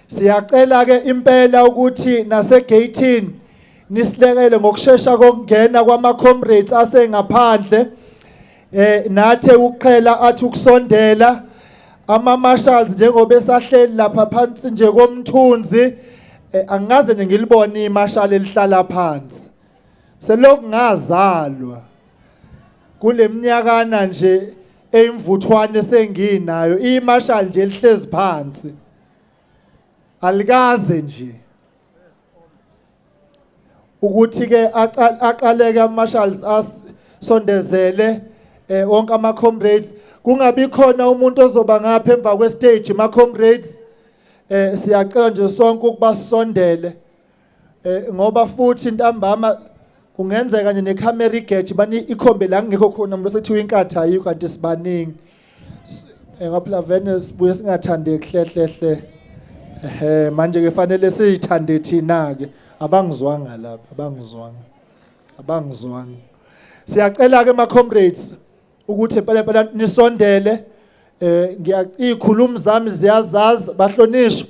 Siyacela ke impela ukuthi nasegate nisilekele ngokusheshsha kokungena kwama-comrades asengaphandle. Nathe ukuqhela athi ukusondela ama-marshals njengoba esahleli lapha phansi nje komthunzi. Angaze nje ngilibone imarshal elihlala phansi. Selokhu ngazalwa kule minyakana nje eyimvuthwane senginayo, imarshal nje elihlezi phansi. Alikaze nje ukuthi ke aqaleke ama-marshals asondezele wonke ama-comrades, kungabi khona umuntu ozoba ngapha emva kwestage. Ma-comrades, siyacela nje sonke ukuba sisondele, ngoba futhi ntambama kungenzeka nje necamera igeje bani ikhombe la ngekho khona umuntu sethiwa Inkatha ayikho kanti sibaningi. Ngaphela vele sibuye singathandeki hlehle. Manje ke fanele siyithande thina ke. Abangizwanga lapha, abangizwanga. Siyacela ke ma-comrades ukuthi phela nisondele. Izikhulumi zami ziyazazi bahlonishwa,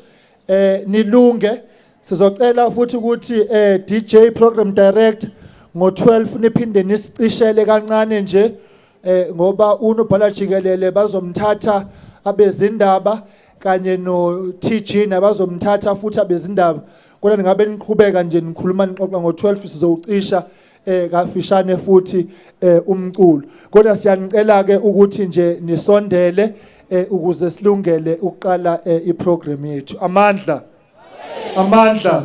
nilunge. Sizocela futhi ukuthi DJ program director ngo-12 niphinde nisicishele kancane nje, ngoba unobhala jikelele bazomthatha abezindaba kanye no TG nabazomthatha futhi abezindaba. Kodwa ngabe niqhubeka nje nikhuluma nixoxa ngo-12 sizowucisha kafishane futhi umculo. Kodwa siyanicela ke ukuthi nje nisondele ukuze silungele ukuqala iprogram yethu. Amandla. Amandla.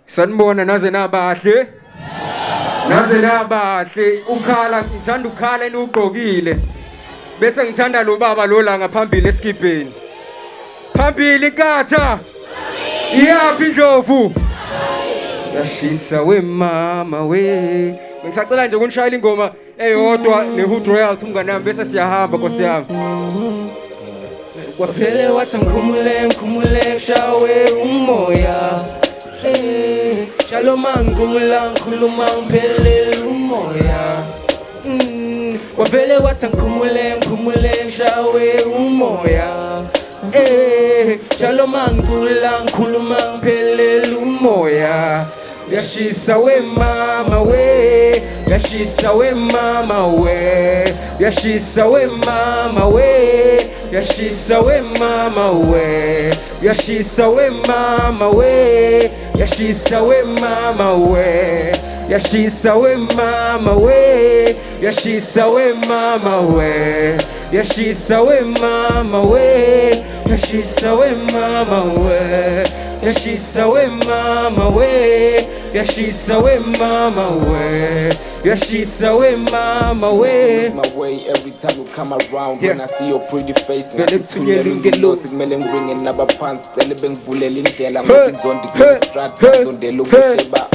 Sanibona naze nabahle. Naze nabahle ukhala ngithanda ukhala enugqokile. Bese ngithanda lo baba lo la ngaphambili esikipeni. Phambili Inkatha. Iyaphi indlovu? Yashisa we mama we. Ngisacela nje ukunishayela ingoma eyodwa neHood Royals umngane nami bese siyahamba Nkosi yami. Kwaphele wathi ngikhumule shawe umoya. Shalom angula ngikhuluma ngiphelele umoya. Kwaphele wathi ngikhumule shawe umoya. Shalom angula ngikhuluma ngiphelele umoya. Yashisa we mama we, yashisa we mama we, yashisa we mama we, yashisa we mama we, yashisa we mama we, yashisa we mama we, yashisa we mama we, yashisa we mama we, yashisa we mama we, yashisa we mama we, yashisa we mama we, yashisa we mama we, yashisa we mama we. My way every time you come around. When I see your pretty face, and I see two yellow smelling ringing number pants, telling vulling indlela, moving on the great strat, on the look sheba.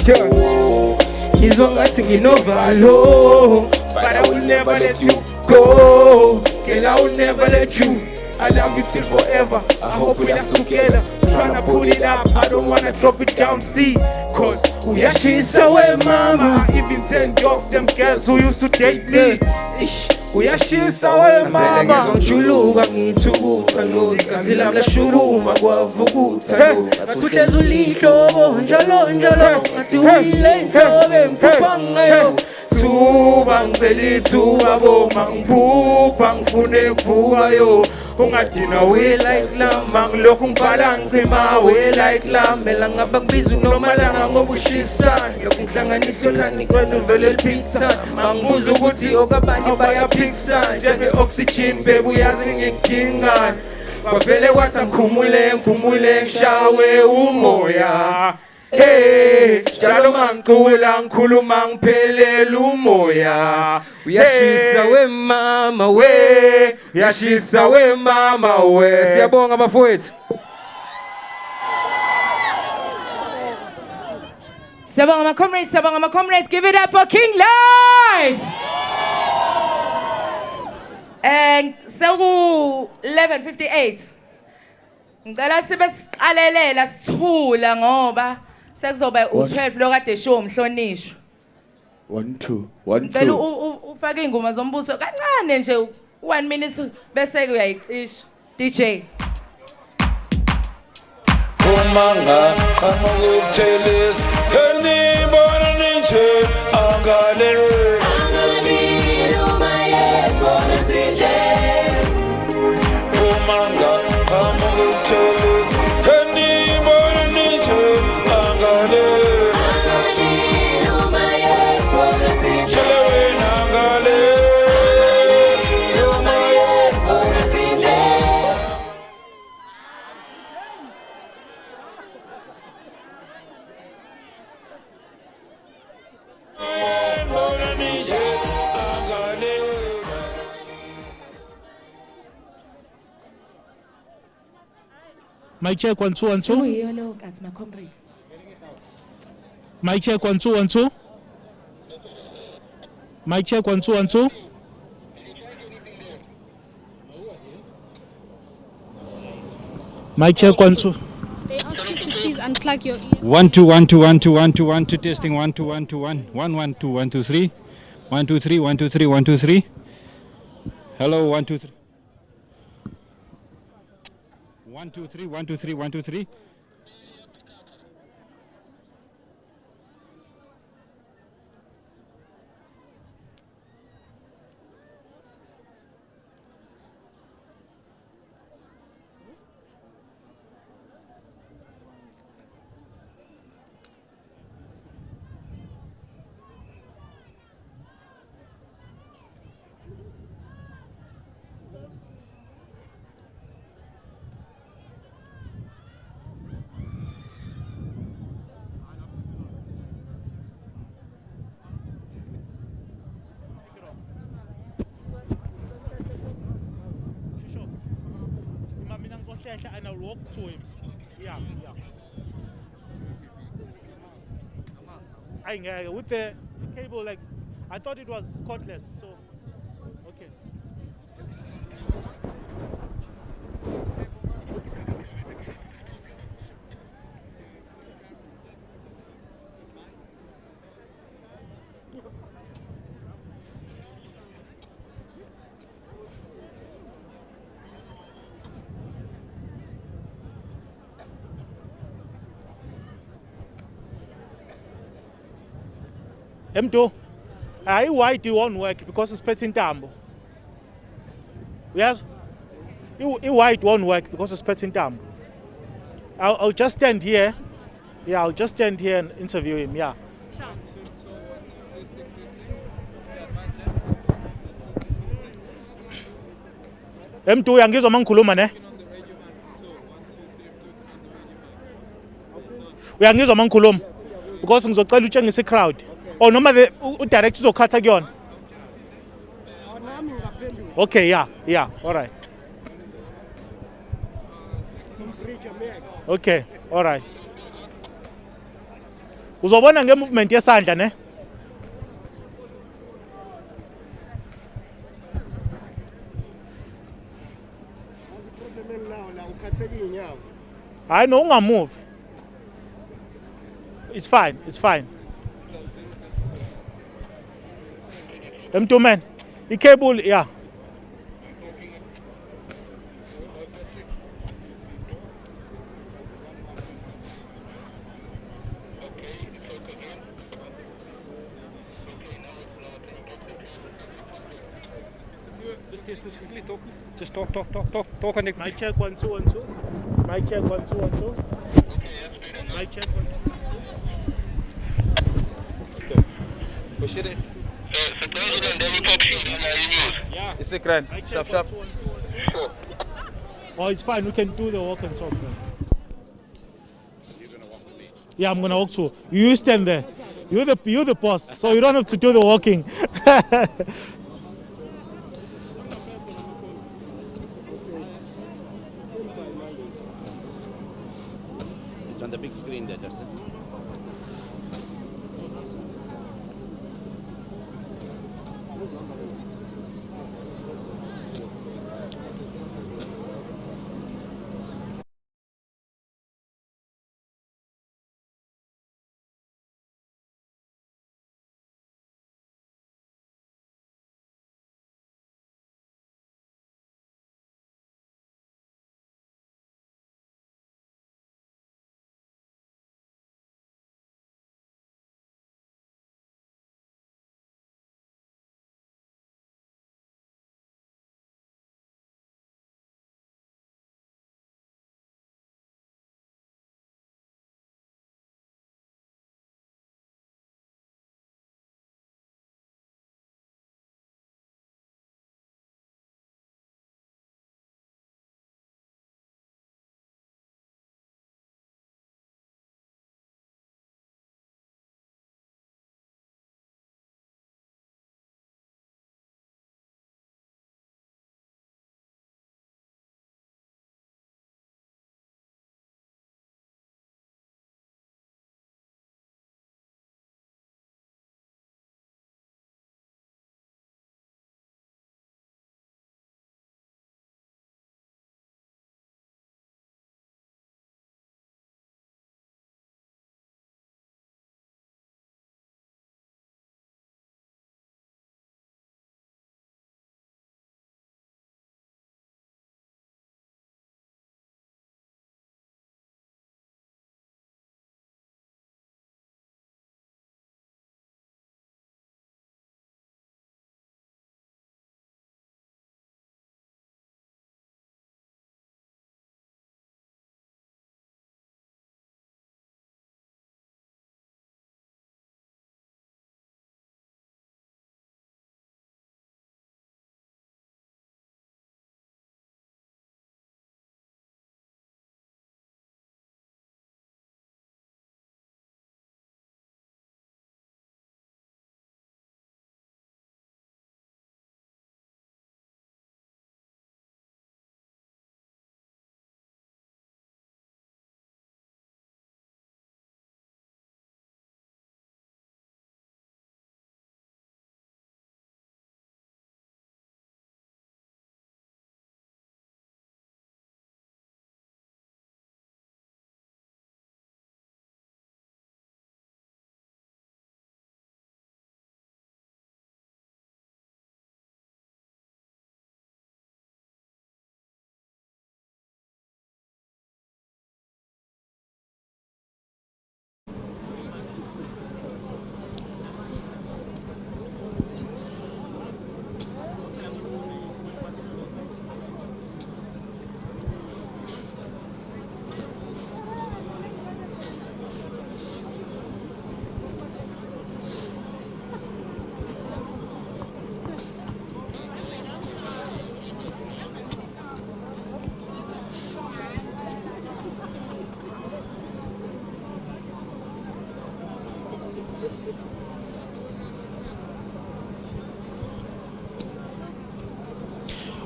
He's one I think in overload, but I will never let you go. Girl, I will never let you. I love you till forever. I hope we last together. Tryna pull it up, I don't wanna drop it down. See, cause we are she's away, mama. I even turned off them girls who used to date me. Ish, we are she's away, mama. Don't you look at me too? I know because I love the shuru, my wife for good. I put the zulito, jalo, at you late, so them pupang. Subang beli tuabo mang pupang fune fuayo. Ungatina we like la mang lokong palang krima we like la melang abag bizu no malang ngobushisan lokong tangan isulan ni kwano velel pizza mang muzo guti o kabani baya pizza jebe oxygen bebu yazing ikingan wavele watang kumule shawe umoya. Hey, jalo mangkulang kulumang pelel umoya. Yashisa we mama we, yashisa we mama we. Siyabonga bafowethu. Siyabonga my comrades, give it up for King Light. And so 11:58. Ngicela sibe siqalelela sithula ngoba sekuzoba u12 lokade show umhlonishwa. 1 2 1 Ngicela 2. ufake ingoma zombuso kancane nje 1 minute bese ke uyayicisha DJ. Umanga amukuthelis enibona ninje angale Umanga amukuthelis enibona ninje angale Mic check 1 2 1 2. Hello, that's my comrades. Mic check 1 2 1 2. Mic check 1 2 1 2. Mic check 1 2. They ask you to please unplug your ear. 1 2 1 2 1 2 1 2 1 2 testing 1 2 1 2 1 1 1 2 1 2 3 1 2 3 1 2 3 1 2 3. Hello 1 2 3 1 2 3 1 2 3 1 2 3. And I'll walk to him. Yeah. With the cable, like, I thought it was cordless, so, okay. M2, white you won't work because it's petting tambo. Yes? White won't work because it's petting tambo. I'll just stand here. Yeah, I'll just stand here and interview him. Yeah. M2 uyangizwa mangikhuluma ne? Uyangizwa mangikhuluma? Because ngizocela utshengise crowd. Oh noma direct uzokhatha kuyona. Okay, yeah, all right. Okay, all right. Uzobona nge-movement yesandla ne? I know ungamove. It's fine, it's fine. M2 man, cable, yeah. Just talk and Mic check 1 2 1 2. Mic check 1 2 1 2. Mic check 1 2 1 2. Push it in. Yeah. It's a grand. Sharp, sharp. Oh, it's fine. We can do the walk and talk then. Yeah, I'm gonna walk too. You stand there. You're the boss, so you don't have to do the walking. It's on the big screen there, Justin.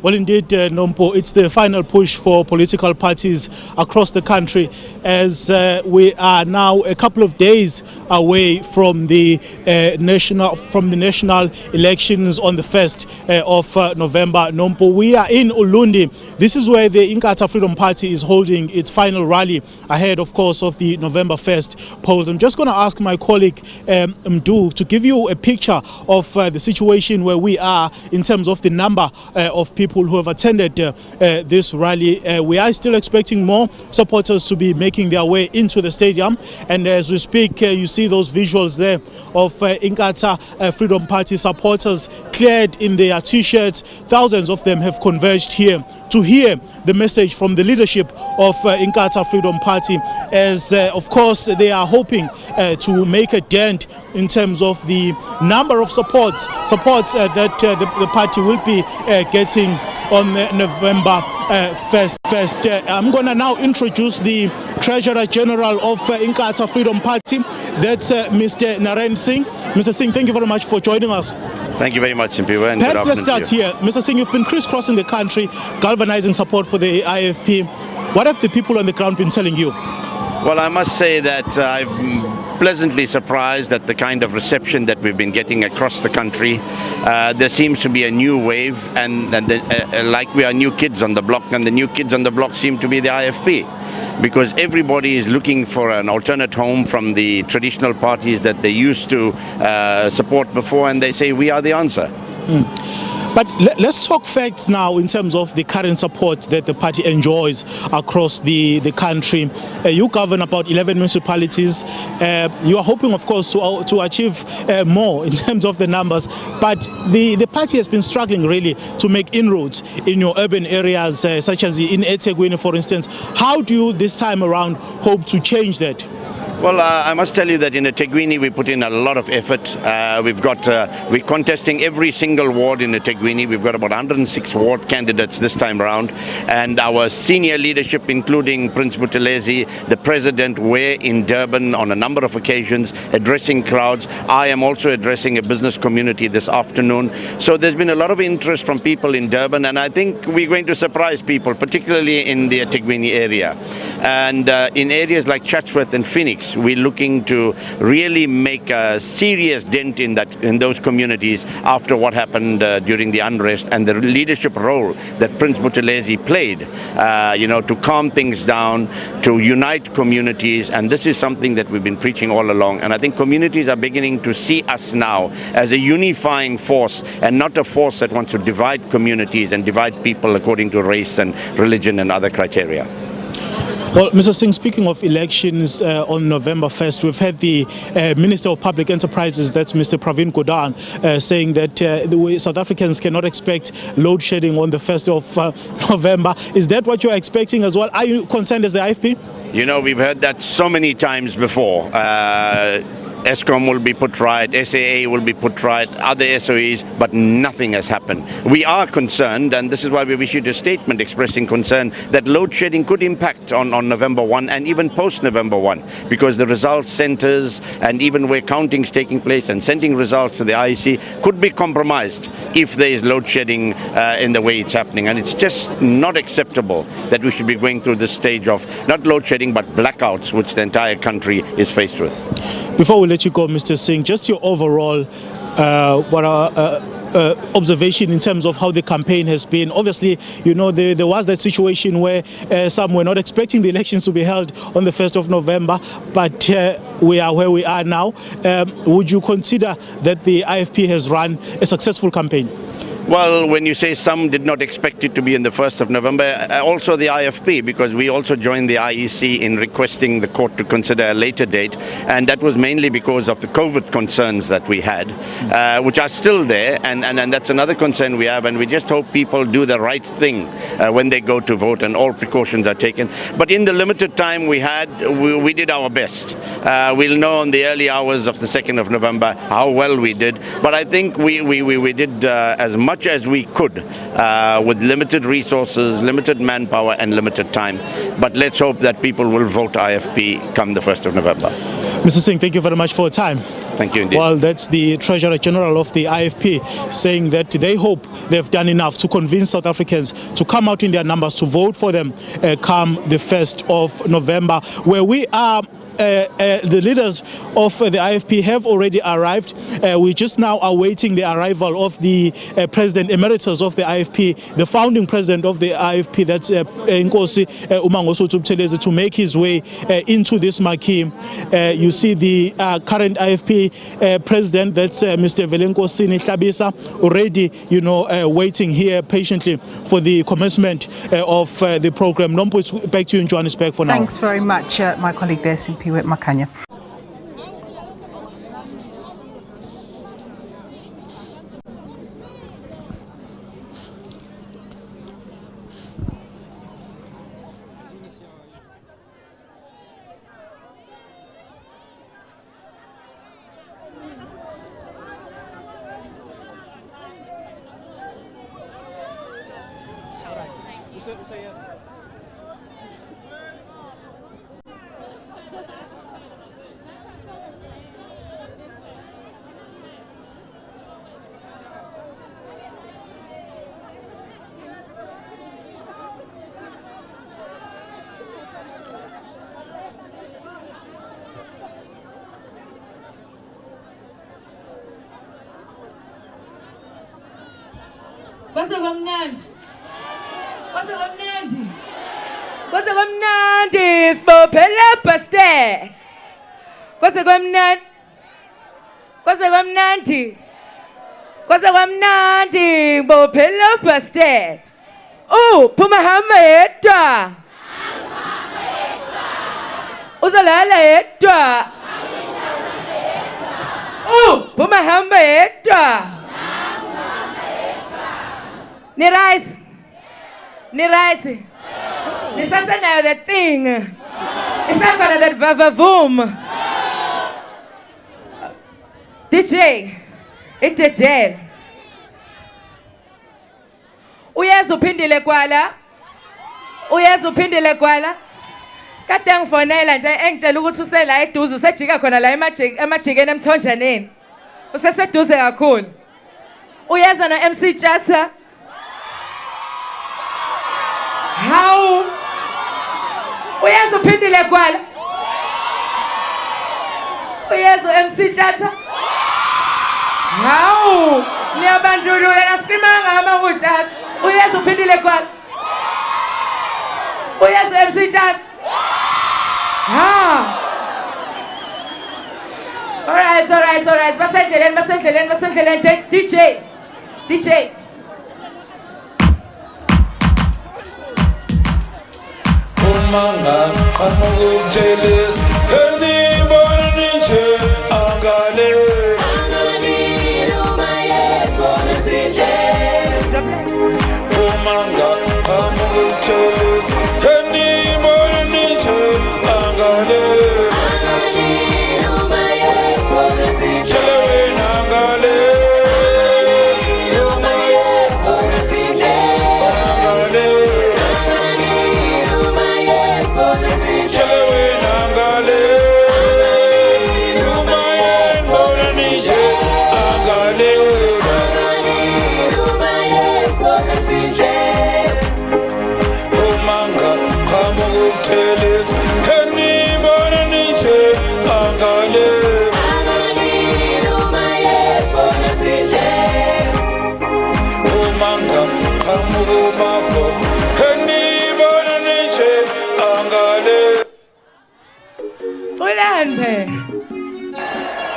Well, indeed, Nompo, it's the final push for political parties across the country as we are now a couple of days away from the national elections on the 1st of November. Nompo, we are in Ulundi. This is where the Inkatha Freedom Party is holding its final rally ahead, of course, of the November 1st polls. I'm just going to ask my colleague Mdu to give you a picture of the situation where we are in terms of the number of people who have attended this rally. We are still expecting more supporters to be making their way into the stadium, and as we speak, you see those visuals there of Inkatha Freedom Party supporters clad in their t-shirts. Thousands of them have converged here to hear the message from the leadership of Inkatha Freedom Party, as of course they are hoping to make a dent in terms of the number of supports that the party will be getting on November 1st. I'm going to now introduce the Treasurer General of Inkatha Freedom Party. That's Mr. Naren Singh. Mr. Singh, thank you very much for joining us. Thank you very much, Mpiwa, and perhaps good let's start afternoon here. Mr. Singh, you've been crisscrossing the country, galvanizing support for the IFP. What have the people on the ground been telling you? Well, I must say that I'm pleasantly surprised at the kind of reception that we've been getting across the country. There seems to be a new wave, and like we are new kids on the block, and the new kids on the block seem to be the IFP. Because everybody is looking for an alternate home from the traditional parties that they used to support before, and they say we are the answer. But let's talk facts now in terms of the current support that the party enjoys across the country. You govern about 11 municipalities. You are hoping, of course, to achieve more in terms of the numbers. But the party has been struggling really to make inroads in your urban areas, such as in eThekwini, for instance. How do you this time around hope to change that? Well, I must tell you that in eThekwini we put in a lot of effort. We're contesting every single ward in eThekwini. We've got about 106 ward candidates this time around, and our senior leadership, including Prince Buthelezi, the president, were in Durban on a number of occasions addressing crowds. I am also addressing a business community this afternoon. So there's been a lot of interest from people in Durban, and I think we're going to surprise people, particularly in the eThekwini area. And in areas like Chatsworth and Phoenix, we're looking to really make a serious dent in those communities after what happened during the unrest, and the leadership role that Prince Buthelezi played, to calm things down, to unite communities. And this is something that we've been preaching all along. And I think communities are beginning to see us now as a unifying force, and not a force that wants to divide communities and divide people according to race and religion and other criteria. Well, Mr. Singh, speaking of elections on November 1st, we've had the Minister of Public Enterprises, that's Mr. Pravin Gordhan, saying that South Africans cannot expect load shedding on the 1st of November. Is that what you're expecting as well? Are you concerned as the IFP? You know, we've heard that so many times before. ESCOM will be put right, SAA will be put right, other SOEs, but nothing has happened. We are concerned, and this is why we've issued a statement expressing concern that load shedding could impact on November 1 and even post-November 1, because the results centers and even where counting is taking place and sending results to the IEC could be compromised if there is load shedding in the way it's happening. And it's just not acceptable that we should be going through this stage of not load shedding but blackouts, which the entire country is faced with. Before we let you go, Mr. Singh, just your overall observation in terms of how the campaign has been. Obviously, you know, there was that situation where some were not expecting the elections to be held on the 1st of November, but we are where we are now. Would you consider that the IFP has run a successful campaign? Well, when you say some did not expect it to be in the 1st of November, also the IFP, because we also joined the IEC in requesting the court to consider a later date, and that was mainly because of the COVID concerns that we had, which are still there, and that's another concern we have, and we just hope people do the right thing when they go to vote and all precautions are taken. But in the limited time we had, we did our best. We'll know in the early hours of the 2nd of November how well we did, but I think we did as much as we could with limited resources, limited manpower and limited time. But let's hope that people will vote IFP come the 1st of November. Mr. Singh, thank you very much for your time. Thank you indeed. Well, that's the Treasurer General of the IFP saying that they hope they've done enough to convince South Africans to come out in their numbers to vote for them come the 1st of November, where we are. The leaders of the IFP have already arrived. We just now awaiting the arrival of the President Emeritus of the IFP, the founding president of the IFP, that's Nkosi Umangosuthu Buthelezi, to make his way into this marquee. You see the current IFP president, that's Mr. Velenkosini Hlabisa, already, waiting here patiently for the commencement of the program. Nompo, it's back to you in Johannesburg for now. Thanks very much, my colleague there, CP Makanya. Kwase sibophele pastor. Kwase kwamnandi bophele pastor. Phuma hamba yedwa. Uzolala yedwa. Phuma hamba yedwa. Ni right. Nisasenayo that thing. Isafana that vavavoom. DJ, itedel. Uyeza uphindile kwala. Kade ngifonela nje engitshela ukuthi usela eduze usejika khona la emajikeni emthonjaneni. Useseduze kakhulu. Uyeza no MC Chatha. How? Uyeza uphindile kwala. Uyeza MC Chatha. How? Niyabandlulula nasikima ngama kuchatha. Uyeza uphindile kwala. Uyeza MC Chatha. Alright. Basendleleni. DJ. Manga, I'm jealous. Anybody angale. No my yes, Oh manga, I'm jealous. Anybody angale. No my yes, angale. No my yes,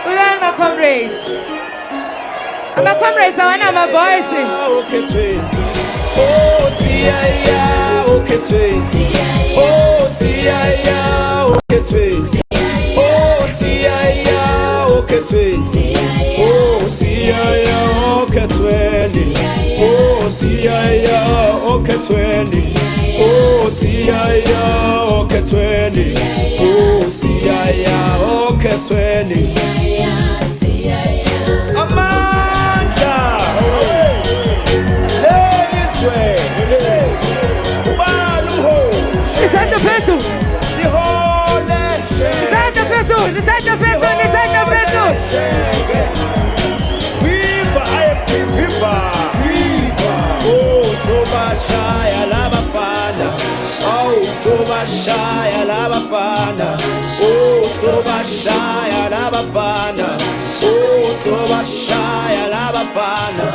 Ulan my comrades. My comrades, I want my voice. Oh, CIA, okay, oh, CIA, okay, oh, CIA, okay, oh, CIA, okay, 20, oh, CIA, okay, 20, oh, CIA, okay, 20, oh, CIA, okay, 20. Is that the peso? sobashaya labafana. Oh, sobashaya labafana. Oh, sobashaya labafana. Oh, sobashaya labafana.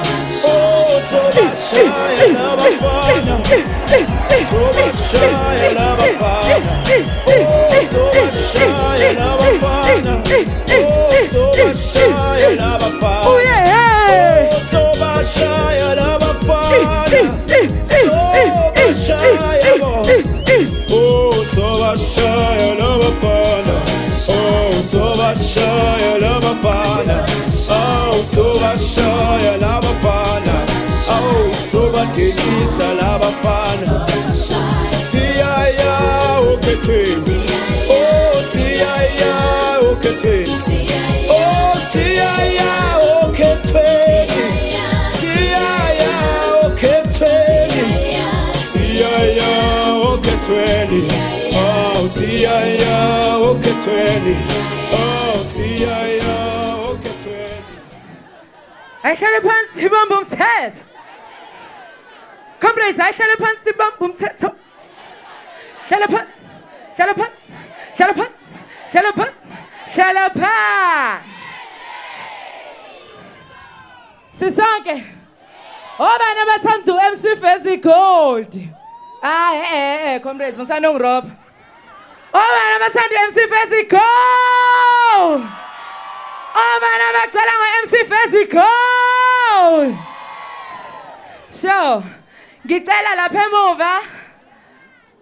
Oh, sobashaya labafana. Sobashaya labafana. Oh, sobashaya labafana. Oh, sobashaya labafana. Oh, sobashaya labafana. Sobashaya mo. Oh, sobashaya labafana. Oh, sobashaya labafana. Oh, sobashaya labafana. Oh, sobatekisa labafana. Siyaya okethweni. Oh, siyaya okethweni. Oh, siyaya okethweni. Siyaya okethweni. Siyaya okethweni. Oh, siyaya okethweni. Oh, siyaya okethweni. Ayhlale phansi ibambe umthetho. Comrades, ayhlale phansi ibambe umthetho. Hlala phansi. Hlala phansi. Hlala phansi. Hlala phansi. Hlala phansi. Sisonke. Obani abathanda uMC Fezi Gold. Comrades, musanongiroba. Obani abathanda uMC Fezi Gold. Obani abagcwala ngo-MC Fezi Gold. So, ngicela lapha emuva.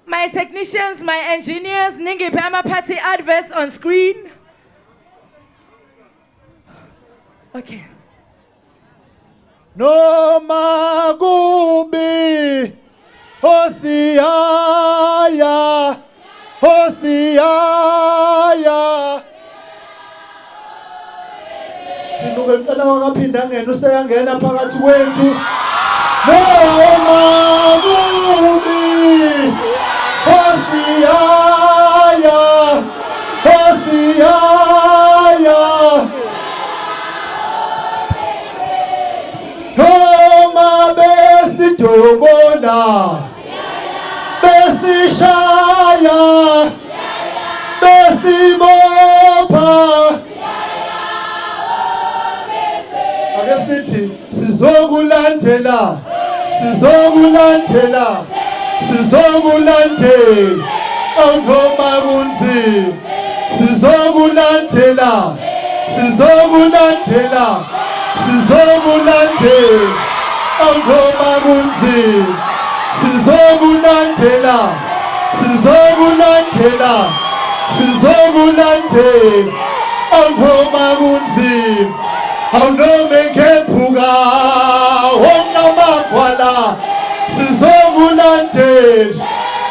My technicians, my engineers, ningiphe ama-party adverts on screen. Okay. Noma kubi Hosiyaya Hosiyaya Sinuke mntana wakaphinda ngena useyangena phakathi kwethu Noma kubi Hosiyaya Hosiyaya Noma besidubona besishaya besibopha ake sithi sizokulandela sizokulandela sizokulandela awunoma kunzima sizokulandela sizokulandela sizokulandela awunoma kunzima sizokulandela sizokulandela sizokulandela awunoma kunzima awunoma ngephuka wonke amagwala sizokulandela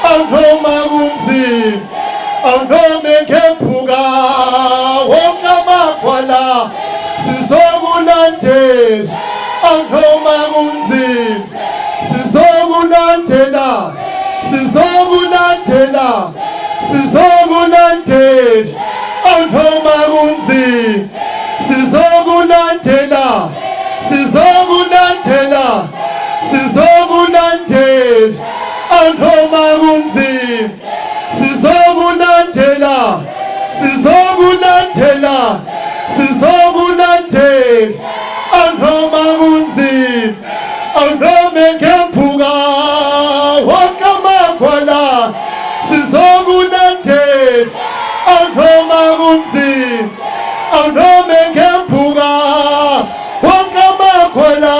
awunoma kunzima awunoma ngephuka wonke amagwala sizokulandela awunoma kunzima sizokulandela sizokulandela sizokulandela awunoma kunzima sizokulandela sizokulandela sizokulandela awunoma kunzima sizokulandela sizokulandela sizokulandela awunoma kunzima awunoma ngephuka wonke amagwala sizokulandela awunoma kunzima awunoma ngephuka wonke amagwala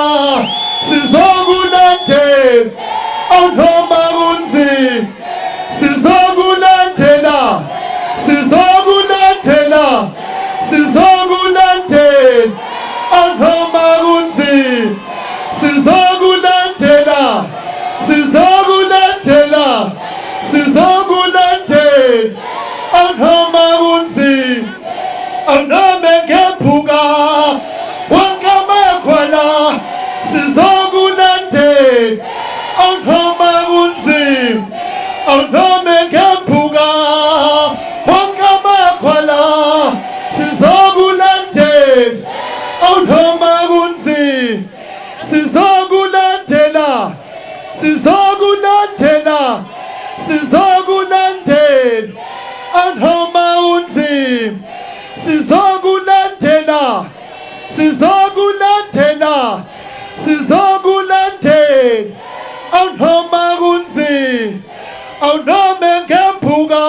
sizokulandela awunoma kunzima sizokulandela sizokulandela sizokulandela awunoma kunzima sizokulandela sizokulandela sizokulandela awunoma kunzima awunoma ngephuka wonke amagwala sizokulandela awunoma kunzima awunoma ngephuka wonke amagwala sizokulandela awunoma kunzima sizokulandela sizokulandela sizokulandela anoma unzima sizokulandela sizokulandela sizokulandela anoma kunzima awunome ngempuka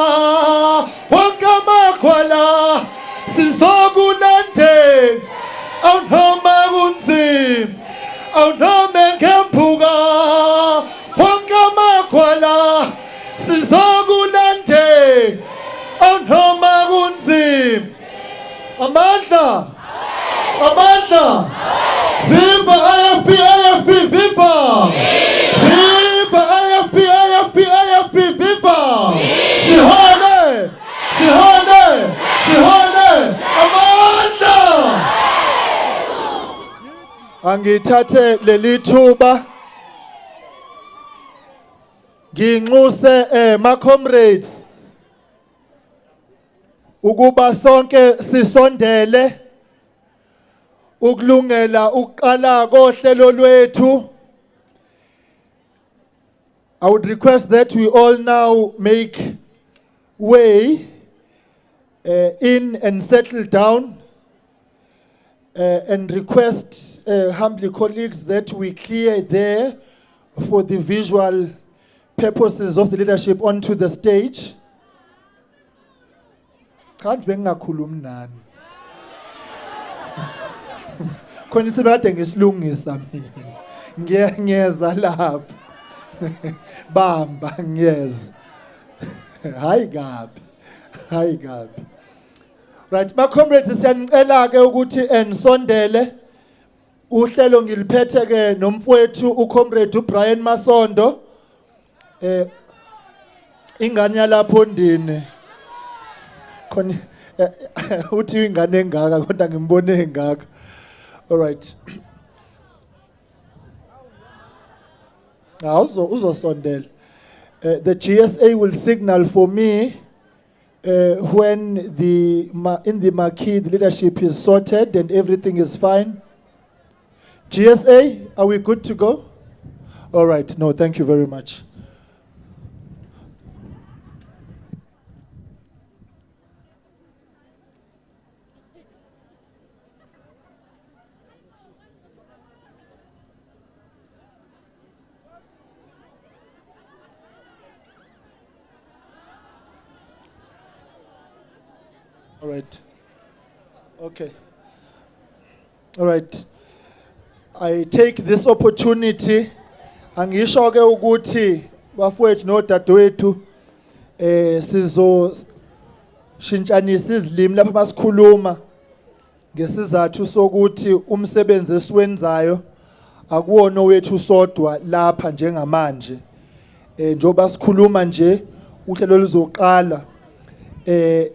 wonke amakhwala sizokulandela awunoma kunzima awunome ngempuka wonke amakhwala sizokulandela awunoma kunzima amandla amandla viva IFP IFP viva viva IFP IFP IFP viva sihole sihole sihole amandla angithathe leli thuba nginxuse ma comrades ukuba sonke sisondele ukulungela ukuqala kohlelo lwethu. I would request that we all now make way in and settle down and request humbly colleagues that we clear there for the visual purposes of the leadership onto the stage. Can't bengakhulumi nani. Khona isibade ngisilungisa mina. Ngiyeza lapha. Bamba ngiyeza. Hayi gabi. Hayi gabi. Right, ma comrades siyanicela ke ukuthi enisondele. Uhlelo ngiliphethe ke nomfowethu ucomrade uBrian Masondo. Ingane yalapho ndini. Khona uthi ingane engaka kodwa ngimbone engaka. All right. Now uzosondela. The GSA will signal for me when in the marquee the leadership is sorted and everything is fine. GSA, are we good to go? All right. No, thank you very much. All right. Okay. All right. I take this opportunity angisho ke ukuthi bafowethu nodadewethu sizo shintshanisa izilimi lapha basikhuluma ngesizathu sokuthi umsebenzi esiwenzayo akuwona wethu sodwa lapha njengamanje njoba sikhuluma nje uhlelo luzoqala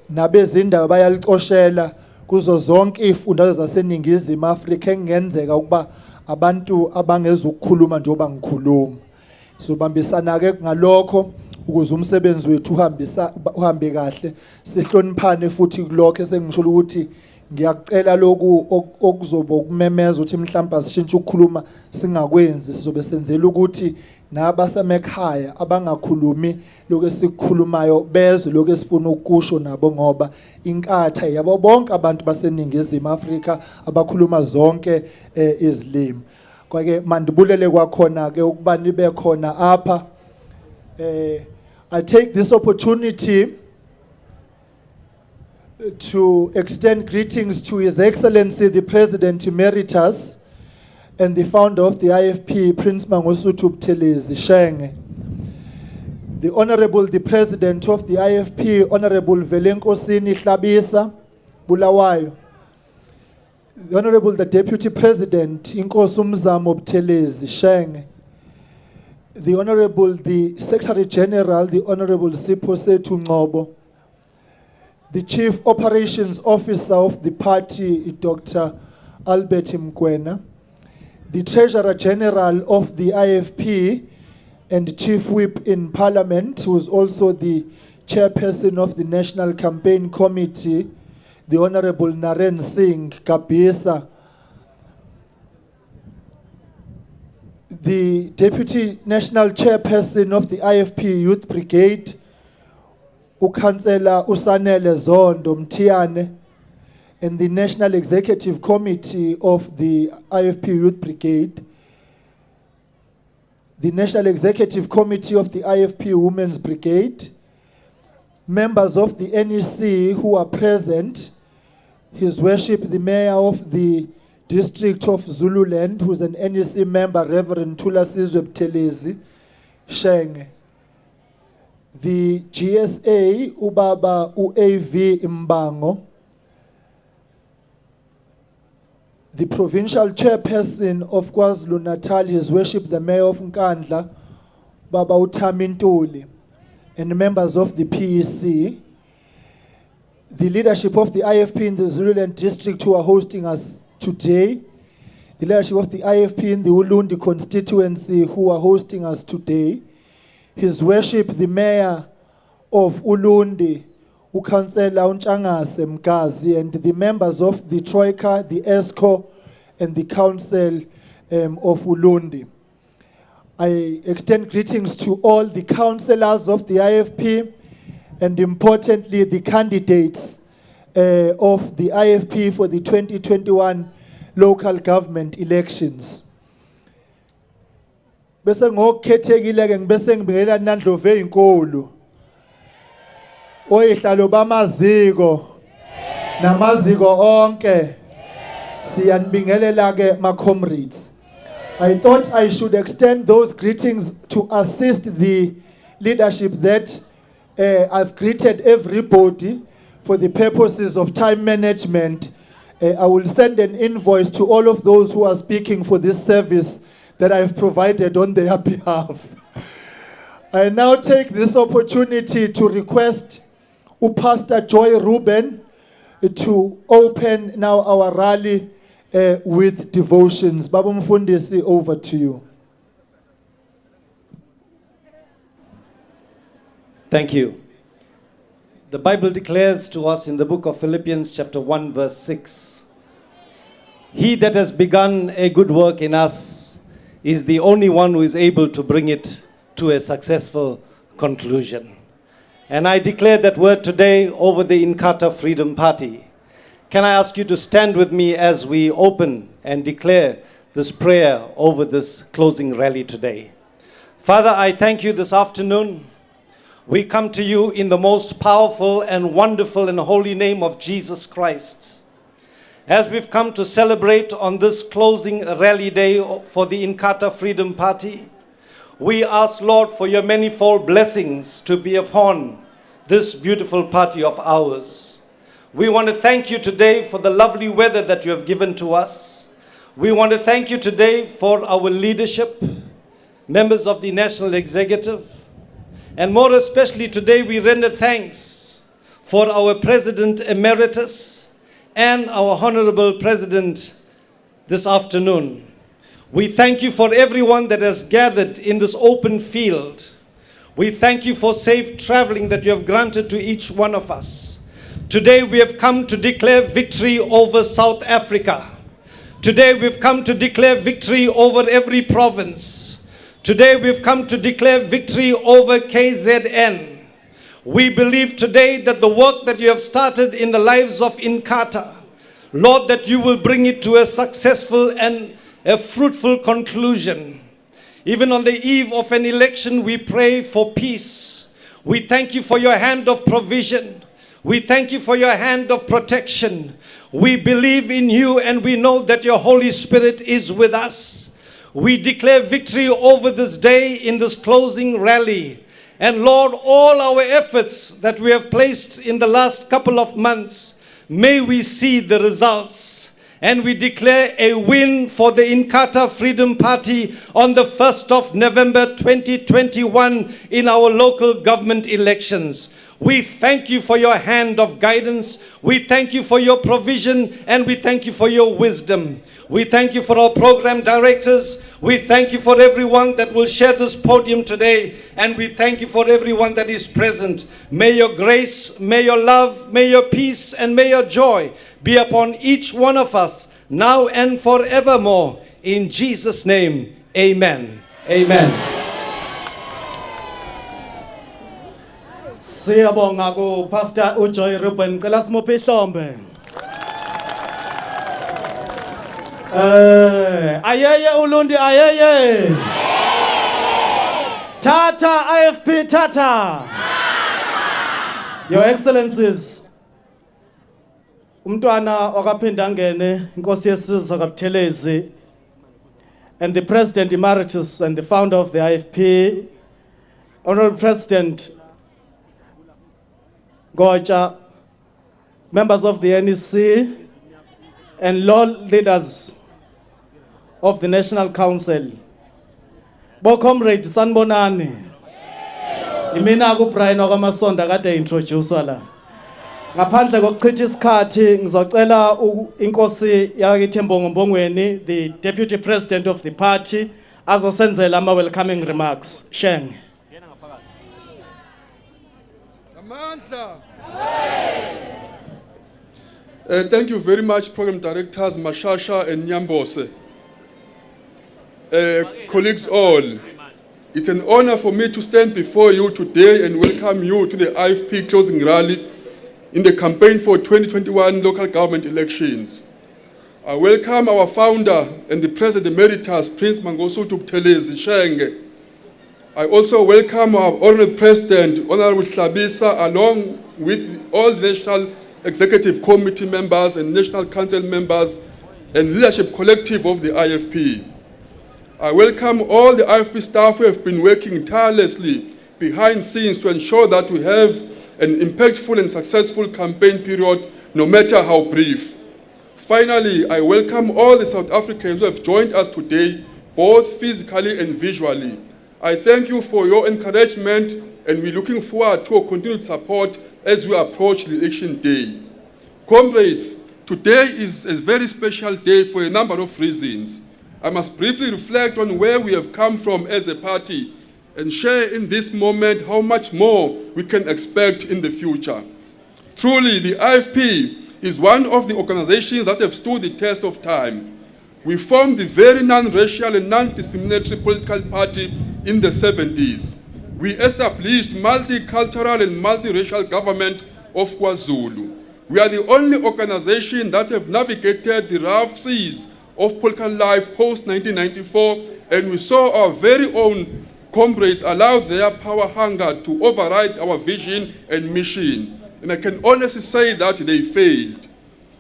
nabezindaba bayalicoshela kuzo zonke izifundazwe zaseNingizimu Afrika engenzeka ukuba abantu abangezukukhuluma njoba ngikhuluma sobambisana ke ngalokho ukuze umsebenzi wethu uhambe kahle sihloniphane futhi kulokho esengisho ukuthi ngiyacela lokhu okuzoba ukumemeza ukuthi mhlawumbe asishintshe ukukhuluma singakwenzi sizobe senzela ukuthi nabasemekhaya abangakhulumi lokho esikukhulumayo bezwe lokho esifuna ukusho nabo ngoba inkatha yabo bonke abantu baseNingizimu Afrika abakhuluma zonke izilimi kwake mandibulele kwakhona ke ukuba nibe khona apha. I take this opportunity to extend greetings to His Excellency the President Emeritus and the founder of the IFP, Prince Mangosuthu Buthelezi Shenge. The Honorable the President of the IFP, Honorable Velenkosini Hlabisa Bulawayo. The Honorable the Deputy President, Inkosi Umzamo Buthelezi Shenge. The Honorable the Secretary General, the Honorable Sipho Sethu Ngcobo. The Chief Operations Officer of the party, Dr. Albert Mkwena. The Treasurer General of the IFP and Chief Whip in Parliament, who is also the Chairperson of the National Campaign Committee, the Honorable Naren Singh Kabisa. the Deputy National Chairperson of the IFP Youth Brigade, Councillor Usanele Zondo Mtiane, and the National Executive Committee of the IFP Youth Brigade, the National Executive Committee of the IFP Women's Brigade, members of the NEC who are present, His Worship the Mayor of the District of Zululand, who is an NEC member, Reverend Thulasizwe Buthelezi Shenge, the GSA, Ubaba UAV Mbango, the Provincial Chairperson of KwaZulu-Natal, His Worship the Mayor of Nkandla, Baba Utamintuli, and members of the PEC, the leadership of the IFP in the Zululand district who are hosting us today, the leadership of the IFP in the Ulundi constituency who are hosting us today, His Worship the Mayor of Ulundi, Councillor Unchangase Mkazi, and the members of the Troika, the ESCO, and the Council of Ulundi. I extend greetings to all the councillors of the IFP, and importantly, the candidates of the IFP for the 2021 local government elections. Bese ngokukhethekile ke ngibese ngibekela nandlove inkulu. Oyihlalo bamaziko namaziko onke siyanibingelela ke ma comrades. I thought I should extend those greetings to assist the leadership that I've greeted everybody for the purposes of time management. I will send an invoice to all of those who are speaking for this service that I've provided on their behalf. I now take this opportunity to request Pastor Joy Ruben to open now our rally with devotions. Baba Mfundisi, over to you. Thank you. The Bible declares to us in the book of Philippians chapter 1 verse 6, He that has begun a good work in us is the only one who is able to bring it to a successful conclusion. And I declare that word today over the Inkatha Freedom Party. Can I ask you to stand with me as we open and declare this prayer over this closing rally today? Father, I thank you this afternoon. We come to you in the most powerful and wonderful and holy name of Jesus Christ. As we've come to celebrate on this closing rally day for the Inkatha Freedom Party, we ask, Lord, for your manifold blessings to be upon this beautiful party of ours. We want to thank you today for the lovely weather that you have given to us. We want to thank you today for our leadership, members of the National Executive, and more especially today we render thanks for our President Emeritus and our Honorable President this afternoon. We thank you for everyone that has gathered in this open field. We thank you for safe traveling that you have granted to each one of us. Today we have come to declare victory over South Africa. Today we've come to declare victory over every province. Today we've come to declare victory over KZN. We believe today that the work that you have started in the lives of Inkatha, Lord, that you will bring it to a successful and a fruitful conclusion. Even on the eve of an election, we pray for peace. We thank you for your hand of provision. We thank you for your hand of protection. We believe in you and we know that your Holy Spirit is with us. We declare victory over this day in this closing rally. And Lord, all our efforts that we have placed in the last couple of months, may we see the results. And we declare a win for the Inkatha Freedom Party on the 1st of November 2021 in our local government elections. We thank you for your hand of guidance. We thank you for your provision and we thank you for your wisdom. We thank you for our program directors. We thank you for everyone that will share this podium today. And we thank you for everyone that is present. May your grace, may your love, may your peace, and may your joy be upon each one of us now and forevermore. In Jesus' name, Amen. Amen. Siyabonga ku Pastor uJoy Ruben cela simuphe ihlombe. Ayeye ulundi ayeye. Tata IFP Tata. Your Excellencies. Umntwana wakaphinda ngene inkosi yesizwe kaButhelezi and the President Emeritus and the founder of the IFP, Honorable President Gocha, members of the NEC, and Lord leaders of the National Council. Bo comrade sanibonani. Imina ku Brian okamasonda kade introduce la. Ngaphandle kokuchitha isikhathi ngizocela inkosi yakithi eMbongombongweni, the Deputy President of the party, azosenzela ama welcoming remarks. Sheng. Thank you very much, Program Directors Mashasha and Nyambose. Colleagues all, it's an honor for me to stand before you today and welcome you to the IFP closing rally in the campaign for 2021 local government elections. I welcome our founder and the President Emeritus, Prince Mangosuthu Buthelezi Shenge. I also welcome our Honorable President, Honorable Hlabisa, along with all the National Executive Committee members and National Council members and leadership collective of the IFP. I welcome all the IFP staff who have been working tirelessly behind scenes to ensure that we have an impactful and successful campaign period, no matter how brief. Finally, I welcome all the South Africans who have joined us today, both physically and visually. I thank you for your encouragement, and we're looking forward to your continued support as we approach the election day. Comrades, today is a very special day for a number of reasons. I must briefly reflect on where we have come from as a party and share in this moment how much more we can expect in the future. Truly, the IFP is one of the organizations that have stood the test of time. We formed the very non-racial and non-discriminatory political party in the 70s. We established multicultural and multiracial government of KwaZulu. We are the only organization that have navigated the rough seas of political life post-1994, and we saw our very own comrades allow their power hunger to override our vision and mission. And I can honestly say that they failed.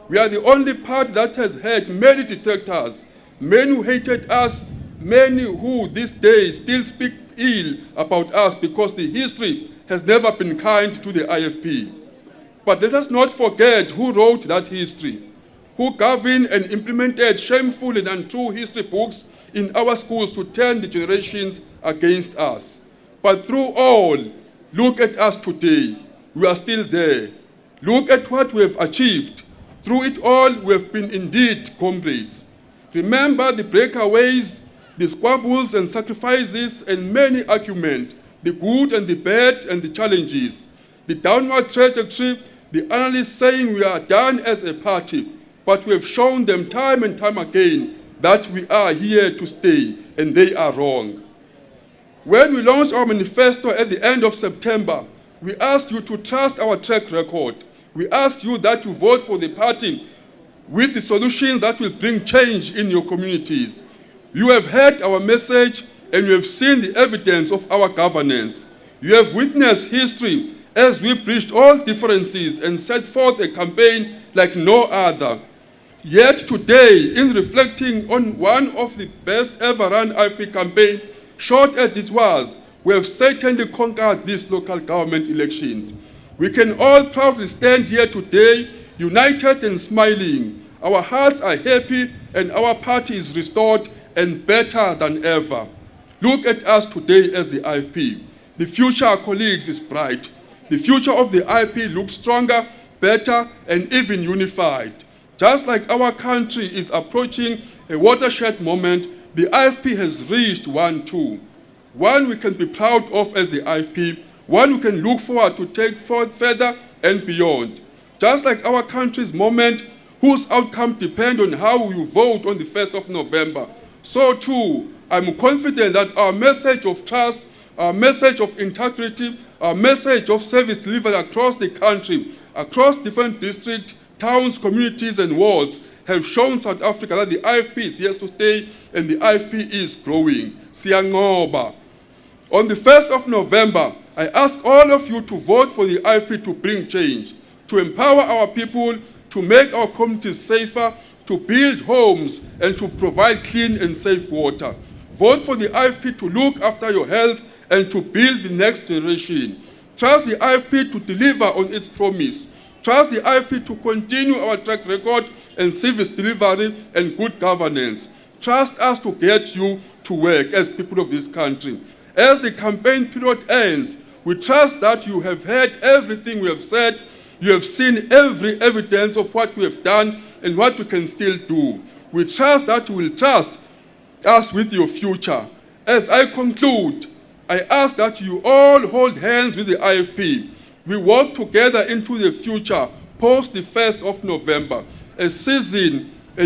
We are the only party that has had many detractors, many who hated us, many who this day still speak ill about us because the history has never been kind to the IFP. But let us not forget who wrote that history, who governed and implemented shameful and untrue history books in our schools to turn the generations against us. But through all, look at us today. We are still there. Look at what we have achieved. Through it all, we have been indeed comrades. Remember the breakaways, the squabbles and sacrifices and many arguments, the good and the bad and the challenges, the downward trajectory, the analysts saying we are done as a party, but we have shown them time and time again that we are here to stay, and they are wrong. When we launched our manifesto at the end of September, we asked you to trust our track record. We asked you that you vote for the party with the solutions that will bring change in your communities. You have heard our message, and you have seen the evidence of our governance. You have witnessed history as we bridged all differences and set forth a campaign like no other. Yet today, in reflecting on one of the best ever run IFP campaign, short as it was, we have certainly conquered these local government elections. We can all proudly stand here today, united and smiling. Our hearts are happy and our party is restored and better than ever. Look at us today as the IFP. The future, colleagues, is bright. The future of the IFP looks stronger, better, and even unified. Just like our country is approaching a watershed moment, the IFP has reached one too. One we can be proud of as the IFP, one we can look forward to take forward further and beyond. Just like our country's moment, whose outcome depends on how you vote on the 1st of November, so too I'm confident that our message of trust, our message of integrity, our message of service delivered across the country, across different districts, towns, communities, and wards have shown South Africa that the IFP is here to stay and the IFP is growing. Siyangoba. On the 1st of November, I ask all of you to vote for the IFP to bring change, to empower our people, to make our communities safer, to build homes, and to provide clean and safe water. Vote for the IFP to look after your health and to build the next generation. Trust the IFP to deliver on its promise. Trust the IFP to continue our track record and service delivery and good governance. Trust us to get you to work as people of this country. As the campaign period ends, we trust that you have heard everything we have said. You have seen every evidence of what we have done and what we can still do. We trust that you will trust us with your future. As I conclude, I ask that you all hold hands with the IFP. We walk together into the future post the 1st of November, a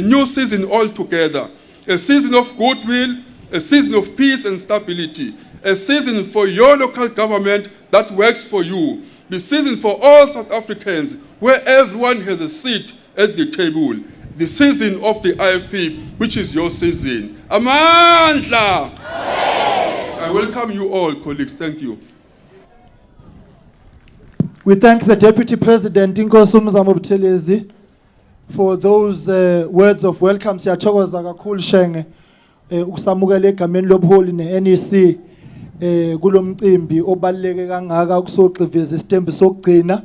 new season altogether, a season of goodwill, a season of peace and stability, a season for your local government that works for you, the season for all South Africans where everyone has a seat at the table, the season of the IFP, which is your season. Amandla! I welcome you all, colleagues. Thank you. We thank the Deputy President, Inkosi Mzamo Buthelezi, for those words of welcome. Siyathokoza kakhulu Shenge ukusamukela egameni lobuholi ne-NEC kulomcimbi obaluleke kangaka ukusogxiviza isitembu sokugcina.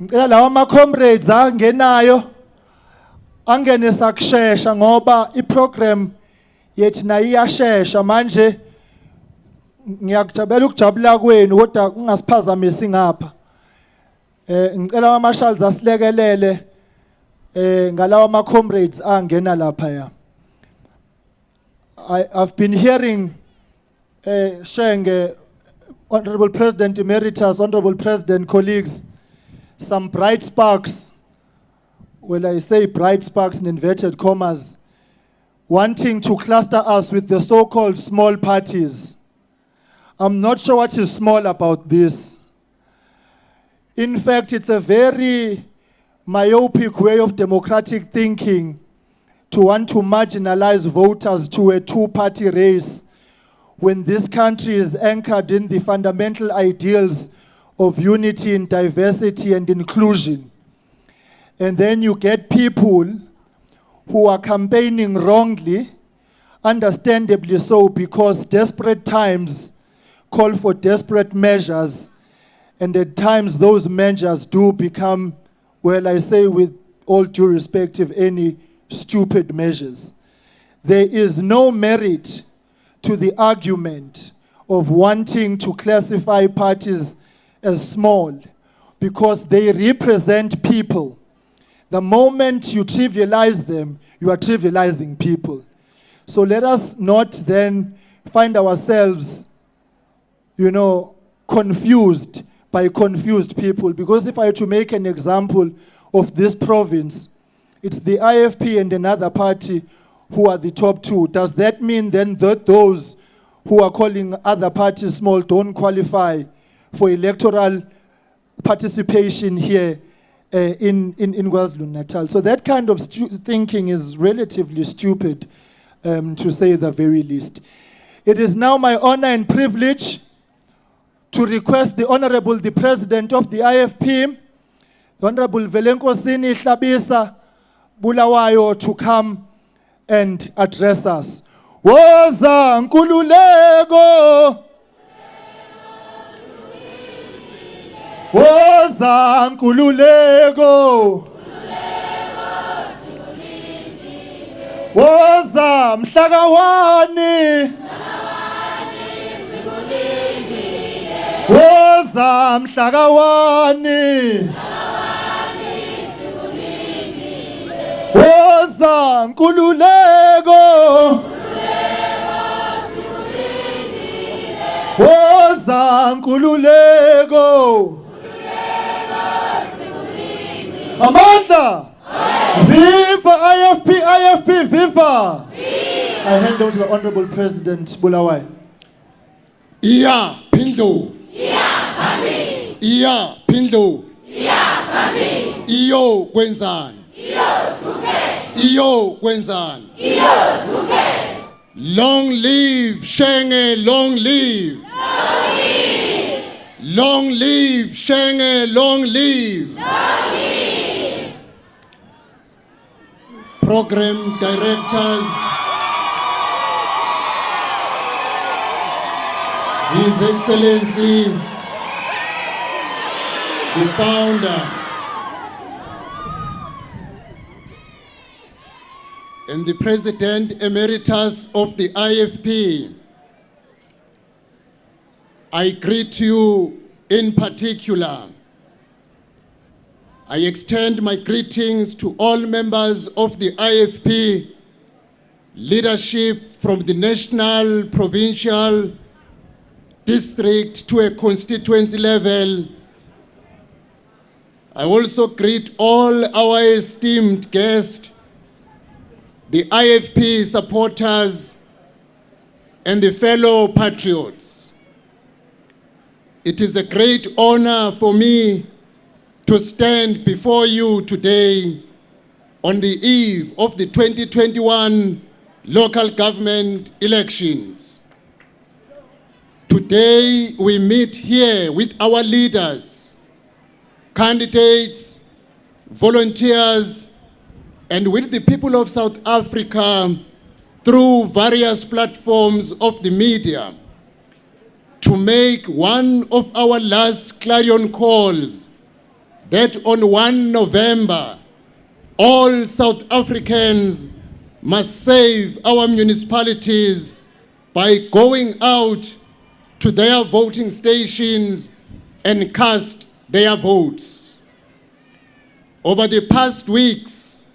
Ngicela lawa ama-comrades angenayo angene sakushesha ngoba iprogram yethu nayo iyashesha manje. Ngiyakujabula ukujabula kwenu kodwa kungasiphazamisi ngapha. Ngicela ama-marshals asilekelele ngalawa ama-comrades angena lapha ya. I've been hearing Shenge, Honorable President Emeritus, Honorable President, colleagues, some bright sparks. Well, I say bright sparks in inverted commas, wanting to cluster us with the so-called small parties. I'm not sure what is small about this. In fact, it's a very myopic way of democratic thinking to want to marginalize voters to a two-party race when this country is anchored in the fundamental ideals of unity and diversity and inclusion. And then you get people who are campaigning wrongly, understandably so, because desperate times call for desperate measures, and at times those measures do become, well, I say with all due respect, if any, stupid measures. There is no merit to the argument of wanting to classify parties as small because they represent people. The moment you trivialize them, you are trivializing people. So let us not then find ourselves, confused by confused people. Because if I were to make an example of this province, it's the IFP and another party who are the top two. Does that mean then that those who are calling other parties small don't qualify for electoral participation here in KwaZulu-Natal? So that kind of thinking is relatively stupid, to say the very least. It is now my honor and privilege to request the Honorable the President of the IFP, the Honorable Velenkosini Hlabisa Bulawayo, to come and address us. Woza Nkululeko, Woza Nkululeko, Woza Mhlakawani, Woza Mhlakawani, Woza Nkululeko, Woza Nkululeko, Amanda, viva IFP, IFP, viva! I hand over to the Honorable President Bulawai. Iya Pindlo. Iya Pindlo. Iyo kwenzani. Iyo kwenzani. Long live Shenge, long live. Long live Shenge, long live. Program directors, His Excellency, the founder and the President Emeritus of the IFP, I greet you in particular. I extend my greetings to all members of the IFP leadership from the national, provincial, district to a constituency level. I also greet all our esteemed guests, the IFP supporters, and the fellow patriots. It is a great honor for me to stand before you today on the eve of the 2021 local government elections. Today we meet here with our leaders, candidates, volunteers, and with the people of South Africa through various platforms of the media to make one of our last clarion calls that on 1 November, all South Africans must save our municipalities by going out to their voting stations and cast their votes. Over the past weeks,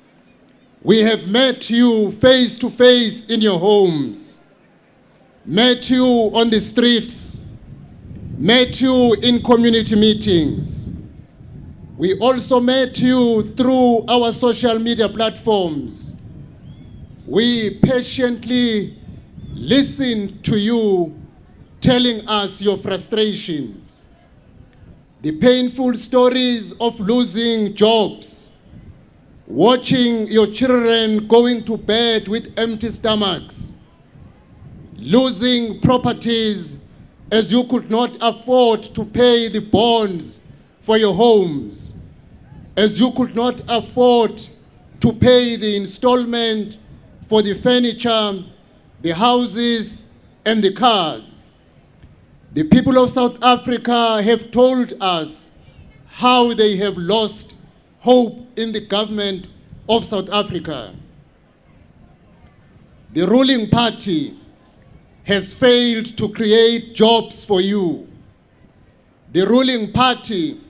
we have met you face to face in your homes, met you on the streets, met you in community meetings. We also met you through our social media platforms. We patiently listened to you telling us your frustrations, the painful stories of losing jobs, watching your children going to bed with empty stomachs, losing properties as you could not afford to pay the bonds for your homes, as you could not afford to pay the installment for the furniture, the houses, and the cars. The people of South Africa have told us how they have lost hope in the government of South Africa. The ruling party has failed to create jobs for you. The ruling party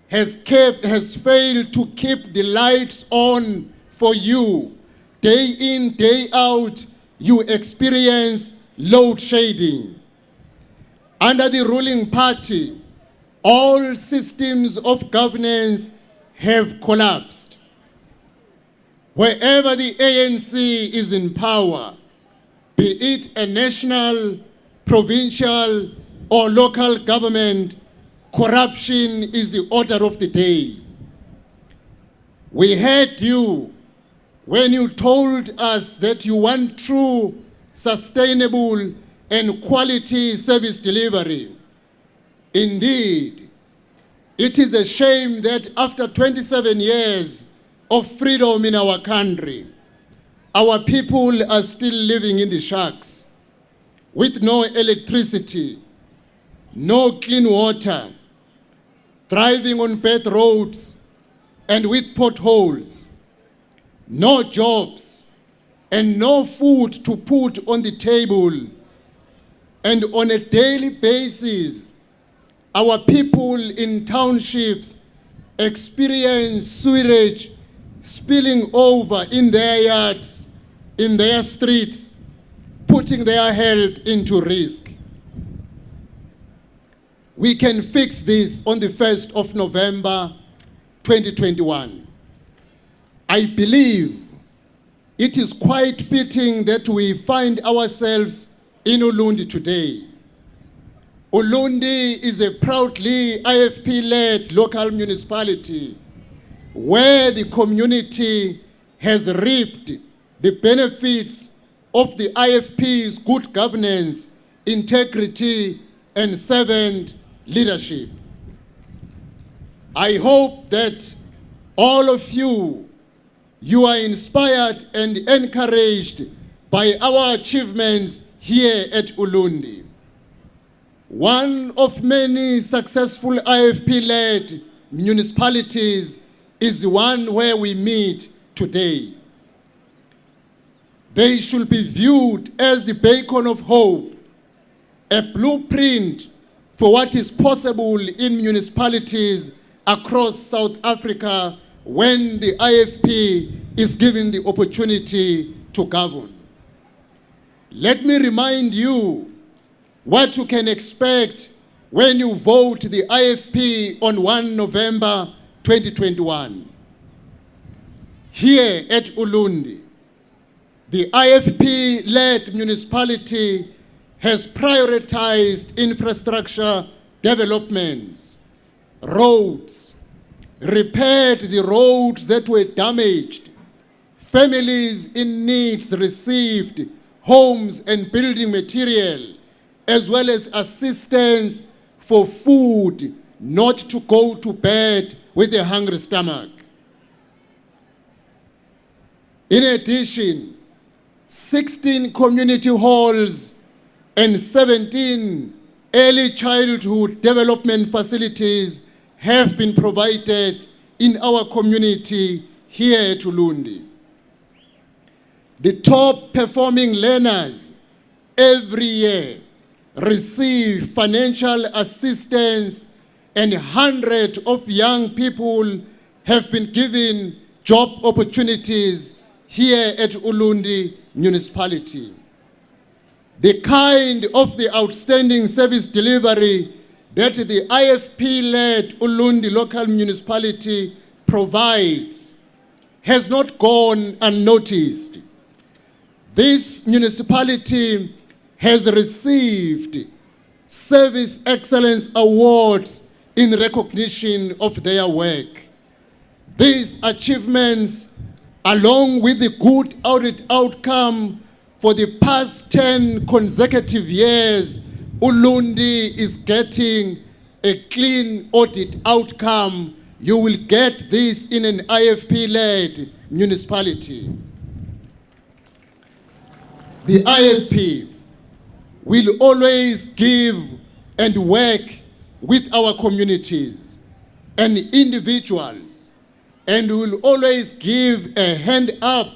has failed to keep the lights on for you. Day in, day out, you experience load shedding. Under the ruling party, all systems of governance have collapsed. Wherever the ANC is in power, be it a national, provincial, or local government, corruption is the order of the day. We heard you when you told us that you want true, sustainable, and quality service delivery. Indeed, it is a shame that after 27 years of freedom in our country, our people are still living in the shacks with no electricity, no clean water, driving on bad roads and with potholes, no jobs, and no food to put on the table. And on a daily basis, our people in townships experience sewage spilling over in their yards, in their streets, putting their health into risk. We can fix this on the 1st of November, 2021. I believe it is quite fitting that we find ourselves in Ulundi today. Ulundi is a proudly IFP-led local municipality where the community has reaped the benefits of the IFP's good governance, integrity, and servant leadership. I hope that all of you are inspired and encouraged by our achievements here at Ulundi. One of many successful IFP-led municipalities is the one where we meet today. They should be viewed as the beacon of hope, a blueprint for what is possible in municipalities across South Africa when the IFP is given the opportunity to govern. Let me remind you what you can expect when you vote the IFP on 1 November 2021. Here at Ulundi, the IFP-led municipality has prioritized infrastructure developments, roads, repaired the roads that were damaged, families in need received homes and building material, as well as assistance for food, not to go to bed with a hungry stomach. In addition, 16 community halls and 17 early childhood development facilities have been provided in our community here at Ulundi. The top performing learners every year receive financial assistance, and hundreds of young people have been given job opportunities here at Ulundi municipality. The kind of the outstanding service delivery that the IFP-led Ulundi local municipality provides has not gone unnoticed. This municipality has received Service Excellence Awards in recognition of their work. These achievements, along with the good audit outcome for the past 10 consecutive years, Ulundi is getting a clean audit outcome. You will get this in an IFP-led municipality. The IFP will always give and work with our communities and individuals, and will always give a hand up,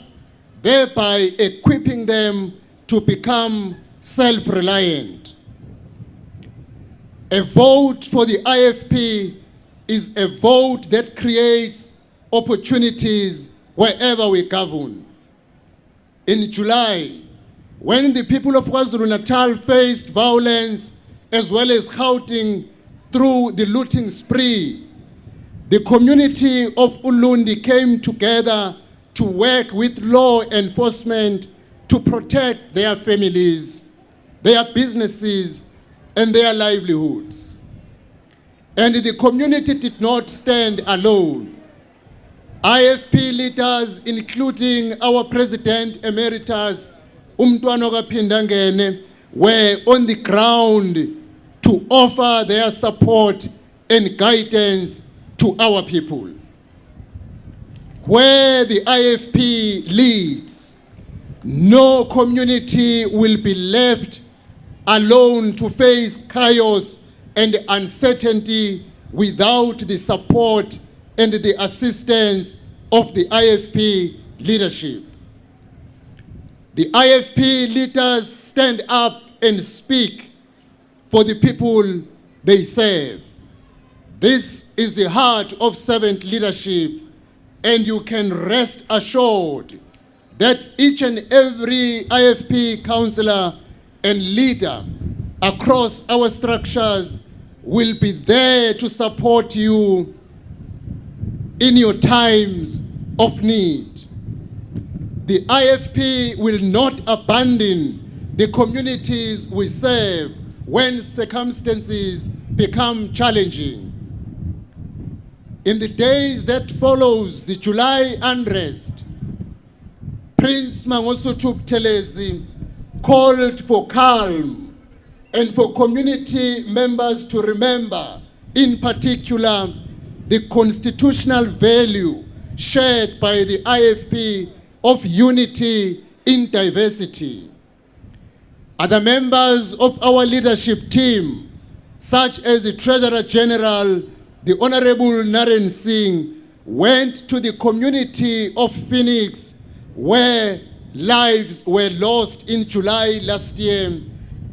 thereby equipping them to become self-reliant. A vote for the IFP is a vote that creates opportunities wherever we govern. In July, when the people of KwaZulu-Natal faced violence as well as Gauteng through the looting spree, the community of Ulundi came together to work with law enforcement to protect their families, their businesses, and their livelihoods. And the community did not stand alone. IFP leaders, including our President Emeritus, Umntwana kaPhindangene, were on the ground to offer their support and guidance to our people. Where the IFP leads, no community will be left alone to face chaos and uncertainty without the support and the assistance of the IFP leadership. The IFP leaders stand up and speak for the people they serve. This is the heart of servant leadership, and you can rest assured that each and every IFP councillor and leader across our structures will be there to support you in your times of need. the IFP will not abandon the communities we serve when circumstances become challenging. In the days that follows the July unrest, Prince Mangosuthu Buthelezi called for calm and for community members to remember, in particular, the constitutional value shared by the IFP of unity in diversity. Other members of our leadership team, such as the Treasurer General, the Honorable Naren Singh, went to the community of Phoenix where lives were lost in July last year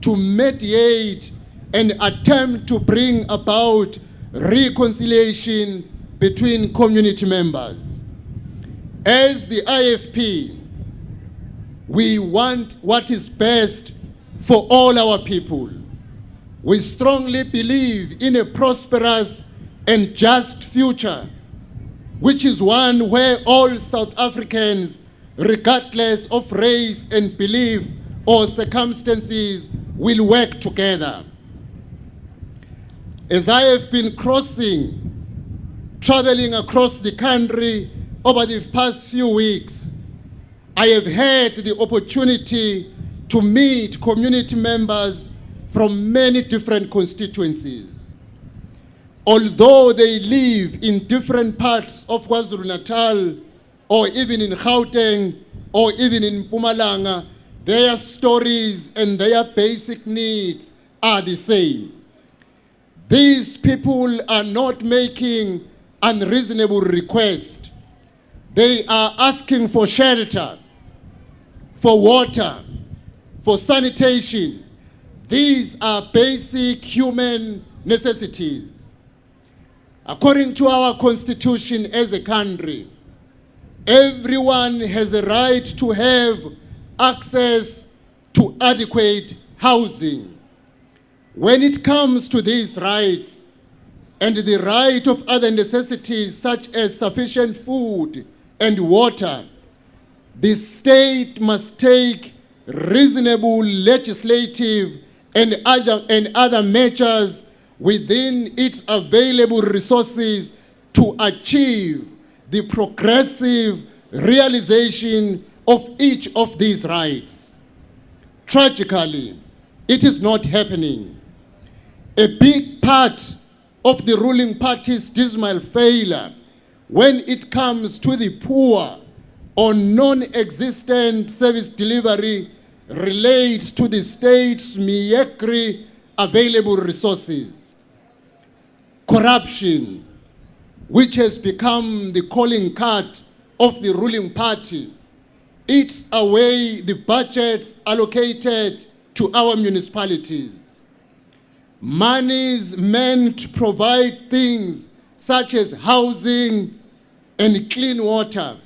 to mediate and attempt to bring about reconciliation between community members. As the IFP, we want what is best for all our people. We strongly believe in a prosperous and just future, which is one where all South Africans, regardless of race and belief or circumstances, will work together. As I have been traveling across the country over the past few weeks, I have had the opportunity to meet community members from many different constituencies. Although they live in different parts of KwaZulu-Natal, or even in Gauteng, or even in Mpumalanga, their stories and their basic needs are the same. These people are not making unreasonable requests. They are asking for shelter, for water, for sanitation. These are basic human necessities. According to our constitution as a country, everyone has a right to have access to adequate housing. When it comes to these rights and the right of other necessities such as sufficient food and water, the state must take reasonable legislative and other measures within its available resources to achieve the progressive realization of each of these rights. Tragically, it is not happening. A big part of the ruling party's dismal failure when it comes to the poor or non-existent service delivery relates to the state's meagre available resources. Corruption, which has become the calling card of the ruling party, eats away the budgets allocated to our municipalities. Monies meant to provide things such as housing and clean water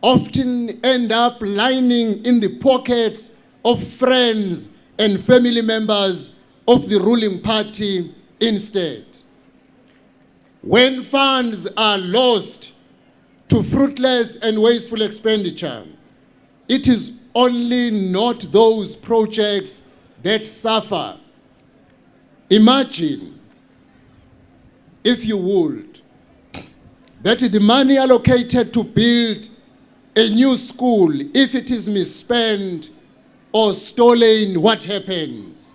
often end up lining in the pockets of friends and family members of the ruling party instead. When funds are lost to fruitless and wasteful expenditure, it is only not those projects that suffer. Imagine, if you would, that the money allocated to build a new school, if it is misspent or stolen, what happens?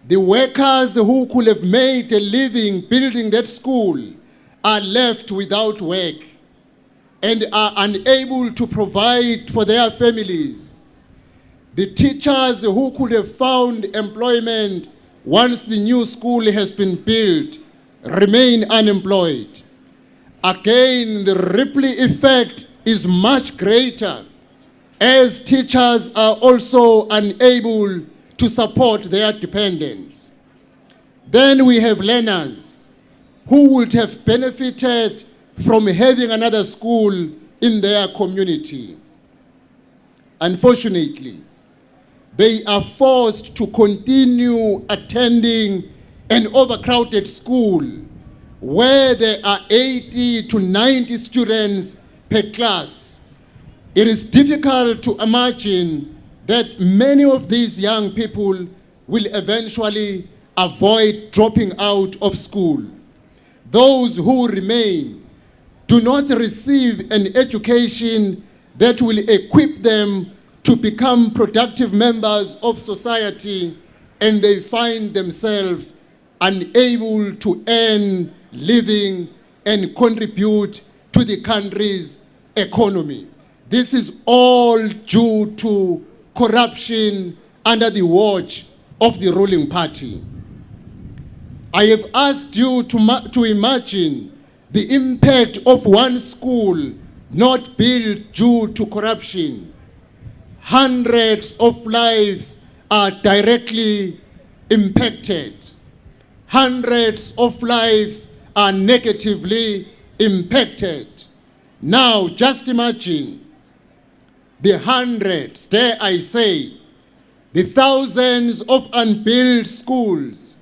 The workers who could have made a living building that school are left without work and are unable to provide for their families. The teachers who could have found employment once the new school has been built remain unemployed. Again, the ripple effect is much greater as teachers are also unable to support their dependents. Then we have learners who would have benefited from having another school in their community. Unfortunately, they are forced to continue attending an overcrowded school where there are 80 to 90 students per class. It is difficult to imagine that many of these young people will eventually avoid dropping out of school. Those who remain do not receive an education that will equip them to become productive members of society, and they find themselves unable to earn living and contribute to the country's economy. This is all due to corruption under the watch of the ruling party. I have asked you to imagine the impact of one school not built due to corruption. Hundreds of lives are directly impacted. Hundreds of lives are negatively impacted. Now, just imagine the hundreds, dare I say, the thousands of unbuilt schools,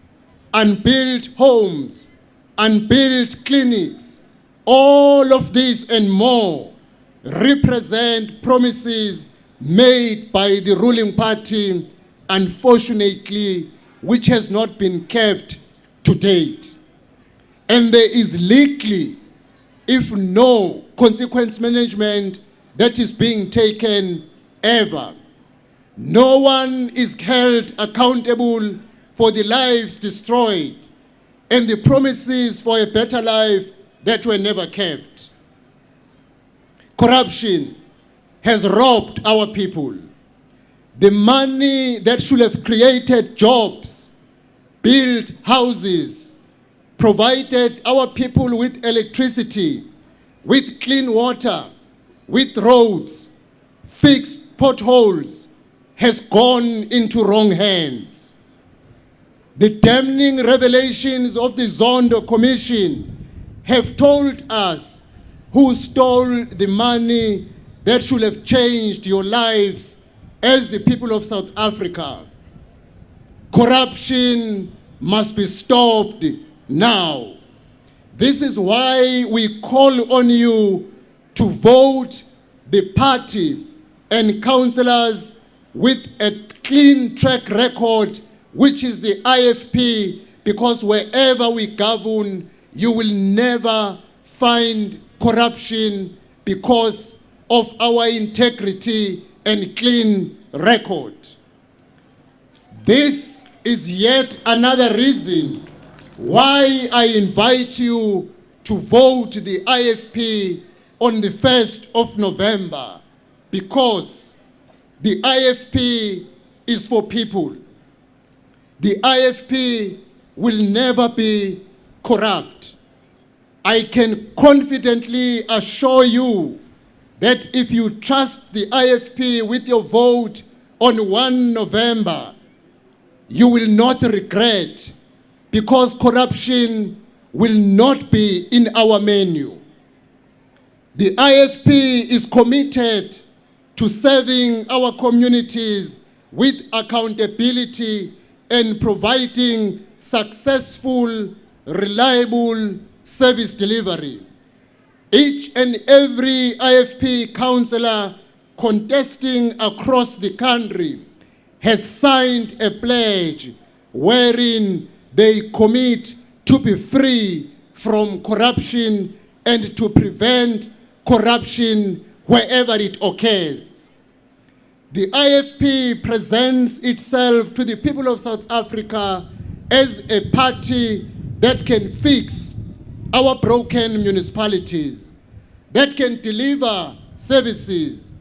unbuilt homes, unbuilt clinics. All of this and more represent promises made by the ruling party, unfortunately, which has not been kept to date. And there is likely, if no consequence management that is being taken ever. No one is held accountable for the lives destroyed and the promises for a better life that were never kept. Corruption has robbed our people. The money that should have created jobs, built houses, provided our people with electricity, with clean water, with roads, fixed potholes, has gone into wrong hands. The damning revelations of the Zondo Commission have told us who stole the money that should have changed your lives as the people of South Africa. Corruption must be stopped now. This is why we call on you to vote the party and councillors with a clean track record, which is the IFP, because wherever we govern, you will never find corruption because of our integrity and clean record. This is yet another reason why I invite you to vote the IFP on the 1st of November, because the IFP is for people. The IFP will never be corrupt. I can confidently assure you that if you trust the IFP with your vote on 1 November, you will not regret, because corruption will not be in our menu. The IFP is committed to serving our communities with accountability and providing successful, reliable service delivery. Each and every IFP councillor contesting across the country has signed a pledge wherein they commit to be free from corruption and to prevent corruption wherever it occurs. The IFP presents itself to the people of South Africa as a party that can fix our broken municipalities, that can deliver services,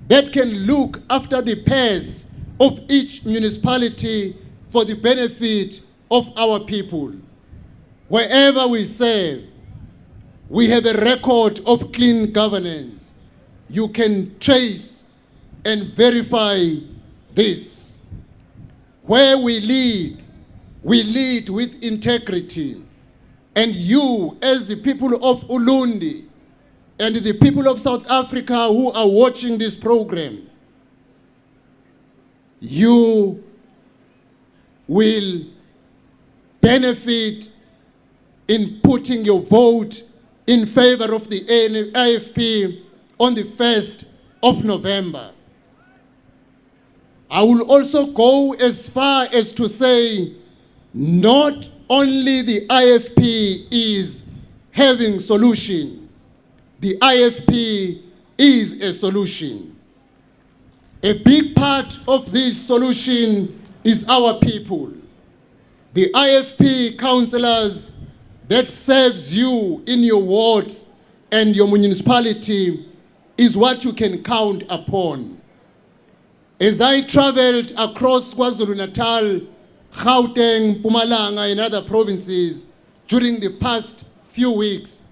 that can look after the purse of each municipality for the benefit of our people. Wherever we serve, we have a record of clean governance. You can trace and verify this. Where we lead with integrity. And you, as the people of Ulundi and the people of South Africa who are watching this program, you will benefit in putting your vote in favor of the IFP on the 1st of November. I will also go as far as to say not only the IFP is having solution, the IFP is a solution. A big part of this solution is our people. The IFP councillors that serves you in your wards and your municipality is what you can count upon. As I traveled across KwaZulu-Natal, Gauteng, Mpumalanga, and other provinces during the past few weeks,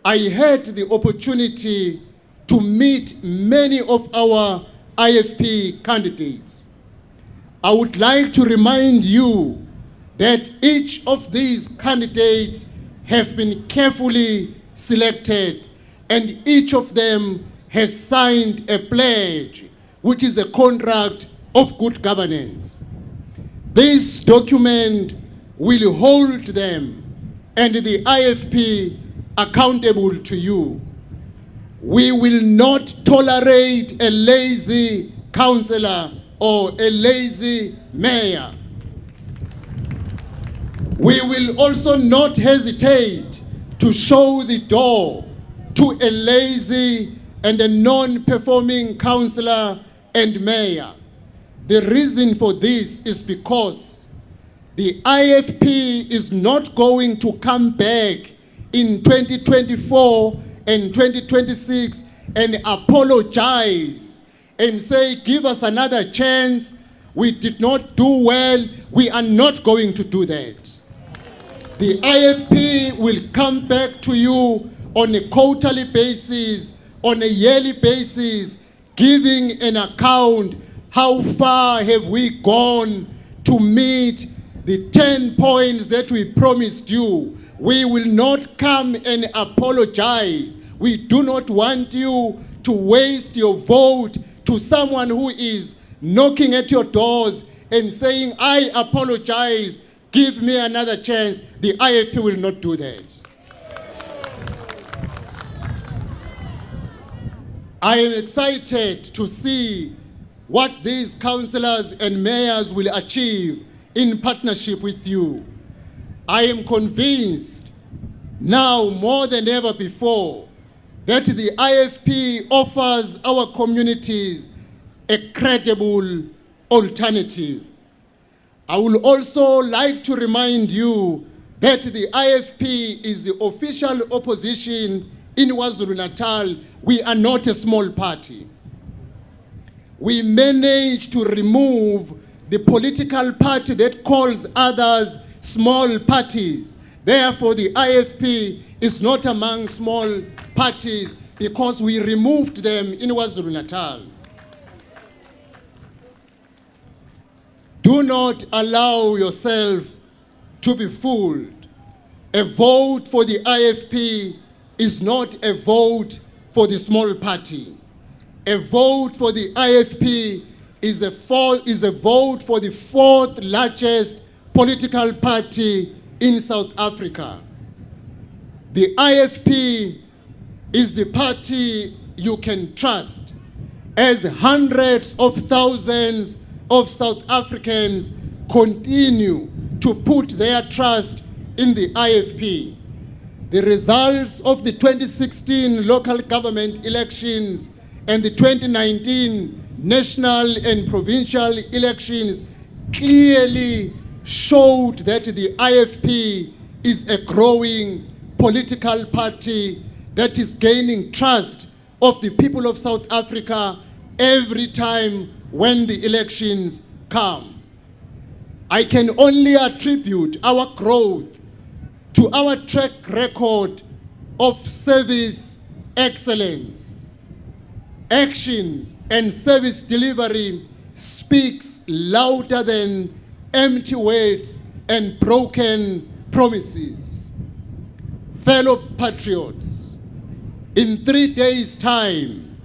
I had the opportunity to meet many of our IFP candidates. I would like to remind you that each of these candidates have been carefully selected, and each of them has signed a pledge, which is a contract of good governance. This document will hold them and the IFP accountable to you. We will not tolerate a lazy councillor or a lazy mayor. We will also not hesitate to show the door to a lazy and a non-performing councillor and mayor. The reason for this is because the IFP is not going to come back in 2024 and 2026 and apologize and say, give us another chance, we did not do well. We are not going to do that. The IFP will come back to you on a quarterly basis, on a yearly basis, giving an account how far have we gone to meet the 10 points that we promised you. We will not come and apologize. We do not want you to waste your vote to someone who is knocking at your doors and saying, I apologize, give me another chance. The IFP will not do that. I am excited to see what these councillors and mayors will achieve in partnership with you. I am convinced now more than ever before that the IFP offers our communities a credible alternative. I would also like to remind you that the IFP is the official opposition in KwaZulu-Natal. We are not a small party. We managed to remove the political party that calls others small parties. Therefore, the IFP is not among small parties because we removed them in KwaZulu-Natal. Do not allow yourself to be fooled. A vote for the IFP is not a vote for the small party. A vote for the IFP is a vote for the fourth largest political party in South Africa. The IFP is the party you can trust, as hundreds of thousands of South Africans continue to put their trust in the IFP. The results of the 2016 local government elections and the 2019 national and provincial elections clearly showed that the IFP is a growing political party that is gaining trust of the people of South Africa every time when the elections come. I can only attribute our growth to our track record of service excellence. Actions and service delivery speaks louder than empty words and broken promises. Fellow patriots, in 3 days' time,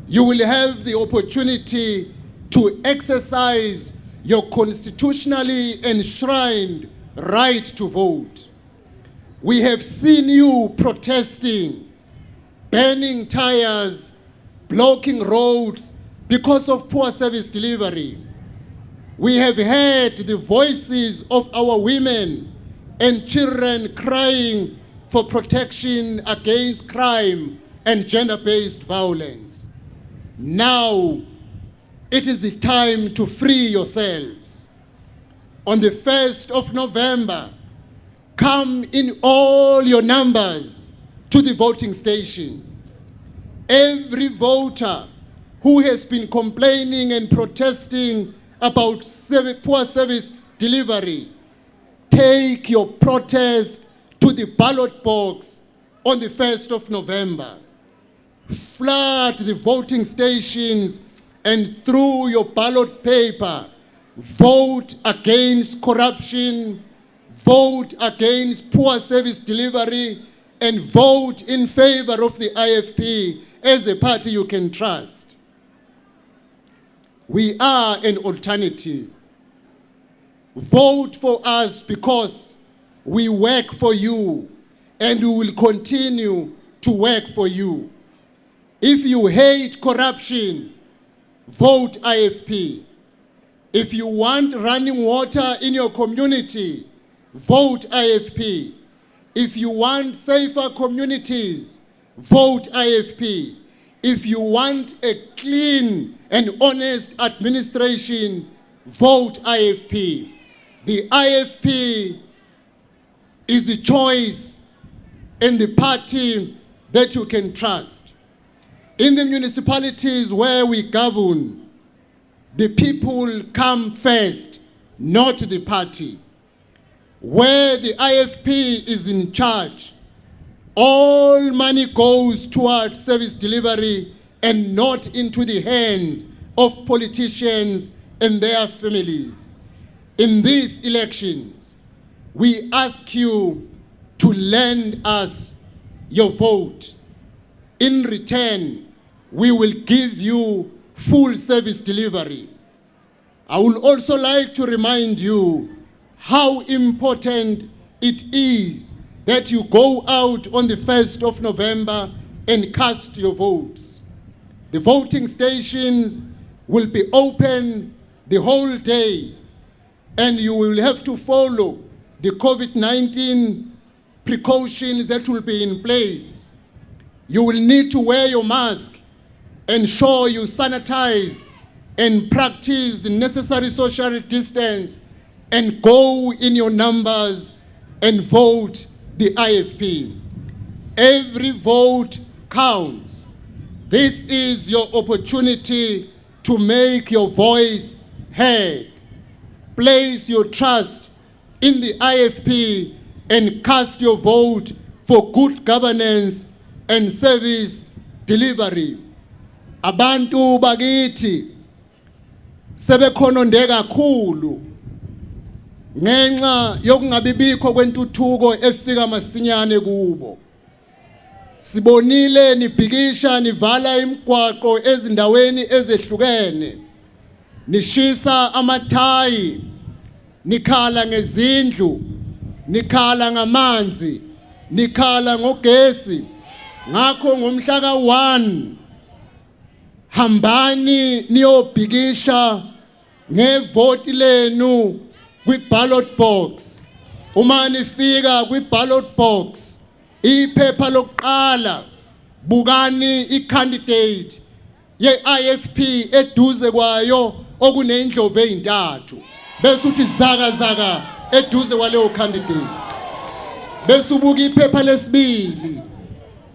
you will have the opportunity to exercise your constitutionally enshrined right to vote. We have seen you protesting, burning tires, blocking roads because of poor service delivery. We have heard the voices of our women and children crying for protection against crime and gender-based violence. Now, it is the time to free yourselves. On the 1st of November, come in all your numbers to the voting station. Every voter who has been complaining and protesting about poor service delivery, take your protest to the ballot box on the 1st of November. Flood the voting stations and through your ballot paper, vote against corruption, vote against poor service delivery, and vote in favor of the IFP as a party you can trust. We are an alternative. Vote for us because we work for you and we will continue to work for you. If you hate corruption, vote IFP. If you want running water in your community, vote IFP. If you want safer communities, vote IFP. If you want a clean and honest administration, vote IFP. The IFP is the choice and the party that you can trust. In the municipalities where we govern, the people come first, not the party. Where the IFP is in charge, all money goes towards service delivery and not into the hands of politicians and their families. In these elections, we ask you to lend us your vote. In return, we will give you full service delivery. I would also like to remind you how important it is that you go out on the 1st of November and cast your votes. The voting stations will be open the whole day, and you will have to follow the COVID-19 precautions that will be in place. You will need to wear your mask, ensure you sanitize and practice the necessary social distance, and go in your numbers and vote the IFP. Every vote counts. This is your opportunity to make your voice heard. Place your trust in the IFP and cast your vote for good governance and service delivery. Abantu bakithi sebekhononde kakhulu ngenxa yokungabibikho kwentuthuko efika masinyane kubo. Sibonile nibhikisha nivala imigwaqo ezindaweni ezehlukene, nishisa amathayi, nikhala ngezindlu, nikhala ngamanzi, nikhala ngogesi. Ngakho ngomhla ka-1 hambani niyobhikisha ngevoti lenu kwi-ballot box. Uma nifika kwi-ballot box, iphepha lokuqala bukani i-candidate ye-IFP eduze kwayo okuney'ndlovu ey'ntathu, bese uthi zaka zaka eduze kwaleyo candidate. Bese ubuka iphepha lesibili,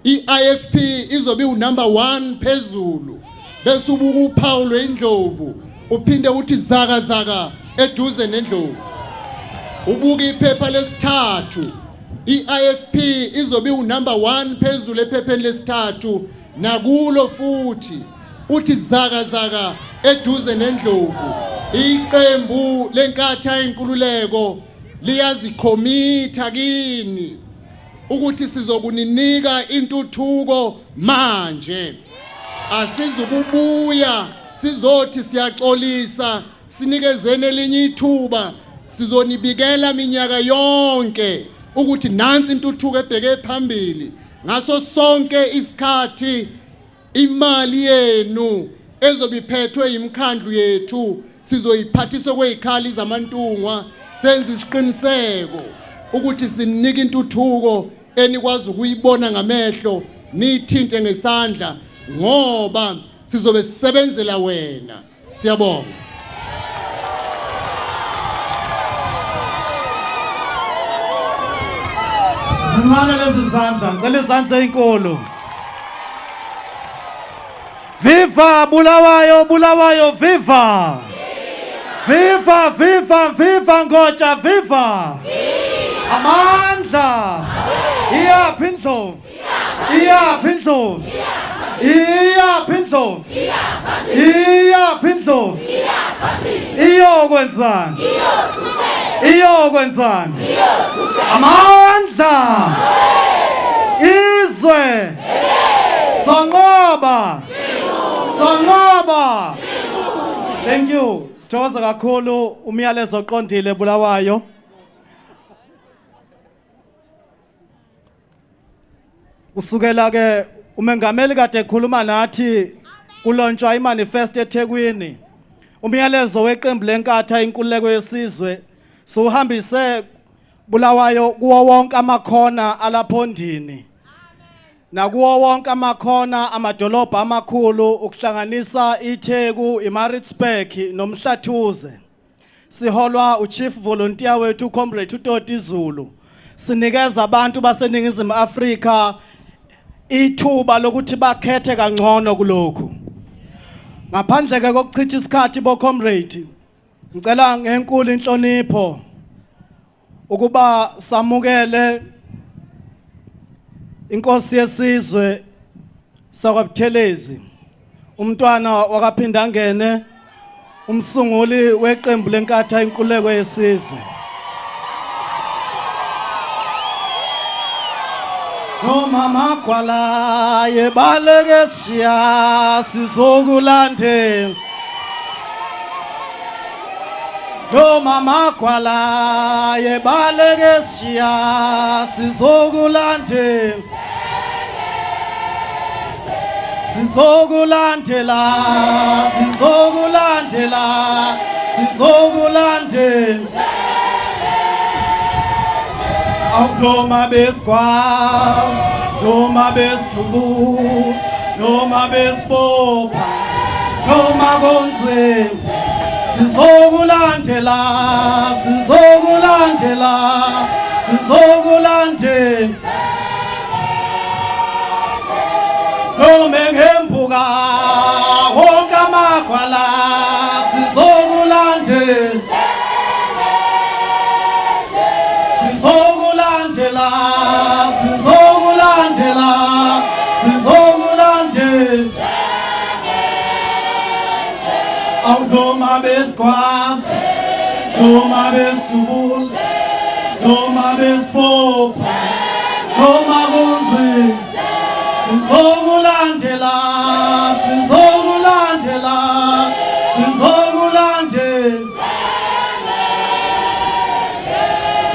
i-IFP izobe unumber 1 phezulu, bese ubuka uphawu lwendlovu uphinde uthi zaka zaka eduze nendlovu. Ubuka iphepha lesithathu, i-IFP izobe unumber 1 phezulu ephepheni lesithathu nakulo futhi uthi zaka zaka eduze nendlovu. Iqembu lenkatha yenkululeko liyazikhomitha kini ukuthi sizokuninika intuthuko manje. Asizukubuya sizothi siyaxolisa sinikezene elinye ithuba, sizonibikela minyaka yonke ukuthi nansi intuthuko ebheke phambili. Ngaso sonke isikhathi imali yenu ezobiphethwe imkhandlu yethu sizoyiphathisa kwezikhali zamantungwa senze isiqiniseko ukuthi sinika intuthuko enikwazi ukuyibona ngamehlo nithinte ngesandla ngoba sizobe sisebenzela wena. Siyabonga. Zimane lezi zandla, ngicela izandla ezinkulu. Viva Bulawayo, Bulawayo, viva! Viva, viva, viva Ngoja, viva! Amandla! Iyaphi indlovu? Iyaphi indlovu? Iyaphi indlovu? Iyaphi indlovu? Iyokwenzani? Iyokwenzani? Amandla! Izwe! Sangoba! Sangoba! Thank you. Sithokoza kakhulu umyalezo oqondile Bulawayo. Usukela ke umengameli kade ekhuluma nathi kulontshwa imanifesto eThekwini. Umyalezo weqembu lenkatha inkululeko yesizwe sohambise Bulawayo kuwo wonke amakhona alaphondini. Nakuwo wonke amakhona amadolobha amakhulu ukuhlanganisa iTheku, iMaritzburg nomhlathuze. Siholwa uchief volunteer wethu comrade uToti Zulu. Sinikeza abantu baseningizimu Afrika ithuba lokuthi bakhethe kangcono kulokhu. Ngaphandle ke kokuchitha isikhathi bo comrade, ngicela ngenkulu inhlonipho ukuba samukele inkosi yesizwe sakwaButhelezi, umntwana wakaphinda ngene, umsunguli weqembu lenkatha inkululeko yesizwe. Mama kwala yebaleke siya sizokulande. Mama kwala yebaleke siya sizokulande. Sizokulandela, sizokulandela, sizokulandela. Noma besikwazi, noma besithubu, noma besibopha, noma konzima. Sizokulandela, sizokulandela, sizokulandela. Noma ngembuka wonke amakhwala sizokulandela. Sizokulandela, sizokulandela, sizokulandela. Noma besikwazi, noma besithubu, noma besibopha, noma kunzima. Sizokulandela, sizokulandela, sizokulandela.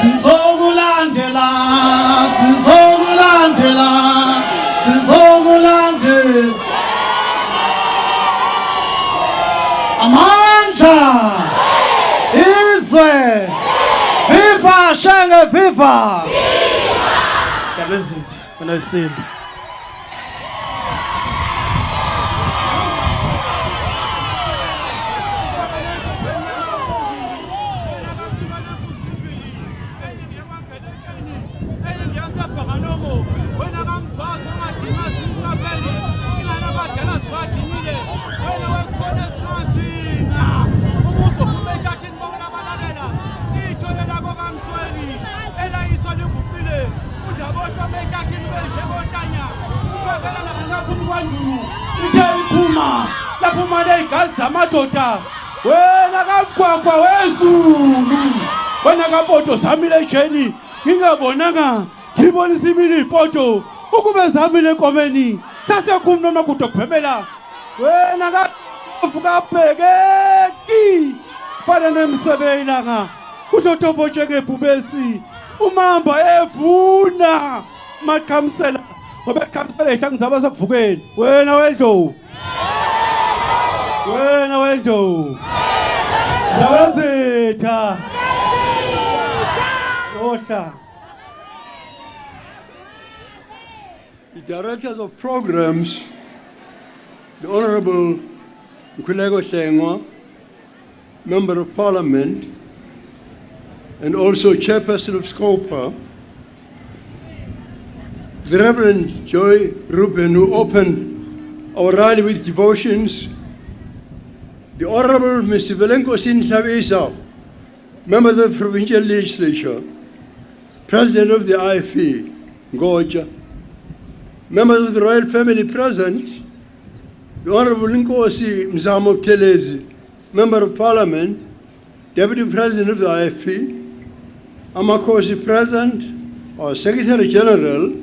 Sizokulandela, sizokulandela, sizokulandela. Amandla! Izwe! Viva Shenge, viva! Yabezithi, unoyisimbi. Lapho igazi zamadoda wena kaMgwagwa wezulu wena kapoto zamile ejeni ngingabonanga ngibonisa imini ipoto ukube zamile enkomeni sasekhulu noma kudokuphemela wena kavuka bhekeki fana nemsebenzi langa uDotovo njengebhubesi umamba evuna maqhamsela obekhamsela ihlangizaba sakuvukeni wena wedlovu wena wedlovu yabezitha ohla. The directors of programs, the Honorable Nkulego Shengwa, Member of Parliament, and also Chairperson of SCOPA, the Reverend Joy Ruben, who opened our rally with devotions, the Honorable Mr. Velenko Sintabisa, Member of the Provincial Legislature, President of the IFE, Ngoja, members of the royal family present, the Honorable Nkosi Mzamo Telezi, Member of Parliament, Deputy President of the IFP, Amakosi present, our Secretary General,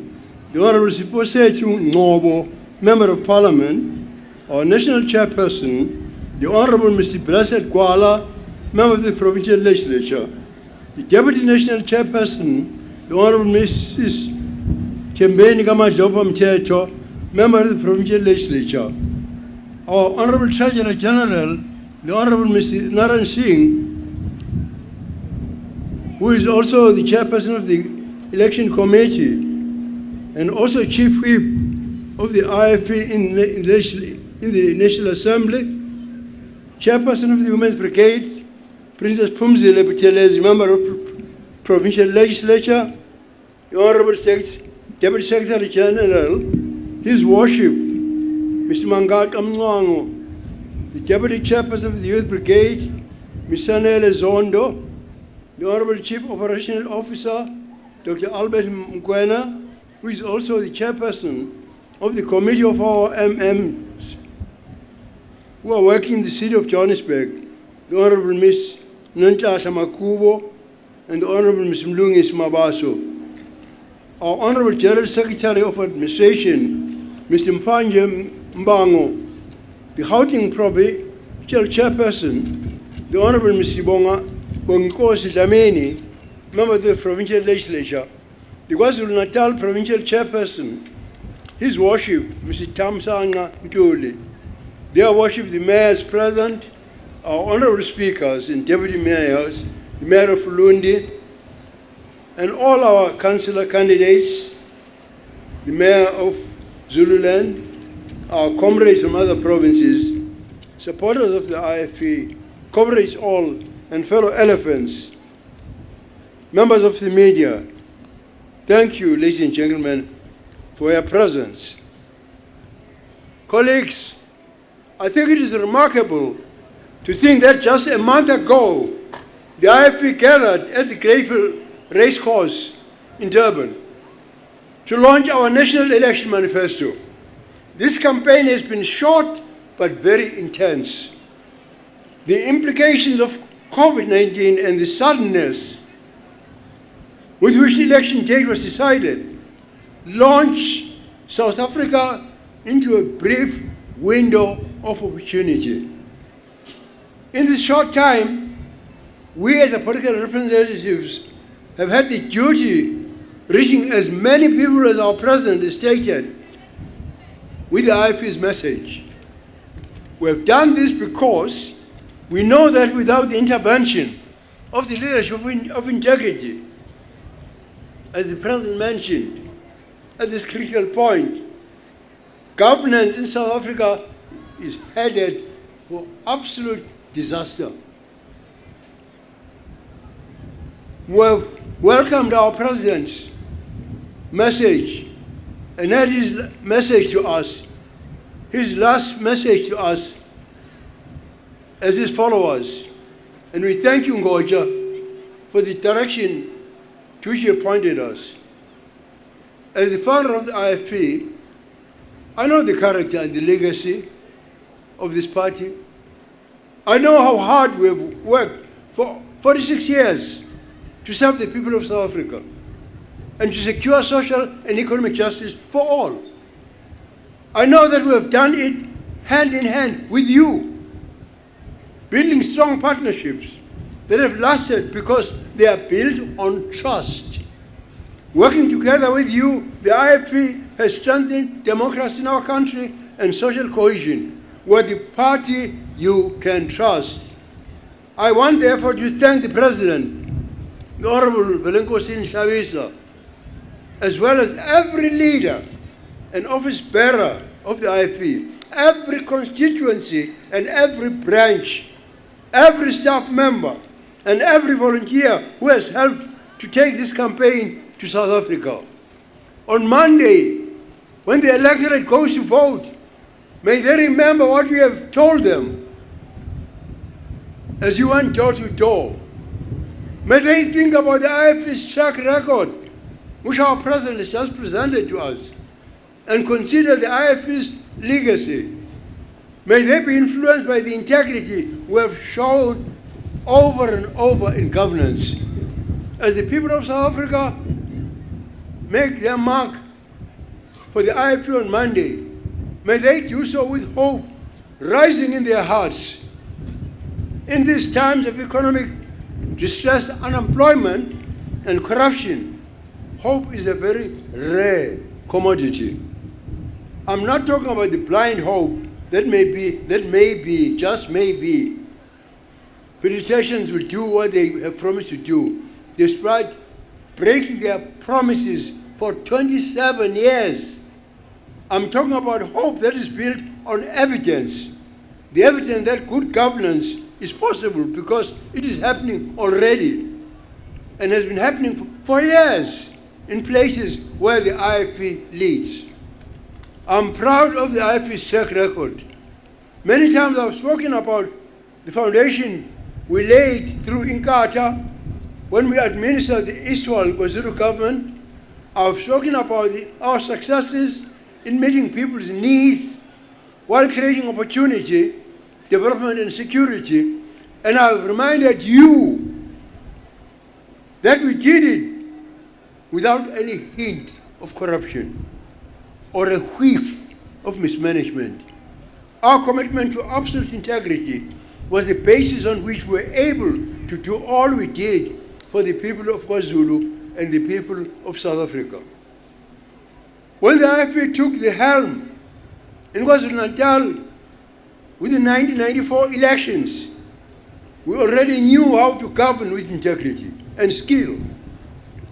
the Honorable Siposetu Ngobo, Member of Parliament, our National Chairperson, the Honorable Mr. Blessed Kuala, Member of the Provincial Legislature, the Deputy National Chairperson, the Honorable Mrs. Tembeni Gamadlopa Mteto, Member of the Provincial Legislature, our Honorable Treasurer General, the Honorable Mr. Naran Singh, who is also the Chairperson of the Election Committee and also Chief Whip of the IFE in the National Assembly, Chairperson of the Women's Brigade, Princess Pumzile Butelezi, Member of Provincial Legislature, the Honorable Deputy Secretary General, His Worship, Mr. Mangat Amnwango, the Deputy Chairperson of the Youth Brigade, Ms. Sanele Zondo, the Honorable Chief Operational Officer, Dr. Albert Mkwena, who is also the Chairperson of the Committee of our MMs, who are working in the city of Johannesburg, the Honorable Ms. Nantasha Makubo, and the Honorable Ms. Mlungis Mabaso. Our Honorable General Secretary of Administration, Mr. Mfanje Mbango, the Gauteng Provincial Chairperson, the Honorable Mr. Bongosi Dlamini, Member of the Provincial Legislature, the KwaZulu-Natal Provincial Chairperson, His Worship, Mr. Tamsanga Ntuli, their Worship, the Mayors present, our Honorable Speakers and Deputy Mayors, the Mayor of Lundi, and all our councillor candidates, the Mayor of Zululand, our comrades from other provinces, supporters of the IFE, comrades all, and fellow elephants, members of the media, thank you, ladies and gentlemen, for your presence. Colleagues, I think it is remarkable to think that just a month ago, the IFE gathered at the Greyfield Racecourse in Durban to launch our National Election Manifesto. This campaign has been short but very intense. The implications of COVID-19 and the suddenness with which the election date was decided launched South Africa into a brief window of opportunity. In this short time, we as political representatives have had the duty reaching as many people as our President has stated with the IFE's message. We have done this because we know that without the intervention of the leadership of integrity, as the President mentioned, at this critical point, governance in South Africa is headed for absolute disaster. We have welcomed our President's message and had his message to us, his last message to us as his followers. And we thank you, Ngoja, for the direction to which you appointed us. As the founder of the IFP, I know the character and the legacy of this party. I know how hard we have worked for 46 years to serve the people of South Africa and to secure social and economic justice for all. I know that we have done it hand in hand with you, building strong partnerships that have lasted because they are built on trust. Working together with you, the IFP has strengthened democracy in our country and social cohesion. We're the party you can trust. I want therefore to thank the President, the Honorable Velenkosin Shavisa, as well as every leader and office bearer of the IFP, every constituency and every branch, every staff member and every volunteer who has helped to take this campaign to South Africa. On Monday, when the electorate goes to vote, may they remember what we have told them as you went door to door. May they think about the IFP's track record, which our President has just presented to us, and consider the IFP's legacy. May they be influenced by the integrity we have shown over and over in governance. As the people of South Africa make their mark for the IFP on Monday, may they do so with hope rising in their hearts. In these times of economic distress, unemployment, and corruption, hope is a very rare commodity. I'm not talking about the blind hope that may be, just may be. Politicians will do what they have promised to do, despite breaking their promises for 27 years. I'm talking about hope that is built on evidence. The evidence that good governance is possible because it is happening already and has been happening for years in places where the IFP leads. I'm proud of the IFP's track record. Many times I've spoken about the foundation we laid through Inkatha when we administered the Eastwell KwaZulu government. I've spoken about our successes in meeting people's needs while creating opportunity, development and security, and I've reminded you that we did it without any hint of corruption or a whiff of mismanagement. Our commitment to absolute integrity was the basis on which we were able to do all we did for the people of KwaZulu and the people of South Africa. When the IFP took the helm in KwaZulu-Natal with the 1994 elections, we already knew how to govern with integrity and skill.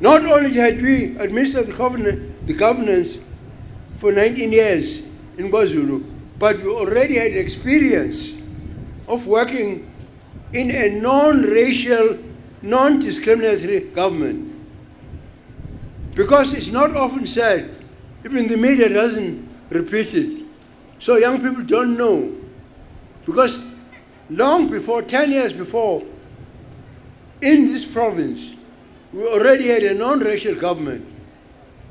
Not only had we administered the governance for 19 years in KwaZulu, but we already had experience of working in a non-racial, non-discriminatory government. Because it's not often said, even the media doesn't repeat it, so young people don't know. Because long before, 10 years before, in this province, we already had a non-racial government.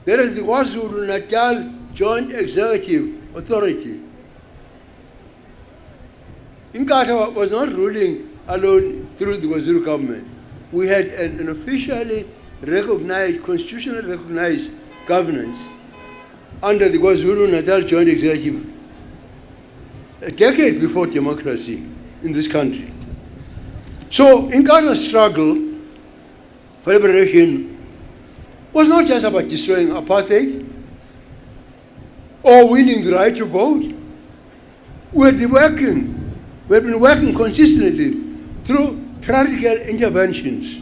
There is the KwaZulu-Natal Joint Executive Authority. Inkatha was not ruling alone through the KwaZulu government. We had an officially recognized, constitutionally recognized governance under the KwaZulu-Natal Joint Executive, a decade before democracy in this country. So Inkatha's struggle for liberation was not just about destroying apartheid or winning the right to vote. We had been working consistently through practical interventions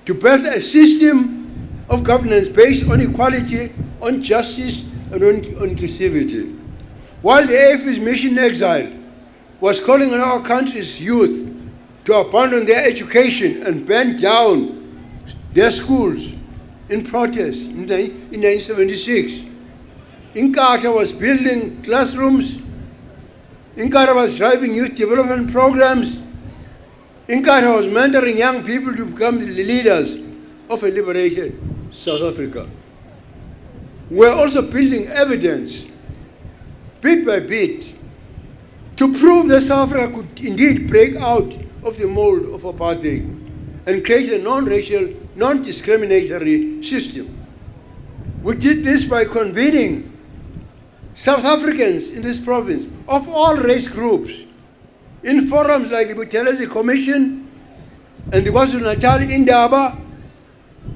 to birth a system of governance based on equality, on justice, and on inclusivity. While the AFP's mission in exile was calling on our country's youth to abandon their education and burn down their schools in protest in 1976, Inkatha was building classrooms, Inkatha was driving youth development programs, Inkatha was mentoring young people to become the leaders of a liberated South Africa. We're also building evidence, bit by bit, to prove that South Africa could indeed break out of the mold of apartheid and create a non-racial, non-discriminatory system. We did this by convening South Africans in this province of all race groups in forums like the Buthelezi Commission and the KwaZulu-Natal Indaba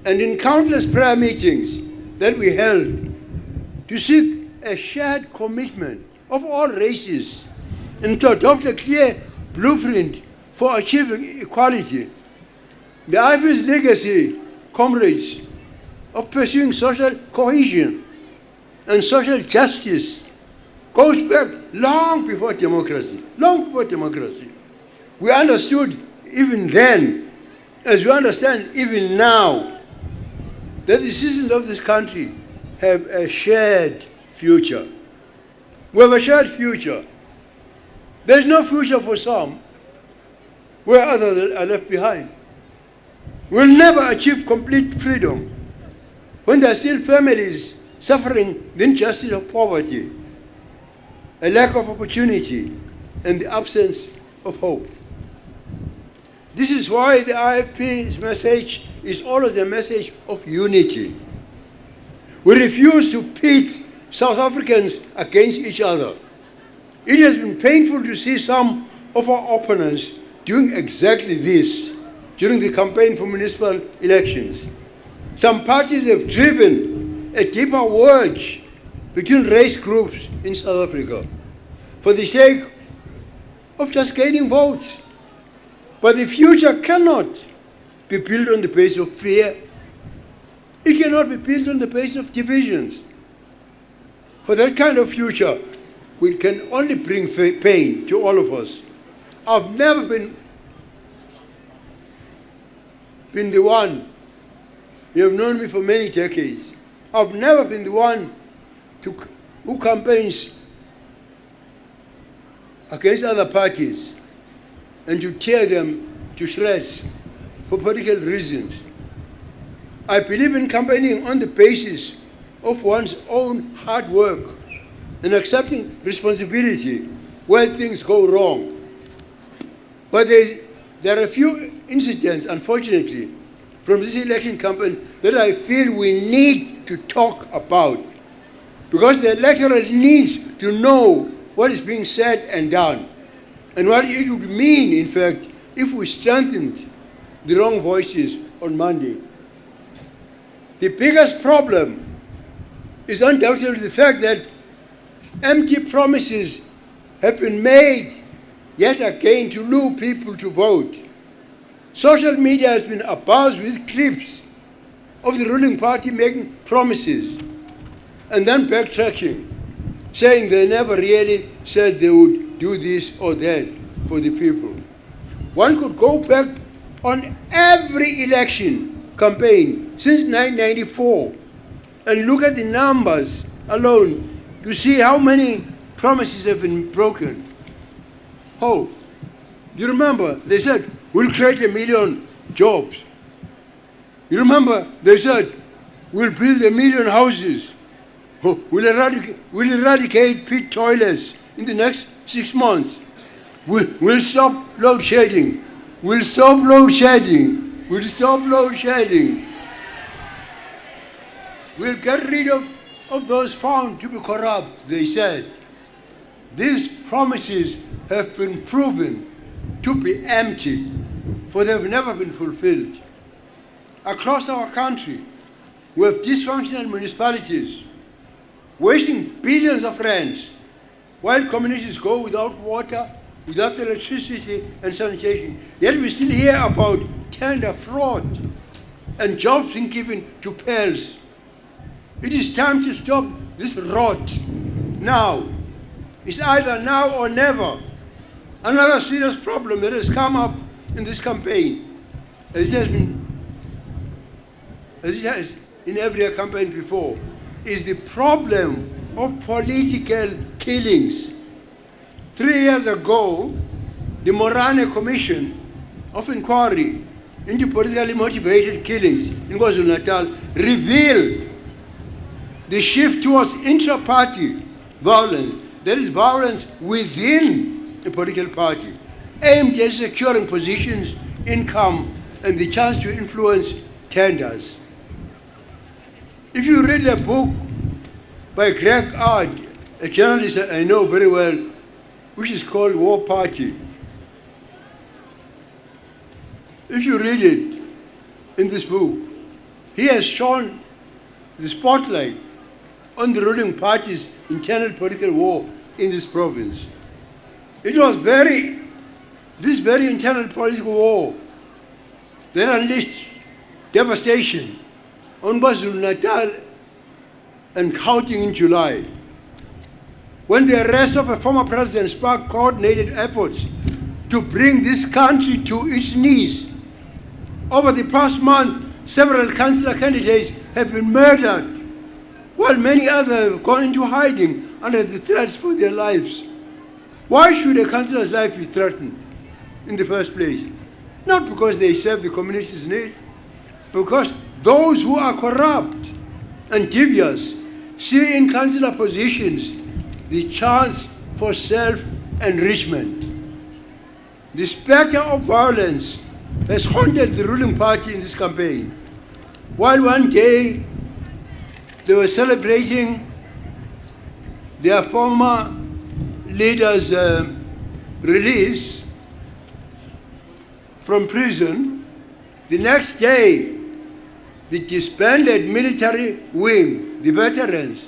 and in countless prayer meetings that we held to seek a shared commitment of all races and to adopt a clear blueprint for achieving equality. The IFP's legacy, comrades, of pursuing social cohesion and social justice goes back long before democracy, long before democracy. We understood even then, as we understand even now, that the citizens of this country have a shared future. We have a shared future. There's no future for some, where others are left behind. We'll never achieve complete freedom when there are still families suffering the injustice of poverty, a lack of opportunity, and the absence of hope. This is why the IFP's message is always a message of unity. We refuse to pit South Africans against each other. It has been painful to see some of our opponents doing exactly this during the campaign for municipal elections. Some parties have driven a deeper wedge between race groups in South Africa for the sake of just gaining votes. But the future cannot be built on the basis of fear. It cannot be built on the basis of divisions. For that kind of future, we can only bring pain to all of us. I've never been the one, you have known me for many decades, I've never been the one who campaigns against other parties and to tear them to shreds for political reasons. I believe in campaigning on the basis of one's own hard work and accepting responsibility where things go wrong. But there are a few incidents, unfortunately, from this election campaign that I feel we need to talk about, because the electorate needs to know what is being said and done, and what it would mean, in fact, if we strengthened the wrong voices on Monday. The biggest problem is undoubtedly the fact that empty promises have been made yet again to lure people to vote. Social media has been abuzz with clips of the ruling party making promises and then backtracking, saying they never really said they would do this or that for the people. One could go back on every election campaign since 1994 and look at the numbers alone to see how many promises have been broken. Oh, you remember they said, we'll create 1 million jobs. You remember they said, we'll build 1 million houses. Oh, we'll eradicate pit toilets in the next 6 months. We'll stop load shedding. We'll stop load shedding. We'll stop load shedding. We'll get rid of those found to be corrupt, they said. These promises have been proven to be empty, for they have never been fulfilled. Across our country, we have dysfunctional municipalities wasting billions of rands, while communities go without water, without electricity and sanitation. Yet we still hear about tender fraud and jobs being given to pals. It is time to stop this rot now. It's either now or never. Another serious problem that has come up in this campaign, as it has in every campaign before, is the problem of political killings. 3 years ago, the Morane Commission of Inquiry into politically motivated killings in KwaZulu-Natal revealed the shift towards intra-party violence, that is violence within a political party, aimed at securing positions, income, and the chance to influence tenders. If you read a book by Greg Ard, a journalist that I know very well, which is called War Party, if you read it in this book, he has shone the spotlight on the ruling party's internal political war in this province. It was this very internal political war that unleashed devastation on KwaZulu-Natal and counting in July, when the arrest of a former president sparked coordinated efforts to bring this country to its knees. Over the past month, several councillor candidates have been murdered, while many others have gone into hiding under the threats for their lives. Why should a councillor's life be threatened in the first place? Not because they serve the community's needs, because those who are corrupt and devious see in councillor positions the chance for self-enrichment. The specter of violence has haunted the ruling party in this campaign. While one day they were celebrating their former leader's release from prison, the next day the disbanded military wing, the veterans,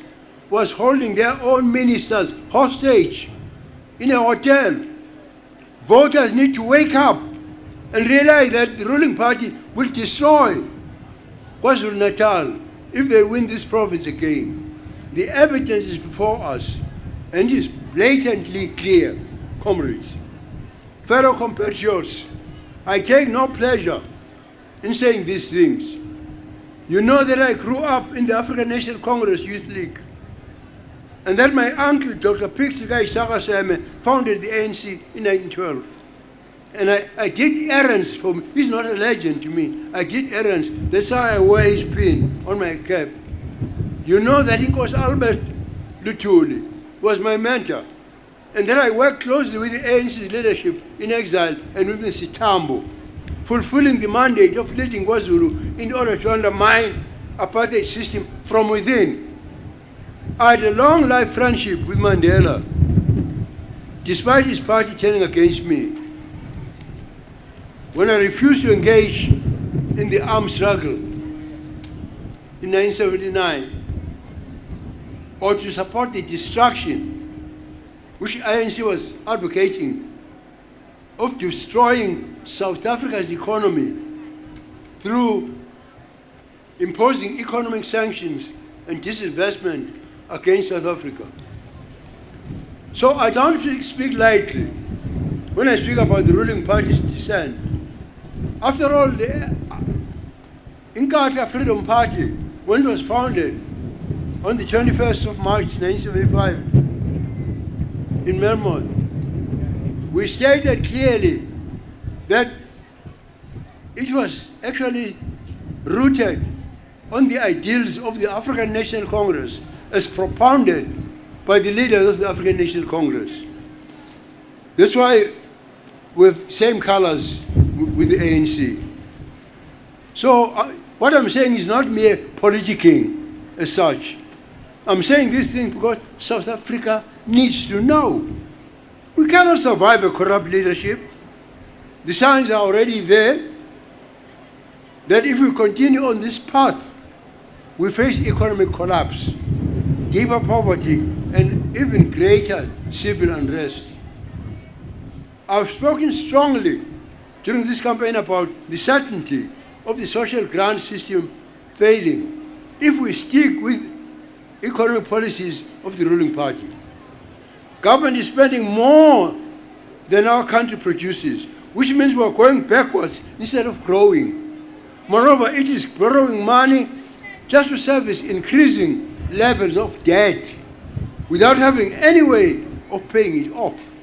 was holding their own ministers hostage in a hotel. Voters need to wake up and realize that the ruling party will destroy KwaZulu-Natal if they win this province again. The evidence is before us and is blatantly clear, comrades. Fellow compatriots, I take no pleasure in saying these things. You know that I grew up in the African National Congress Youth League, and that my uncle, Dr. Pixigai Sakaseme, founded the ANC in 1912. And I did errands for him. He's not a legend to me. I did errands. That's how I wear his pin on my cap. You know that Inkosi Albert Lutuli was my mentor, and that I worked closely with the ANC's leadership in exile and with Mr. Tambo, fulfilling the mandate of leading KwaZulu in order to undermine apartheid system from within. I had a long life friendship with Mandela, despite his party turning against me. When I refused to engage in the armed struggle in 1979, or to support the destruction which ANC was advocating of destroying South Africa's economy through imposing economic sanctions and disinvestment against South Africa. So I don't speak lightly when I speak about the ruling party's dissent. After all, the Inkatha Freedom Party, when it was founded on the 21st of March 1975 in Melmoth, we stated clearly that it was actually rooted on the ideals of the African National Congress as propounded by the leaders of the African National Congress. That's why we have same colors with the ANC. So what I'm saying is not mere politicking as such. I'm saying this thing because South Africa needs to know. We cannot survive a corrupt leadership. The signs are already there that if we continue on this path, we face economic collapse, deeper poverty, and even greater civil unrest. I've spoken strongly during this campaign about the certainty of the social grant system failing if we stick with economic policies of the ruling party. Government is spending more than our country produces, which means we're going backwards instead of growing. Moreover, it is borrowing money just to service increasing levels of debt without having any way of paying it off.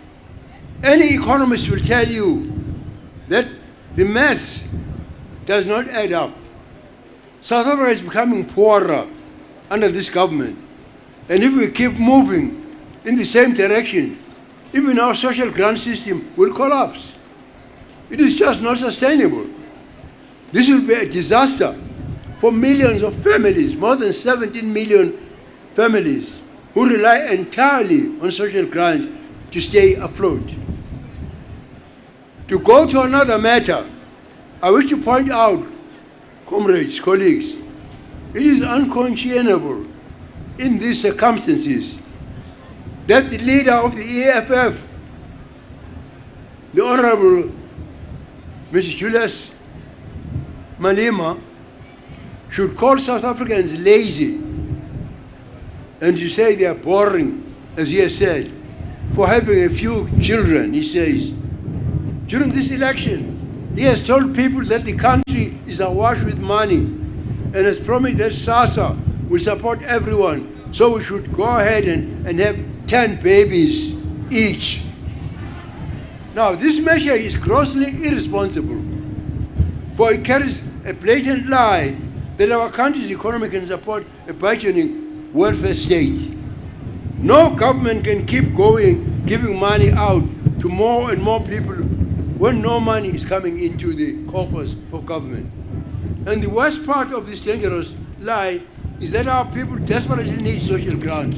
Any economist will tell you that the maths does not add up. South Africa is becoming poorer under this government. And if we keep moving in the same direction, even our social grant system will collapse. It is just not sustainable. This will be a disaster for millions of families, more than 17 million families, who rely entirely on social grants to stay afloat. To go to another matter, I wish to point out, comrades, colleagues, It is unconscionable in these circumstances that the leader of the EFF, the Honorable Mr. Julius Malema, should call South Africans lazy and to say they are boring, as he has said, for having a few children, he says. During this election, he has told people that the country is awash with money and has promised that SASA will support everyone, so we should go ahead and have 10 babies each. Now, this measure is grossly irresponsible, for it carries a blatant lie that our country's economy can support a burgeoning welfare state. No government can keep going, giving money out to more and more people when no money is coming into the coffers of government. And the worst part of this dangerous lie is that our people desperately need social grants.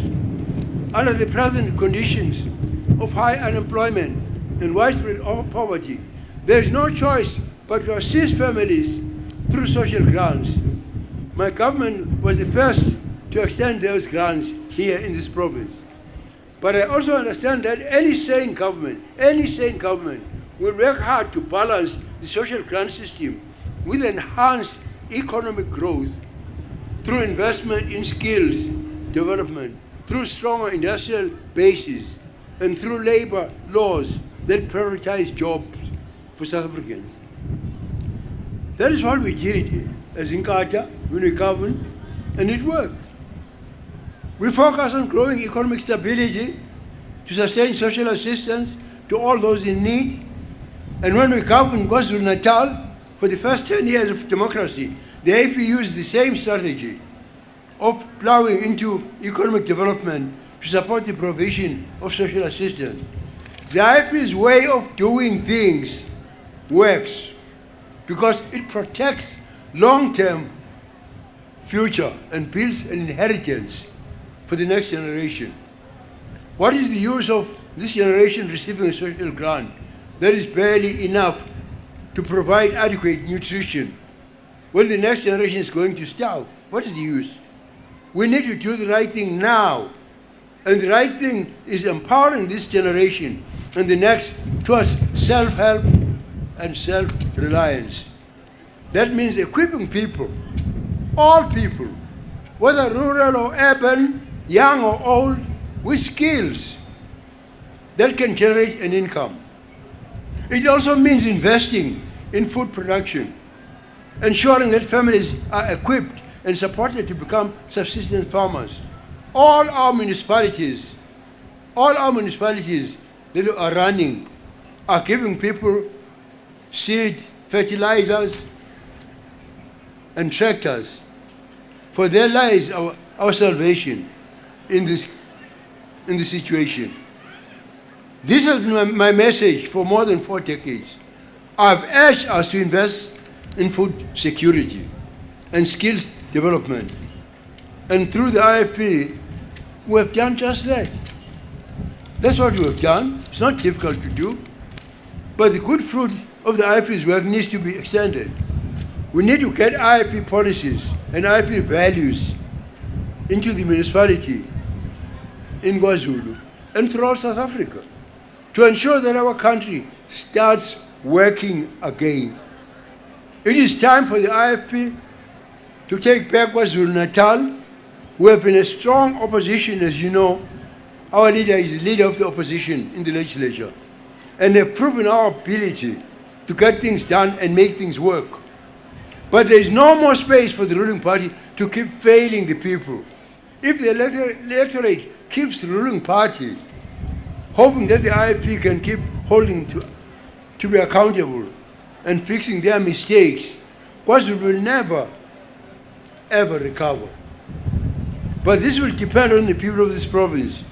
Under the present conditions of high unemployment and widespread poverty, there is no choice but to assist families through social grants. My government was the first to extend those grants here in this province. But I also understand that any sane government will work hard to balance the social grant system with enhanced economic growth through investment in skills development, through stronger industrial bases, and through labor laws that prioritize jobs for South Africans. That is what we did as Inkatha when we governed, and it worked. We focus on growing economic stability to sustain social assistance to all those in need. And when we governed KwaZulu-Natal, for the first 10 years of democracy, the AP used the same strategy of plowing into economic development to support the provision of social assistance. The IFP's way of doing things works because it protects long-term future and builds an inheritance for the next generation. What is the use of this generation receiving a social grant that is barely enough to provide adequate nutrition when the next generation is going to starve? What is the use? We need to do the right thing now. And the right thing is empowering this generation and the next towards self-help and self-reliance. That means equipping people, all people, whether rural or urban, young or old, with skills that can generate an income. It also means investing in food production, ensuring that families are equipped and supported to become subsistence farmers. All our municipalities that are running are giving people seed, fertilizers, and tractors for their lives, our salvation in this situation. This has been my message for more than 4 decades. I've urged us to invest in food security and skills development. And through the IFP, we have done just that. That's what we have done. It's not difficult to do. But the good fruit of the IFP's work needs to be extended. We need to get IFP policies and IFP values into the municipality in KwaZulu and throughout South Africa to ensure that our country starts working again. It is time for the IFP to take back KwaZulu-Natal. We have been a strong opposition, as you know. Our leader is the leader of the opposition in the legislature, and have proven our ability to get things done and make things work. But there is no more space for the ruling party to keep failing the people. If the electorate keeps the ruling party, hoping that the IFP can keep holding to be accountable and fixing their mistakes, KwaZulu will never, ever recover. But this will depend on the people of this province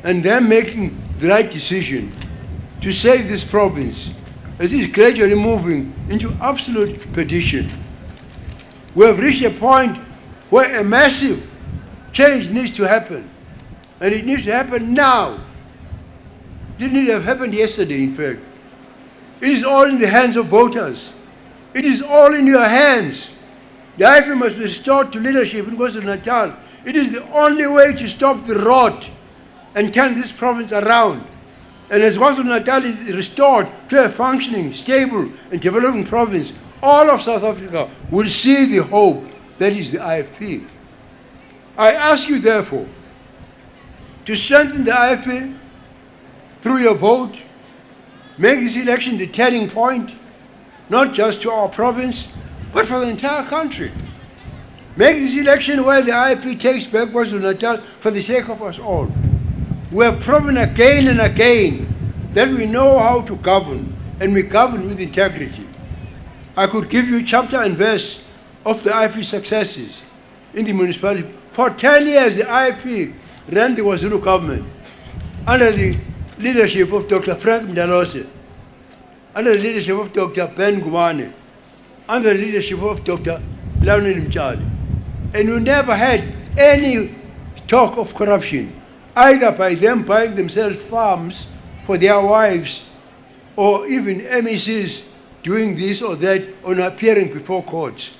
and them making the right decision to save this province as it is gradually moving into absolute perdition. We have reached a point where a massive change needs to happen, and it needs to happen now. It didn't have happened yesterday, in fact. It is all in the hands of voters. It is all in your hands. The IFP must be restored to leadership in KwaZulu-Natal. It is the only way to stop the rot and turn this province around. And as KwaZulu-Natal is restored to a functioning, stable, and developing province, all of South Africa will see the hope that is the IFP. I ask you, therefore, to strengthen the IFP through your vote, make this election the turning point, not just to our province, but for the entire country. Make this election where the IFP takes back KwaZulu-Natal for the sake of us all. We have proven again and again that we know how to govern, and we govern with integrity. I could give you chapter and verse of the IFP successes in the municipality. For 10 years, the IFP ran the KwaZulu government under the leadership of Dr. Frank Mdalose, under the leadership of Dr. Ben Gumane, under the leadership of Dr. Leonard Mchali. And we never had any talk of corruption, either by them buying themselves farms for their wives, or even MECs doing this or that, or appearing before courts.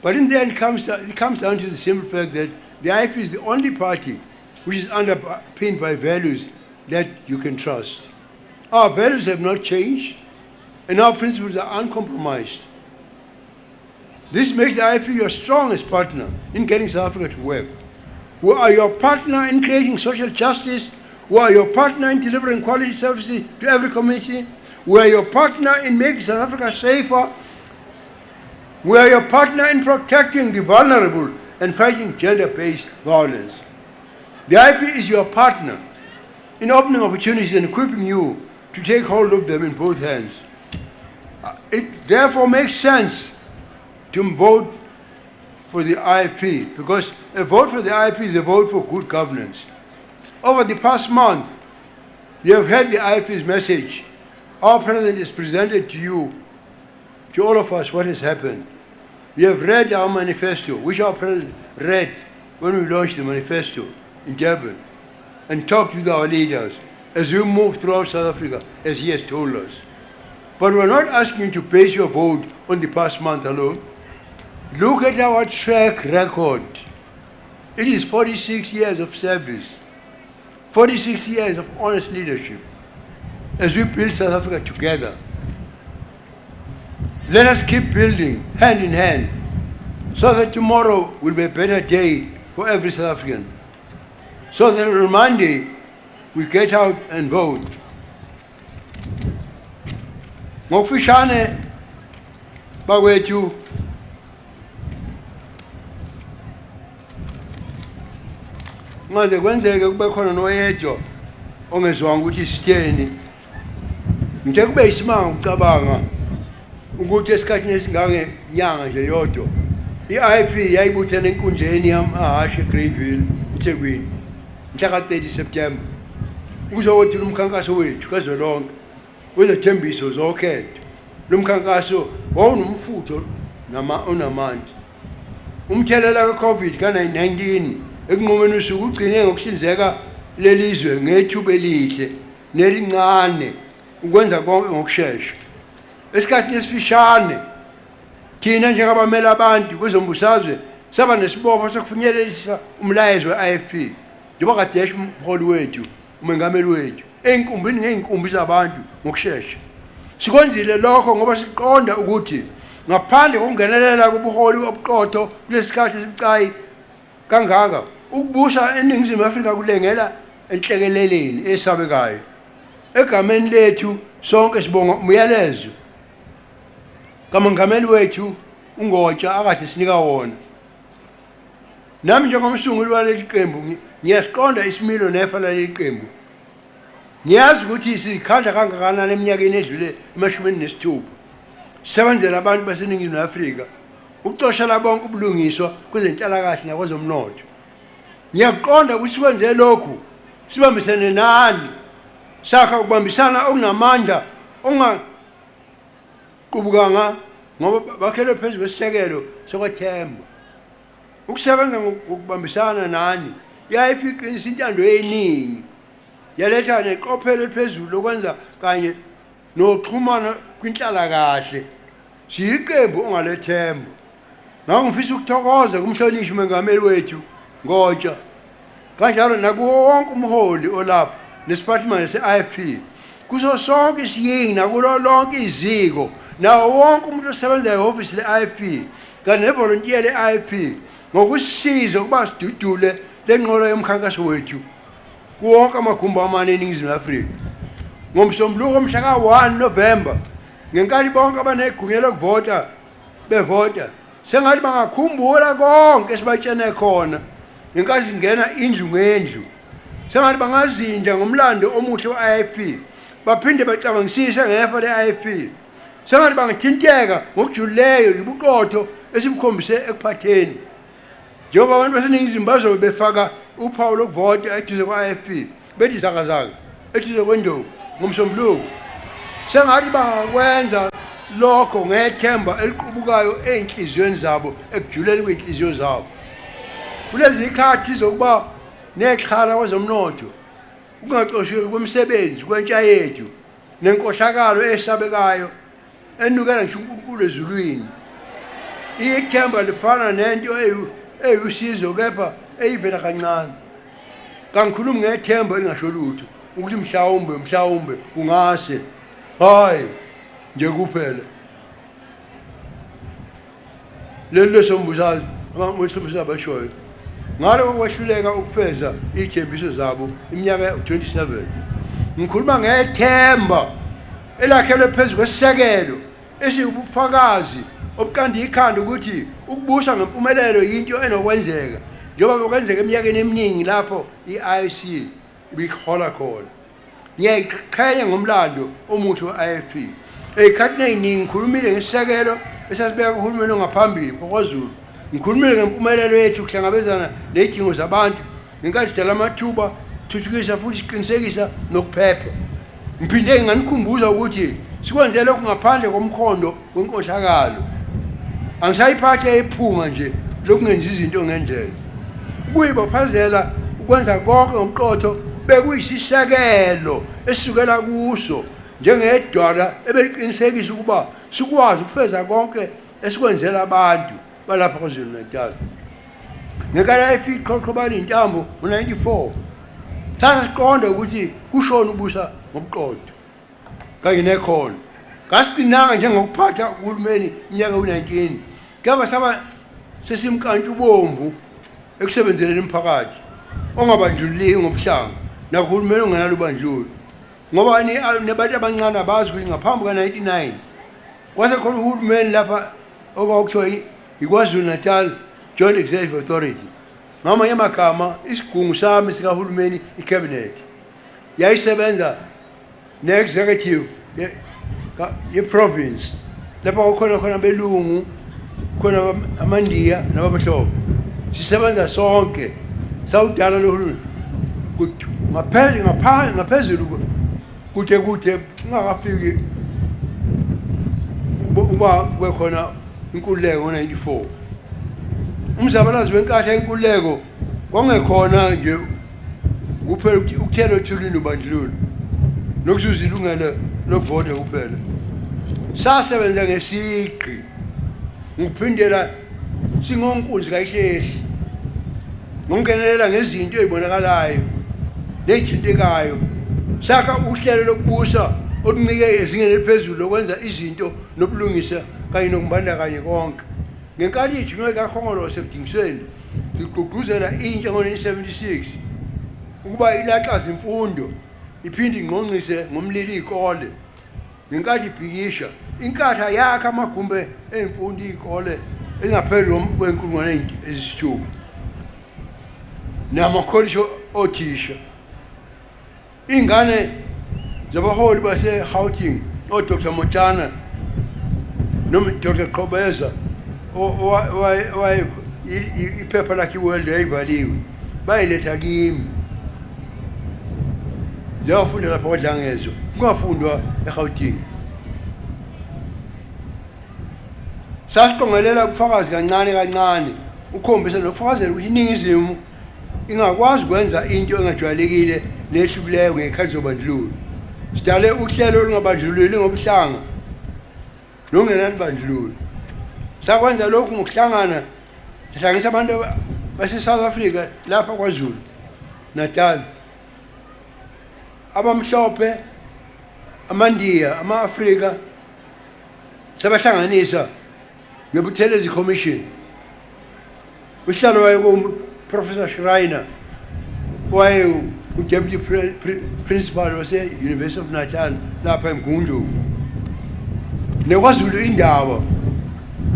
But in the end, it comes down to the simple fact that the IFP is the only party which is underpinned by values that you can trust. Our values have not changed, and our principles are uncompromised. This makes the IFP your strongest partner in getting South Africa to work. We are your partner in creating social justice. We are your partner in delivering quality services to every community. We are your partner in making South Africa safer. We are your partner in protecting the vulnerable and fighting gender-based violence. The IFP is your partner in opening opportunities and equipping you to take hold of them in both hands. It therefore makes sense to vote for the IFP, because a vote for the IFP is a vote for good governance. Over the past month, you have heard the IFP's message. Our president has presented to you, to all of us, what has happened. You have read our manifesto, which our president read when we launched the manifesto in Durban, and talked with our leaders as we move throughout South Africa, as he has told us. But we're not asking you to base your vote on the past month alone. Look at our track record. It is 46 years of service, 46 years of honest leadership as we build South Africa together. Let us keep building hand in hand so that tomorrow will be a better day for every South African. So that on Monday we get out and vote. Ngofishane bakwethu ngaze kwenzeke kube khona noyedwa ongezwanga ukuthi sitheni. Nje kube isimanga ukucabanga ukuthi esikhathini esingangenyanga nje yodwa i-IFP yayibuthene enkundleni yamahashe eGreyville eThekwini mhla ka-30 September ukuzokwethula umkhankaso wethu kazwelonke wezethembiso zokhetho. Lo mkhankaso wawunomfutho onamandla. Umthelela we-COVID ka-19 ekunqumeni usuku ugcine ngokuhlinzeka lelizwe ngethuba elihle nelincane ukwenza konke ngokushesha. Esikhathini esifishane thina njengabameli abantu kwezombusazwe saba nesibopho sokufinyelelisa umlayezo we-IFP njengoba kadesha umholi wethu, umengameli wethu, ey'nkumbini ngey'nkumbi zabantu ngokushesha. Sikwenzile lokho ngoba siqonda ukuthi ngaphandle kokungenelela kobuholi obuqotho kulesi sikhathi esibucayi kangaka, ukubusa eNingizimu Afrika kulengela enhlekeleleni esabekayo. Egameni lethu sonke sibonga umyalezo kamongameli wethu uNgotsha akade sinika wona. Nami njengomsunguli waleli qembu ngiyasiqonda isimilo nefa laleli qembu. Ngiyazi ukuthi sikhanda kangakanani eminyakeni edlule ama-16 sisebenzela abantu baseNingizimu Afrika ukucoshela bonke ubulungiswa kwezenhlalakahle nakwezomnotho. Ngiyaqonda ukuthi sikwenze lokhu sibambisene nani, sakha ukubambisana okunamandla ongaqubukanga ngoba bakhelwe phezu kwesisekelo sokwethemba. Ukusebenza ngokubambisana nani yayifiqinisa intando yeningi, yaletha neqophelo eliphezulu lokwenza kanye nokuxhumana kwinhlalakahle. Siyiqembu ongalethemba ngangifisa ukuthokoza kumhlonishwa umengameli wethu Ngotsha kanjalo nakuwo wonke umholi olapha nesiphathimane se-IFP kuso sonke isiyingi nakulo lonke iziko nawo wonke umuntu osebenza ehhovisi le-IFP kanye nevolontiya le-IFP ngokusisiza ukuba sidudule lenqola yomkhankaso wethu kuwonke amagumbi amane eNingizimu Afrika ngomsombuluko omhla ka-1 November ngenkathi bonke abanegunya lokuvota bevota sengathi bangakhumbula konke esibatshene khona ngenkathi singena indlu ngendlu sengathi bangazinja ngomlando omuhle we-IFP baphinde bacabangisise ngefa le-IFP sengathi bangathinteka ngokujulileyo yibuqotho esibukhombise ekuphatheni njengoba abantu baseningizimu bazobe befaka uphawu lokuvota eduze kwa-IFP bethi zakazaka eduze kwendovu ngomsombuluko sengathi bangakwenza lokho ngethemba eliqubukayo ey'nhliziyweni zabo ekujuleni kwey'nhliziyo zabo kulezi ikhathi zokuba nexhala kwezomnotho ukungacosheki kwemisebenzi kwentsha yethu nenkohlakalo esabekayo enukela ngisho uNkulunkulu ezulwini ithemba lifana nento eyusizo kepha eyivela kancane kangikhulumi ngethemba elingasho lutho ukuthi mhlawumbe kungase hayi nje kuphela leli lesombuzayo abamosombuzayo bashoyo ngalo kwehluleka ukufeza ithembiso zabo iminyaka 27 ngikhuluma ngethemba elakhelwe phezu kwesisekelo esiyubufakazi obuqanda ikhanda ukuthi ukubusa ngempumelelo yinto enokwenzeka njengoba bekwenzeka eminyakeni eminingi lapho i-IC ibihola khona ngiyayiqhenya ngomlando omuhle we-IFP ey'khathini ey'ningi ngikhulumile ngesisekelo esasibeka kuhulumeni ongaphambili KwaZulu ngikhulumile ngempumelelo yethu ukuhlangabezana ney'dingo zabantu ngenkathi sidala amathuba thuthukisa futhi siqinisekisa nokuphepha ngiphinde nganikhumbuza ukuthi sikwenze lokhu ngaphandle komkhondo wenkohlakalo angisayiphathe iphunga nje lokungenza izinto ngendlela ukuyibophazela ukwenza konke ngomqotho bekuyisisekelo esisukela kuso njengedwala ebeliqinisekisa ukuba sikwazi ukufeza konke esikwenzela abantu balapha KwaZulu Natal ngekala efiqhoqhobana intambo ngo-94 sasiqonda ukuthi kushona ubusa ngobuqotho kanye nekhono ngasiqinanga njengokuphatha uhulumeni iminyaka u-19 kepha saba sesimkantsha ubomvu ekusebenzeleni umphakathi ongabandlululi ngobuhlanga nakuhulumeni ongenalo ubandlululo ngoba nabantu abancane abazi ukuthi ngaphambi ka-99 kwase khona uhulumeni lapha okwakuthiwa iKwaZulu Natal Joint Executive Authority ngamanye amagama isigungu sami sikahulumeni icabinet yayisebenza ne-executive ye-province lapha khona belungu khona amandiya nabamhlophe sisebenza sonke sawudala lo hulumeni ngaphezulu kuthe kungakafiki uba kwekhona inkululeko ngo-94 umzabalazi wenkatha yenkululeko kwangekhona nje kuphela ukuthela othulini ubandlululo nokuzuza ilungelo lokuvota kuphela sasebenza ngesiqi ngiphindela singonkunzi kayihlehli ngongenelela ngezinto ezibonakalayo nezithintekayo sakha uhlelo lokubusa oluncike ezingeni eliphezulu lokwenza izinto nobulungisa kanye nokubandakanya konke ngenkathi ijunywa kakhongolose ekudingisweni sigqugquzela intsha ngo-1976 ukuba ilaxaze imfundo iphinde ingqongqise ngomlilo iy'kole ngenkathi ibhikisha inkatha yakha amagumbi ey'mfundo iy'kole engaphezulu kwenkulungwane ezisithupha namakholisho othisha iy'ngane zabaholi base-Gauteng o-Dr. Motshana no-Dr. Qhobeza iphepha lakhe i-World yayivaliwe bayiletha kimi ziyafunda lapha kwaDlangezo kungafundwa eGauteng sasiqongelela ubufakazi kancane ukukhombisa nokufakazela ukuthi iningizimu ingakwazi ukwenza into engajwayelekile nehlukileyo ngekhathi zobandlululo sidale uhlelo olungabandlululi ngobuhlanga nongenani bandlululo sakwenza lokhu ngokuhlangana sihlangisa abantu base-South Africa lapha kwaZulu Natal, abamhlophe, amandiya, ama-Afrika, sabahlanganisa ngeButhelezi Commission. Usihlalo waye Professor Schreiner, waye u-Deputy Principal wase-University of Natal lapha eMgundu. NeKwaZulu indaba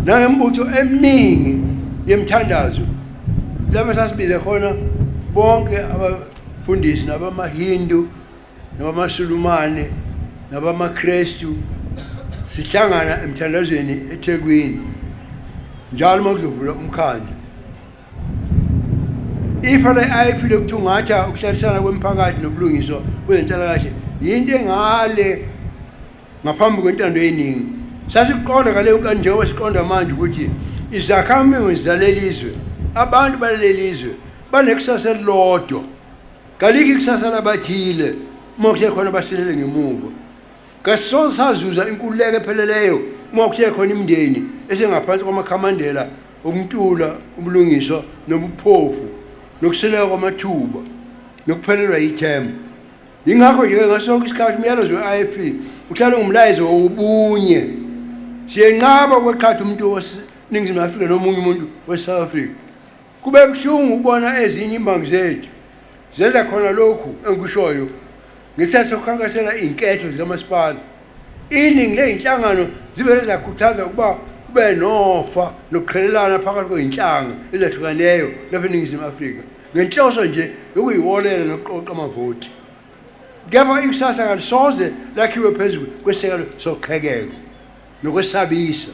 nangembutho eminingi yemthandazo lapha sasibize khona bonke abafundisi nabamaHindu nabamaSulumane nabamaKrestu sihlangana emthandazweni eThekwini njalo makudlula umkhandlu. Ifa le-IFP lokuthungatha ukuhlalisana kwemiphakathi nobulungiswa kwezenhlalakahle yinto engale ngaphambi kwentando yeningi. Sasiqonda ngaleyo kanti njengoba siqonda manje ukuthi izakhamuzi zalelizwe, abantu balelizwe banekusasa elilodwa, kalikho ikusasa labathile uma kuthe khona basilele ngemuva. Kasoze sazuza inkululeko epheleleyo uma kuthe khona imindeni esengaphansi kwamakhamandela okuntula ubulungiswa nobuphofu nokuseleka kwamathuba nokuphelelwa yithemba. Yingakho nje ngasonke isikhathi umyalezo we-IFP uhlala ngumlayezo wobunye. Siyenqaba kweqhatha umuntu waseNingizimu Afrika nomunye umuntu wase-South Africa. Kube buhlungu ukubona ezinye imbangi zethu zenza khona lokhu engikushoyo ngesikhathi sokukhankasela iy'nketho zikamasipala. Iningi ley'nhlangano zivele zakhuthaza ukuba kube nofa nokuqhelelana phakathi kwey'nhlanga ezahlukaneyo lapha eNingizimu Afrika ngenhloso nje yokuyiwolela nokuqoqa amavoti. Kepha ikusasa kalisoze lakhiwe phezu kwesekelo soqhekeko nokwesabisa.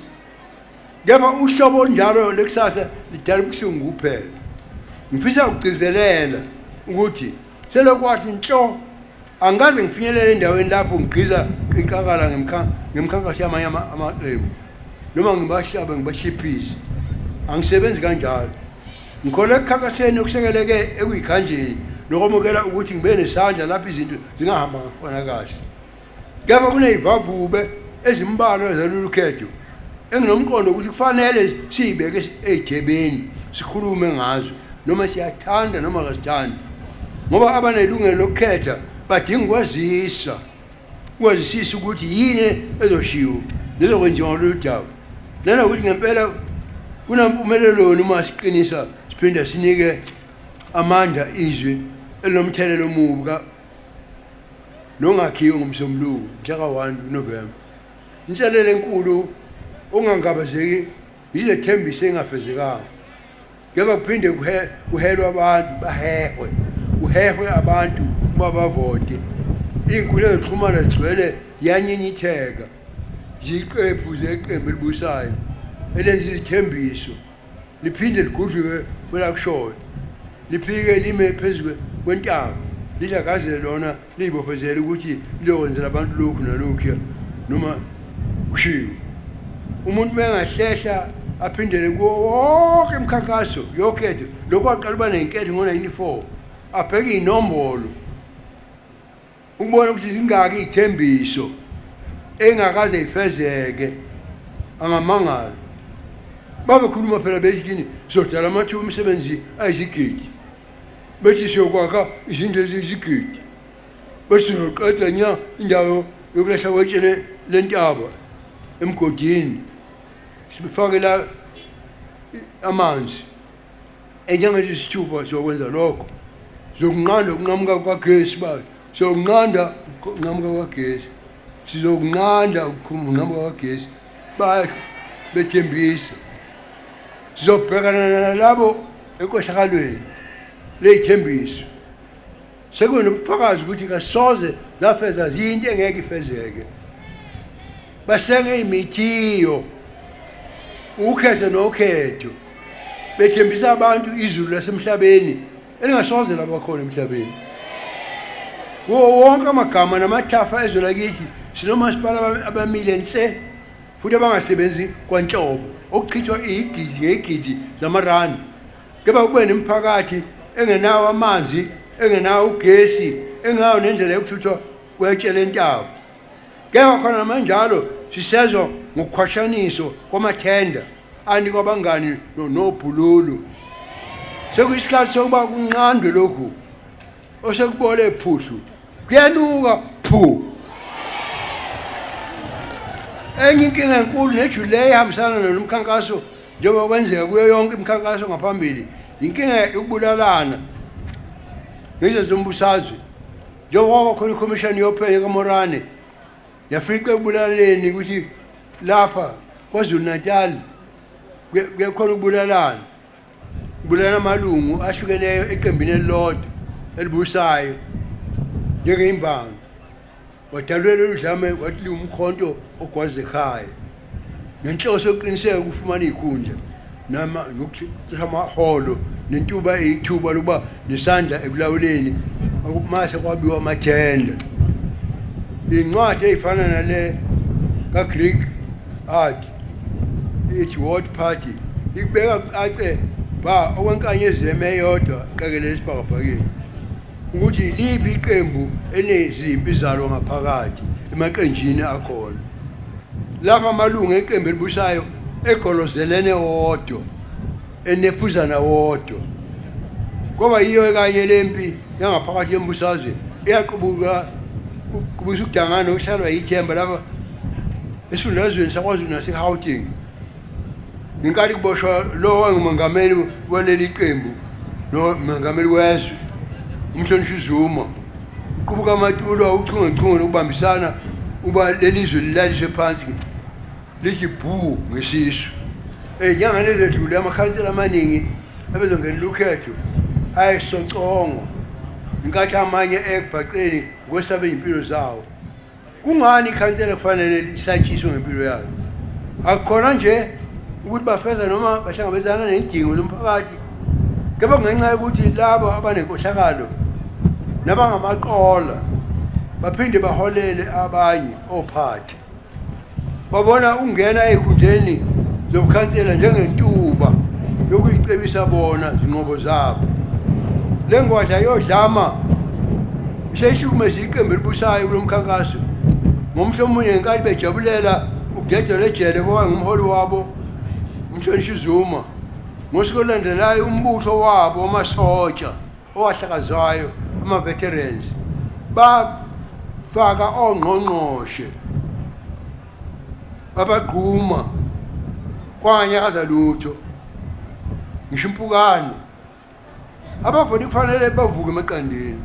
Kepha uhlobo olunjalo lekusasa lidala ubuhlungu kuphela. Ngifisa ukugcizelela ukuthi selokwathi ntsho angaze ngifinyelele endaweni lapho ngigqiza iqakala ngemkhankaso yamanye amaqembu noma ngibahlabe ngibahliphise. Angisebenzi kanjalo. Ngikholwa ekukhankaseni okusekeleke ekuyikhanjeni nokwamukela ukuthi ngibe nesandla lapho izinto zingahamba ngafana kahle. Kepha kuney'vavube ezimbalwa zalolu khetho enginomqondo ukuthi kufanele siyibeke ey'thebeni sikhulume ngazo noma siyathanda noma kasithandi, ngoba abanelungelo lokukhetha badinga ukwazisisa ukuthi yini ezoshiwo nezokwenziwa ngalolu daba, nanokuthi ngempela kunampumelelo noma siqinisa siphinde sinike amandla izwe elinomthelelo omubi nongakhiwe ngomsombuluko mhlaka 1 November. Inselelo enkulu ongangabazeki yizethembiso engafezekanga. Kepha kuphinde kuhelwe abantu kuhehwe abantu uma bavote. Iy'nkundla zokuxhumana zigcwele yanyinyitheka ziqephu zeqembu elibusayo elenza izithembiso liphinde ligudluke kwelakushoyo liphike lime phezu kwentaba lidlakazele lona liyibophezele ukuthi liyokwenzela abantu lokhu nalokhuya noma kushiwo. Umuntu bengahlehla aphindele kuwo wonke imikhankaso yokhetho lokhu waqala uba nenketho ngo-94 abheke iy'nombolo ukubona ukuthi zingaki iy'thembiso engakaze ifezeke. Angamangala babekhuluma phela bethi sizodala amathuba omsebenzi ayizigidi, bethi siyokwakha izinto eziyizigidi, bethi sizoqeda nya indawo yokulahla kwetshele lentaba emgodini, sifake la amanzi enjengethi isithupha sokwenza lokho, zokunqanda ukunqamuka kwagesi balo, sokunqanda ukunqamuka kwagesi, sizokunqanda ukunqamuka kwagesi basho bethembisa. Sizobhekana nalabo ekwehlakalweni ley'thembiso. Sekunobufakazi ukuthi kasoze zafeza yinto engeke ifezeke. Baseke imithiyo ukhetho nokhetho bethembisa abantu izulu lasemhlabeni elingasoze laba khona emhlabeni. Wonke amagama namathafa ezwe lakithi sinomasipala abamile nse futhi abangasebenzi kwanhlobo okuchithwa igidi ngegidi zamarandi. Kepha kube nemiphakathi engenawo amanzi, engenawo ugesi, engenawo nendlela yokuthuthwa kwetshele entaba. Kepha khona namanjalo sisezwa ngokukhwashaniso kwamathenda anikwa abangani nobhululu sekuyisikhathi sokuba kunqandwe lokhu osekubole phushu kuyanuka phu enye inkinga enkulu nejuleyi ehambisana nomkhankaso njengoba kwenzeka kuyo yonke imikhankaso ngaphambili inkinga yokubulalana ngeze zombusazwe njengoba khona ikhomishani yophenyo kaMorane yafika ekubulaleni ukuthi lapha KwaZulu Natal kuyakhona ukubulalana kubulana amalungu ahlukeneyo eqembini elilodwa elibusayo njengeimbanga wadalwela udlame wathi umkhonto ogwaze ekhaya nenhloso yokuqiniseka ukufumana ikhundla nama nokuholo nentuba eyithuba lokuba nesandla ekulawuleni okumase kwabiwa amathenda incwadi eyifana nale kaGreek art ithi World Party ikubeka cace ba okwenkanye ezeme eyodwa qekelela isibhakabhakeni ukuthi lipi iqembu enezimpi zalo ngaphakathi emaqenjini akhona lapha amalungu eqembu elibusayo egolozelene wodwa enephuzana wodwa ngoba yiyo kanye lempi yangaphakathi yembusazwe iyaqubuka kubuza ukudangana okuhlalwa yithemba lapha esifundazweni saKwaZulu naseGauteng ngenkathi kuboshwa lo wangumongameli waleli qembu nomongameli wezwe umhlonishwa uZuma uqubuka amatulo uchungechunge lokubambisana uba lelizwe lilaliswe phansi lithi bhu ngesisu enyanga lezedlule amakhansela amaningi abezongena ukhetho ayisocongo inkathi amanye ekubhaqeni ngosaba impilo zawo kungani ikhansela kufanele lisatshiswe ngempilo yayo akukhona nje ukuthi bafeza noma bahlangabezana nezidingo zomphakathi kepha kungenxa yokuthi labo abanenkohlakalo nabangamaqola baphinde baholele abanye ophathi babona ungena ezikhundleni zobukhansela njengentuba yokuyicebisa bona zinqobo zabo lengwadla yodlama ishayishukumeza iqembu elibusayo kulomkhankaso ngomhlo omunye ngenkathi bejabulela ukugedela ejele kwangumholi wabo umhlonishwa uZuma ngosuku olandelayo umbutho wabo wamasotsha owahlakazwayo ama-veterans bafaka ongqongqoshe babagquma kwanganyakaza lutho ngisho impukane abavoti kufanele bavuke emaqandeni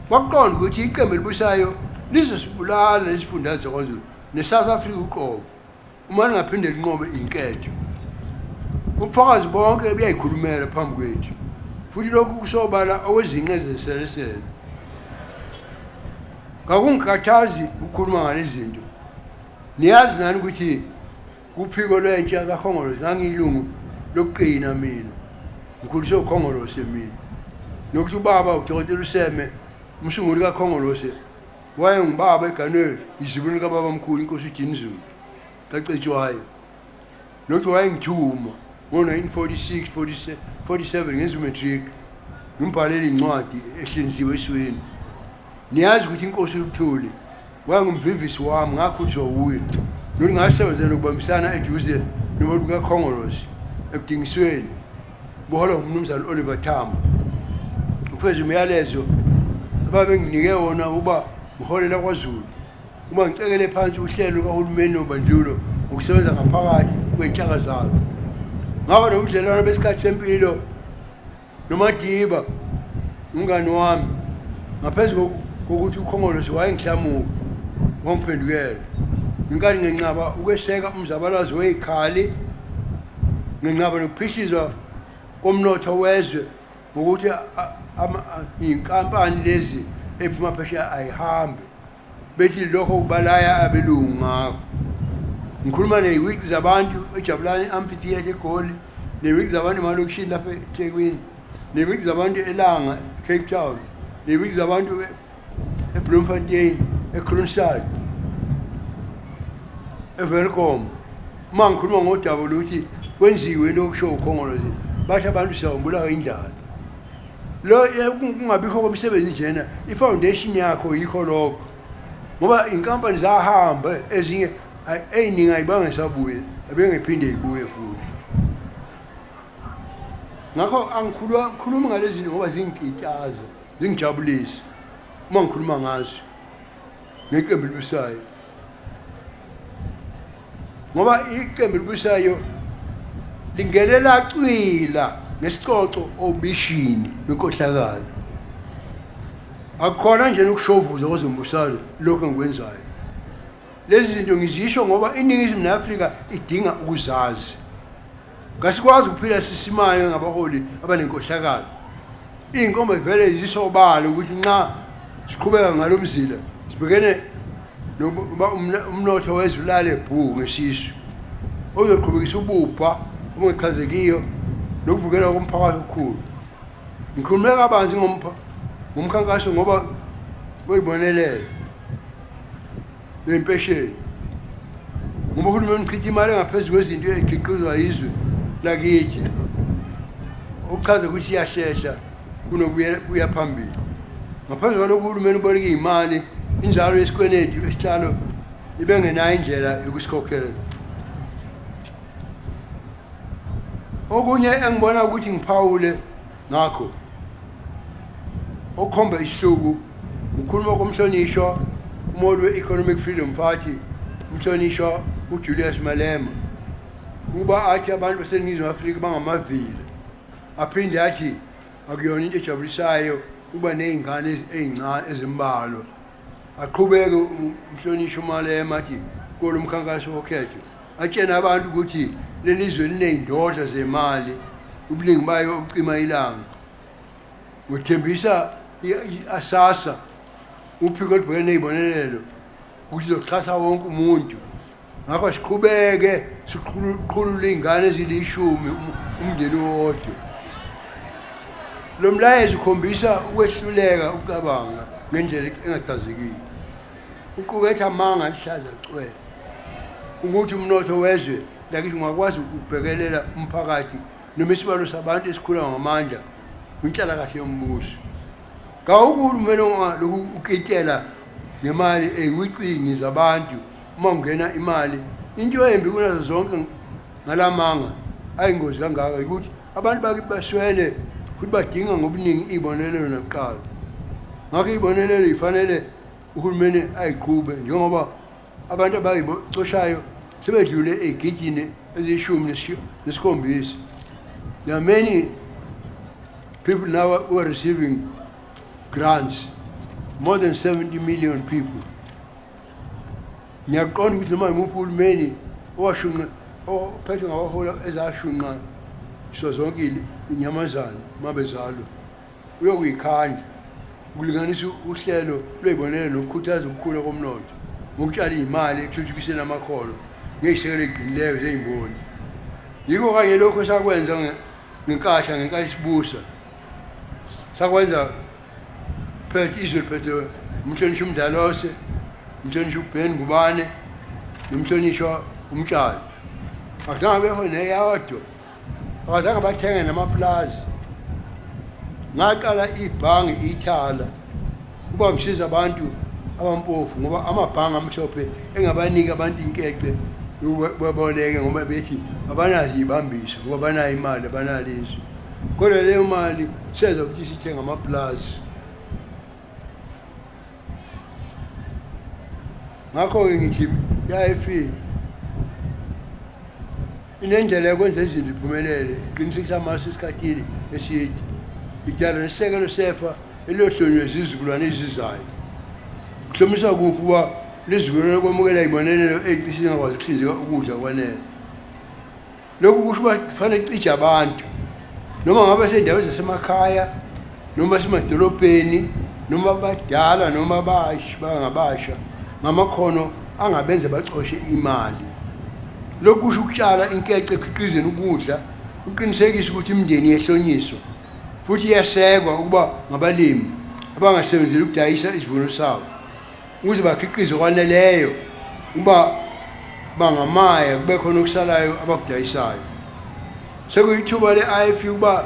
kwaqonda ukuthi iqembu elibusayo lizosibulala lesifundazwe saKwaZulu neSouth Africa uqobo uma lingaphinde linqobe inketho ubufakazi bonke buyayikhulumela phambi kwethu futhi lokhu kusobala okwezinqe zeselesele ngakungikhathazi ukukhuluma ngalezi zinto niyazi nani ukuthi kuphiko lwentsha kaKhongolose ngangiyilungu lokuqina mina ngikhuliswe uKhongolose mina nokuthi ubaba uDokotela uSeme umsunguli kaKhongolose wayengubaba eganwe izibuni kababa omkhulu inkosi uJini Zulu kacetshwayo nokuthi wayengithuma ngo-1946 47 ngenza umatric ngimbhalela incwadi ehlinziwe esweni niyazi ukuthi inkosi uLuthuli wayengumvivisi wami ngakhuliswa wuye nokuthi ngasebenza nokubambisana eduze nobantu kaKhongolose ekudingisweni buholwa ngumnumzana Oliver Tambo ukufeza umyalezo ababenginike wona uba buholela kwaZulu uma ngicekele phansi uhlelo kahulumeni nobandlulo ukusebenza ngaphakathi kwenhlaka zalo ngaba nomdlelwano besikhathi sempilo noMadiba umngani wami ngaphezu kokuthi uKhongolose wayengihlamuka ngomphendukela inkathi ngenqaba ukweseka umzabalazo wezikhali ngenqaba nokuphishizwa komnotho wezwe ukuthi inkampani lezi ephuma phesheya ayihambe bethi lokho kubalaya abelungu ngakho ngikhuluma neziwiki zabantu eJabulani Amphitheatre eGoli neziwiki zabantu emalokishini lapha eThekwini neziwiki zabantu eLanga Cape Town neziwiki zabantu eBloemfontein eKroonstad eWelcome uma ngikhuluma ngodaba lokuthi kwenziwe lokusho uKhongolose basho abantu sawumbulawa indlala lo kungabikho komsebenzi njena ifoundation yakho yikho lokho ngoba inkampani zahamba ezinye eyiningi ayibanga sabuye abengephinde ibuye futhi ngakho angikhuluma ngalezi zinto ngoba zingikitaza zingijabulisa uma ngikhuluma ngazo ngeqembu elibusayo ngoba iqembu elibusayo lingelela cwila nesicoco obishini nenkohlakalo akukhona nje ukushovuza kwezombusalo lokho engikwenzayo lezi zinto ngizisho ngoba iningizimu Afrika idinga ukuzazi kasikwazi ukuphila sisimayo ngabaholi abanenkohlakalo inkomba vele zisobala ukuthi nxa siqhubeka ngalomzila sibhekene umnotho wezulale bhu ngesisu ozoqhubekisa ubupha obungachazekiyo nokuvukela komphakathi okukhulu ngikhulumela kabanzi ngomkhankaso ngoba uyibonelele lempesheni ngoba uhulumeni uchitha imali engaphezulu kwezinto ezikhiqizwa yizwe lakithi okuchaza ukuthi iyashesha kunokuya phambili ngaphandle kwalokho uhulumeni uboleka imali inzalo yesikwenedi esihlalo ibe ngenayo indlela yokusikhokhela okunye engibona ukuthi ngiphawule ngakho okhomba isihluku ukhuluma komhlonishwa umholi we-Economic Freedom Party umhlonishwa uJulius Malema kuba athi abantu baseNingizimu Afrika bangamavila aphinde athi akuyona into ejabulisayo kuba nezingane ezincane ezimbalwa aqhubeke umhlonishwa uMalema athi kulo mkhankaso wokhetho atshena abantu ukuthi lelizwe liney'ndodla zemali ubuningi bayo ucima ilanga uthembisa asasa uphiko olubhekene ney'bonelelo ukuthi zokuxhasa wonke umuntu ngakho siqhubeke siqhulule iy'ngane ezilishumi umndeni wodwa lo mlayezo ukhombisa ukwehluleka ukucabanga ngendlela engachazekile uquketha amanga alihlaza cwele ukuthi umnotho wezwe lakithi ungakwazi ukubhekelela umphakathi noma isibalo sabantu esikhula ngamandla kwinhlalakahle yombuso kawuhulumeni lokhu ukitela ngemali ey'wicingi zabantu uma ungena imali into embi kunazo zonke ngalamanga ayingozi kangaka ukuthi abantu bakithi baswele futhi badinga ngobuningi iy'bonelelo nakuqala ngakho iy'bonelelo yifanele uhulumeni ayiqhube njengoba abantu abayicoshayo sebedlule ey'gidini eziyishumi nesikhombisa. There are many people now who are receiving grants, more than 70 million people. Ngiyaqonda ukuthi noma imuphi uhulumeni owashunqa ophethwe ngabaholi ezashunqa so zonke inyamazana mabezalwa uyokuyikhanda ukulinganisa uhlelo lwey'bonelelo nokukhuthaza ukukhula komnotho ngokutshala iy'mali ekuthuthukiseni amakhono ngey'sekelo ey'qinileyo zey'mboni. Yiko kanye lokho sakwenza ngenkathi sibusa sakwenza phethe izwe liphethe umhlonishwa uMdalose, umhlonishwa uBen Ngubane nomhlonishwa uMtshali. Akuzange beho neyodwa abazange bathenge namaplazi. Ngaqala ibhange ithala kuba ngisiza abantu abampofu ngoba amabhange amhlophe engabanika abantu inkece baboleke ngoba bethi abanazi ibambiso ngoba banayo imali abanalizo. Kodwa leyo mali seza ukuthi sithenga amaplazi. Ngakho-ke ngithi yayifi inendlela yokwenza izinto iphumelele iqinisekisa amasu esikhathini eside ityala nesisekelo sefa eliyohlonywa zizukulwane ezizayo. Kuhlomisa kuphi uba lizukulwane kwamukela ibonelelo ey'cishe zingakwazi ukuhlinzeka ukudla kwanele. Lokhu kusho uba kufanele cije abantu noma ngabe sey'ndaweni zasemakhaya noma semadolobheni noma badala noma bangabasha ngamakhono angabenze bacoshe imali. Lokhu kusho ukutshala inkece ekhiqizeni ukudla uqinisekisa ukuthi imindeni iyahlonyiswa futhi iyasekwa ukuba ngabalimi abangasebenzeli ukudayisa isivuno sabo ukuze bakhiqize kwaneleyo ukuba bangamaya kube khona okusalayo abakudayisayo. Sekuyithuba le-IFU ukuba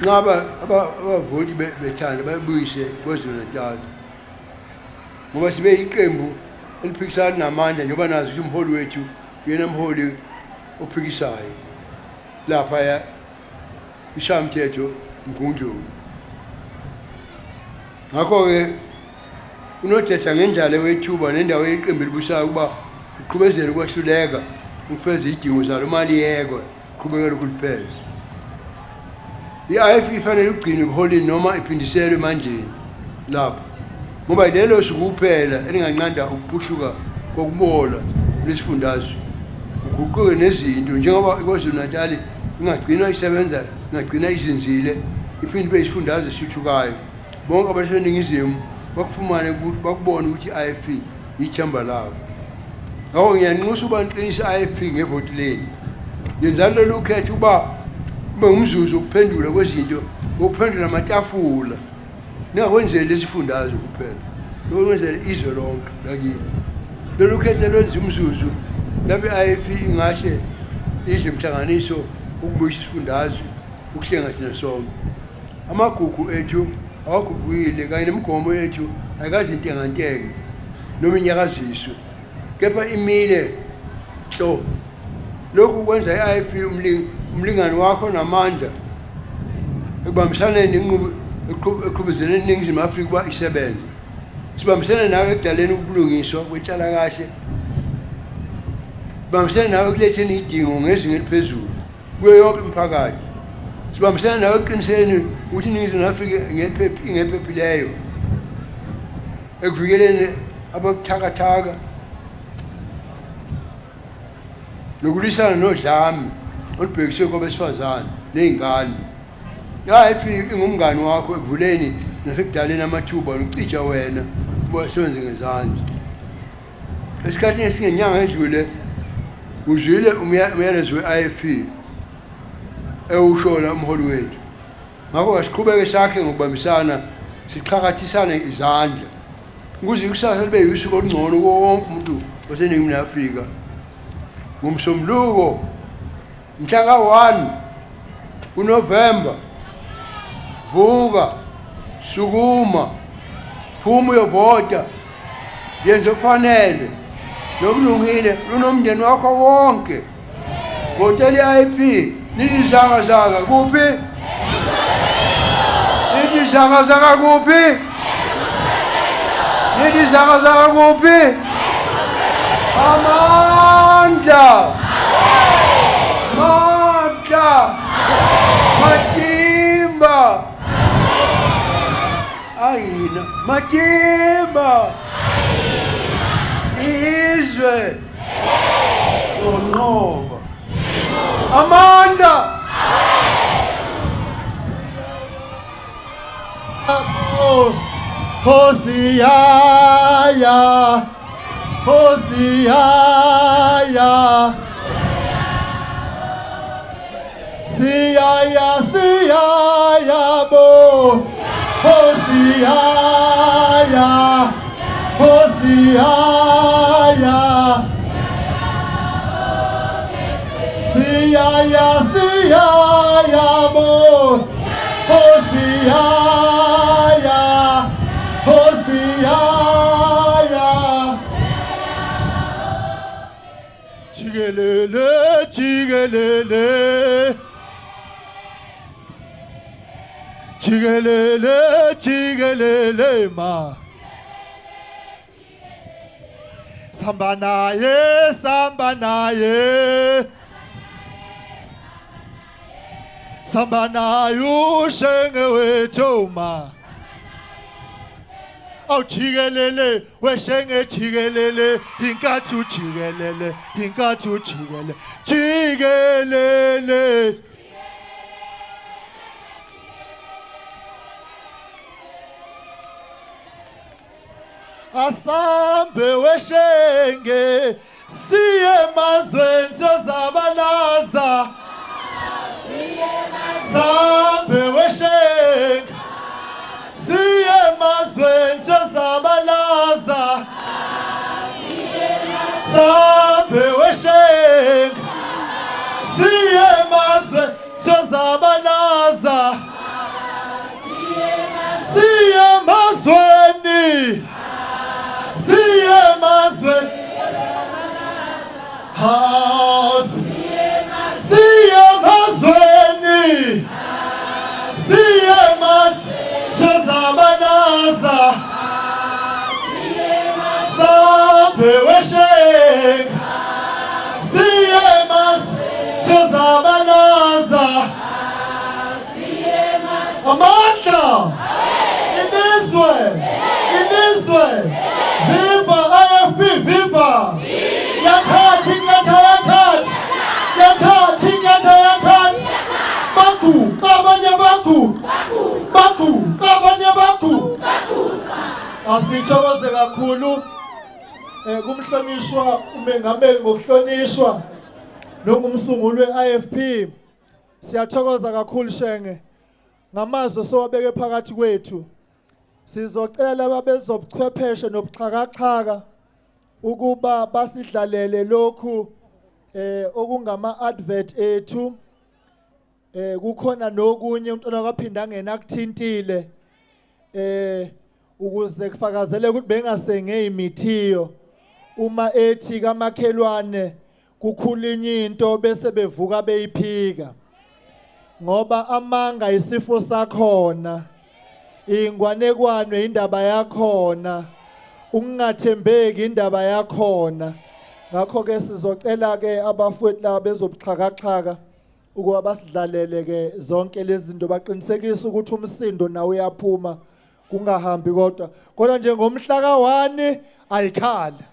nqaba abavoti bethanda babuyise KwaZulu-Natal ngoba sibe iqembu eliphikisana namandla njengoba nazi ukuthi umholi wethu uyena mholi ophikisayo. lapha ya ishamthetho mgundlulu. Ngakho-ke unothetha ngendlela wethuba nendawo yeqembu elibusayo ukuba uqhubezele ukwehluleka ukufeza izidingo zalo mali yekwe qhubekela ukuliphela. I-IFE ifanele ugcine ubuholini noma iphindiselwe emandleni lapho ngoba lelo suku kuphela elinganqanda ukuphuhluka kokubola lesifundazwe uguquke nezinto njengoba iKwaZulu Natal ingagcina isebenza ingagcina izinzile iphinde ibe isifundazwe esithuthukayo. Bonke abaseningizimu bakufumane ukuthi bakubone ukuthi i-IFE yithemba labo. Ngakho ngiyanxusa uba niqinise i-IFE ngevoti leni. Yenzani lolu khetho uba ube ngumzuzu ukuphendula kwezinto ukuphendula amatafula ningakwenzeli lesifundazwe kuphela lokwenzela izwe lonke lakithi. Lolu khetho lwenza umzuzu lapho i-IFE ingahle idle umhlanganiso ukubuyisa isifundazwe ukuhlenga thina sonke. Amagugu ethu awagugile kanye nemigomo yethu ayikazi intengantenga noma inyakaziswe kepha imile hlo. Lokhu kwenza i-IFE umlingani wakho namandla ekubambisaneni inqubo eqhubezeleni iNingizimu Afrika ukuba isebenze. Sibambisene nawe ekudaleni ubulungiswa kwenhlalakahle. Sibambisene nawe ekuletheni idingo ngezinga eliphezulu kuyo yonke imiphakathi. Sibambisene nawe eqiniseni ukuthi iNingizimu Afrika ingephephileyo ekuvikeleni ababuthakathaka nokulwisana nodlame olubhekiswe kwabesifazane ney'ngane. I-IFE ingumngani wakho ekuvuleni nasekudaleni amathuba nokucija wena uba sebenze ngezandla. Esikhathini esingenyanga edlule uzwile umyalezo we-IFE ewushola umholi wethu. Ngakho asiqhubeke sakhe ngokubambisana siqhakathisane izandla ukuze ikusasa libe yisuku olungcono kuwo wonke umuntu waseNingizimu Afrika. Ngomsombuluko mhla ka-1 kuNovemba vuka sukuma phuma uyovota yenze okufanele nokulungile lunomndeni wakho wonke. Votela i-IFE nithi zaka kuphi? Nithi zaka kuphi? Nithi zaka kuphi? Amandla Matimba ayina Matimba izwe sonqoba amandla Hosea Siyaya bo Hosea Siyaya bo Hosea Chigelele ma Samba naye Samba nayo shenge wethu ma Aw chigelele weshenge chigelele inkathu chigelele chigelele Asambe weshenge siye mazweni sozabalaza Sambe weshenge siye mazweni sozabalaza Sambe weshenge siye mazweni sozabalaza siye mazweni Siye mazwe house Siye mazwe Amandla! Ilizwe! Viva IFP, viva! Yathatha Inkatha! Baku, kabanye baku! Kabanye baku! Asithokoze kakhulu kumhlonishwa umengameli ngokuhlonishwa nongumsunguli we-IFP. Siyathokoza kakhulu Shenge ngamazwi sowabeke phakathi kwethu. Sizocela babezobuchwepheshe nobuxhakaxhaka ukuba basidlalele lokhu okungama advert ethu. Kukhona nokunye umntwana kwaphinda angena akuthintile ukuze kufakazele ukuthi bengasenge imithiyo uma ethi kamakhelwane kukhulinye into bese bevuka beyiphika ngoba amanga isifo sakhona, ingwanekwane indaba yakhona, ukungathembeki indaba yakhona. Ngakho ke sizocela ke abafowethu laba bezobuxhakaxhaka ukuba basidlalele ke zonke lezi zinto baqinisekise ukuthi umsindo nawo uyaphuma kungahambi kodwa nje ngomhla ka1 ayikhala.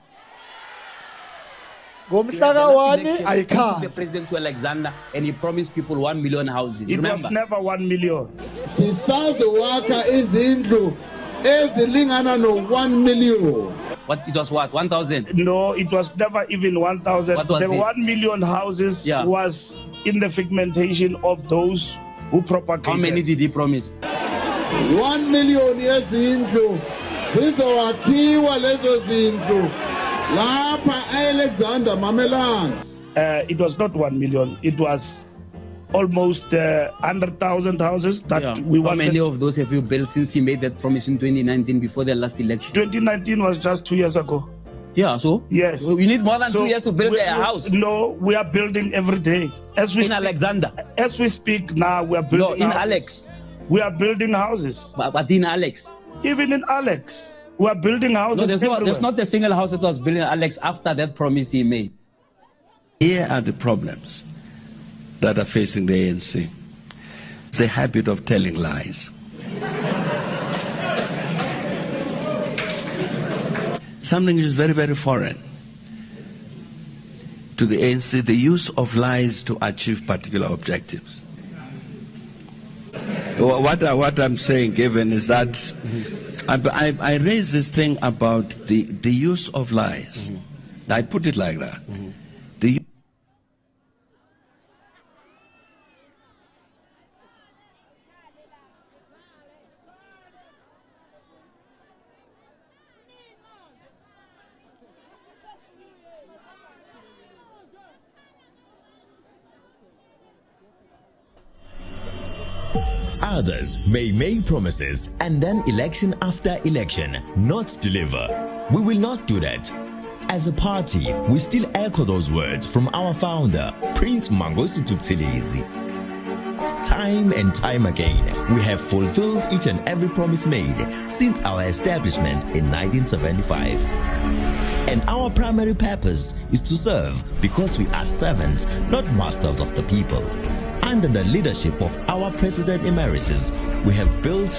Ngomhla ka1 ayikhala. The president to Alexander and he promised people 1 million houses. It Remember? was never 1 million. Sisazowakha izindlu ezilingana no1 million. What it was what 1,000? No, it was never even 1,000. What was The it? 1 million houses was in the figmentation of those who propagated. How many did he promise? 1 million yezindlu zizowakhiwa lezo zindlu lapha Alexander Mamelane. It was not 1 million. It was almost 100,000 houses that we wanted. How many of those have you built since he made that promise in 2019 before the last election? 2019 was just 2 years ago. Yeah, so? Yes. You need more than 2 years to build a house. No, we are building every day. In Alexander? As we speak now, we are building No, in houses. Alex. We are building houses. But in Alex? Even in Alex. We are building houses there's not a single house that was built in Alex after that promise he made. Here are the problems that are facing the ANC. It's the habit of telling lies. Something which is very, very foreign to the ANC, the use of lies to achieve particular objectives. What I'm saying, given, is that I raise this thing about the use of lies. I put it like that. Others may make promises and then election after election not deliver. We will not do that. As a party, we still echo those words from our founder, Prince Mangosuthu Buthelezi. Time and time again, we have fulfilled each and every promise made since our establishment in 1975. And our primary purpose is to serve because we are servants, not masters of the people. Under the leadership of our President Emeritus, we have built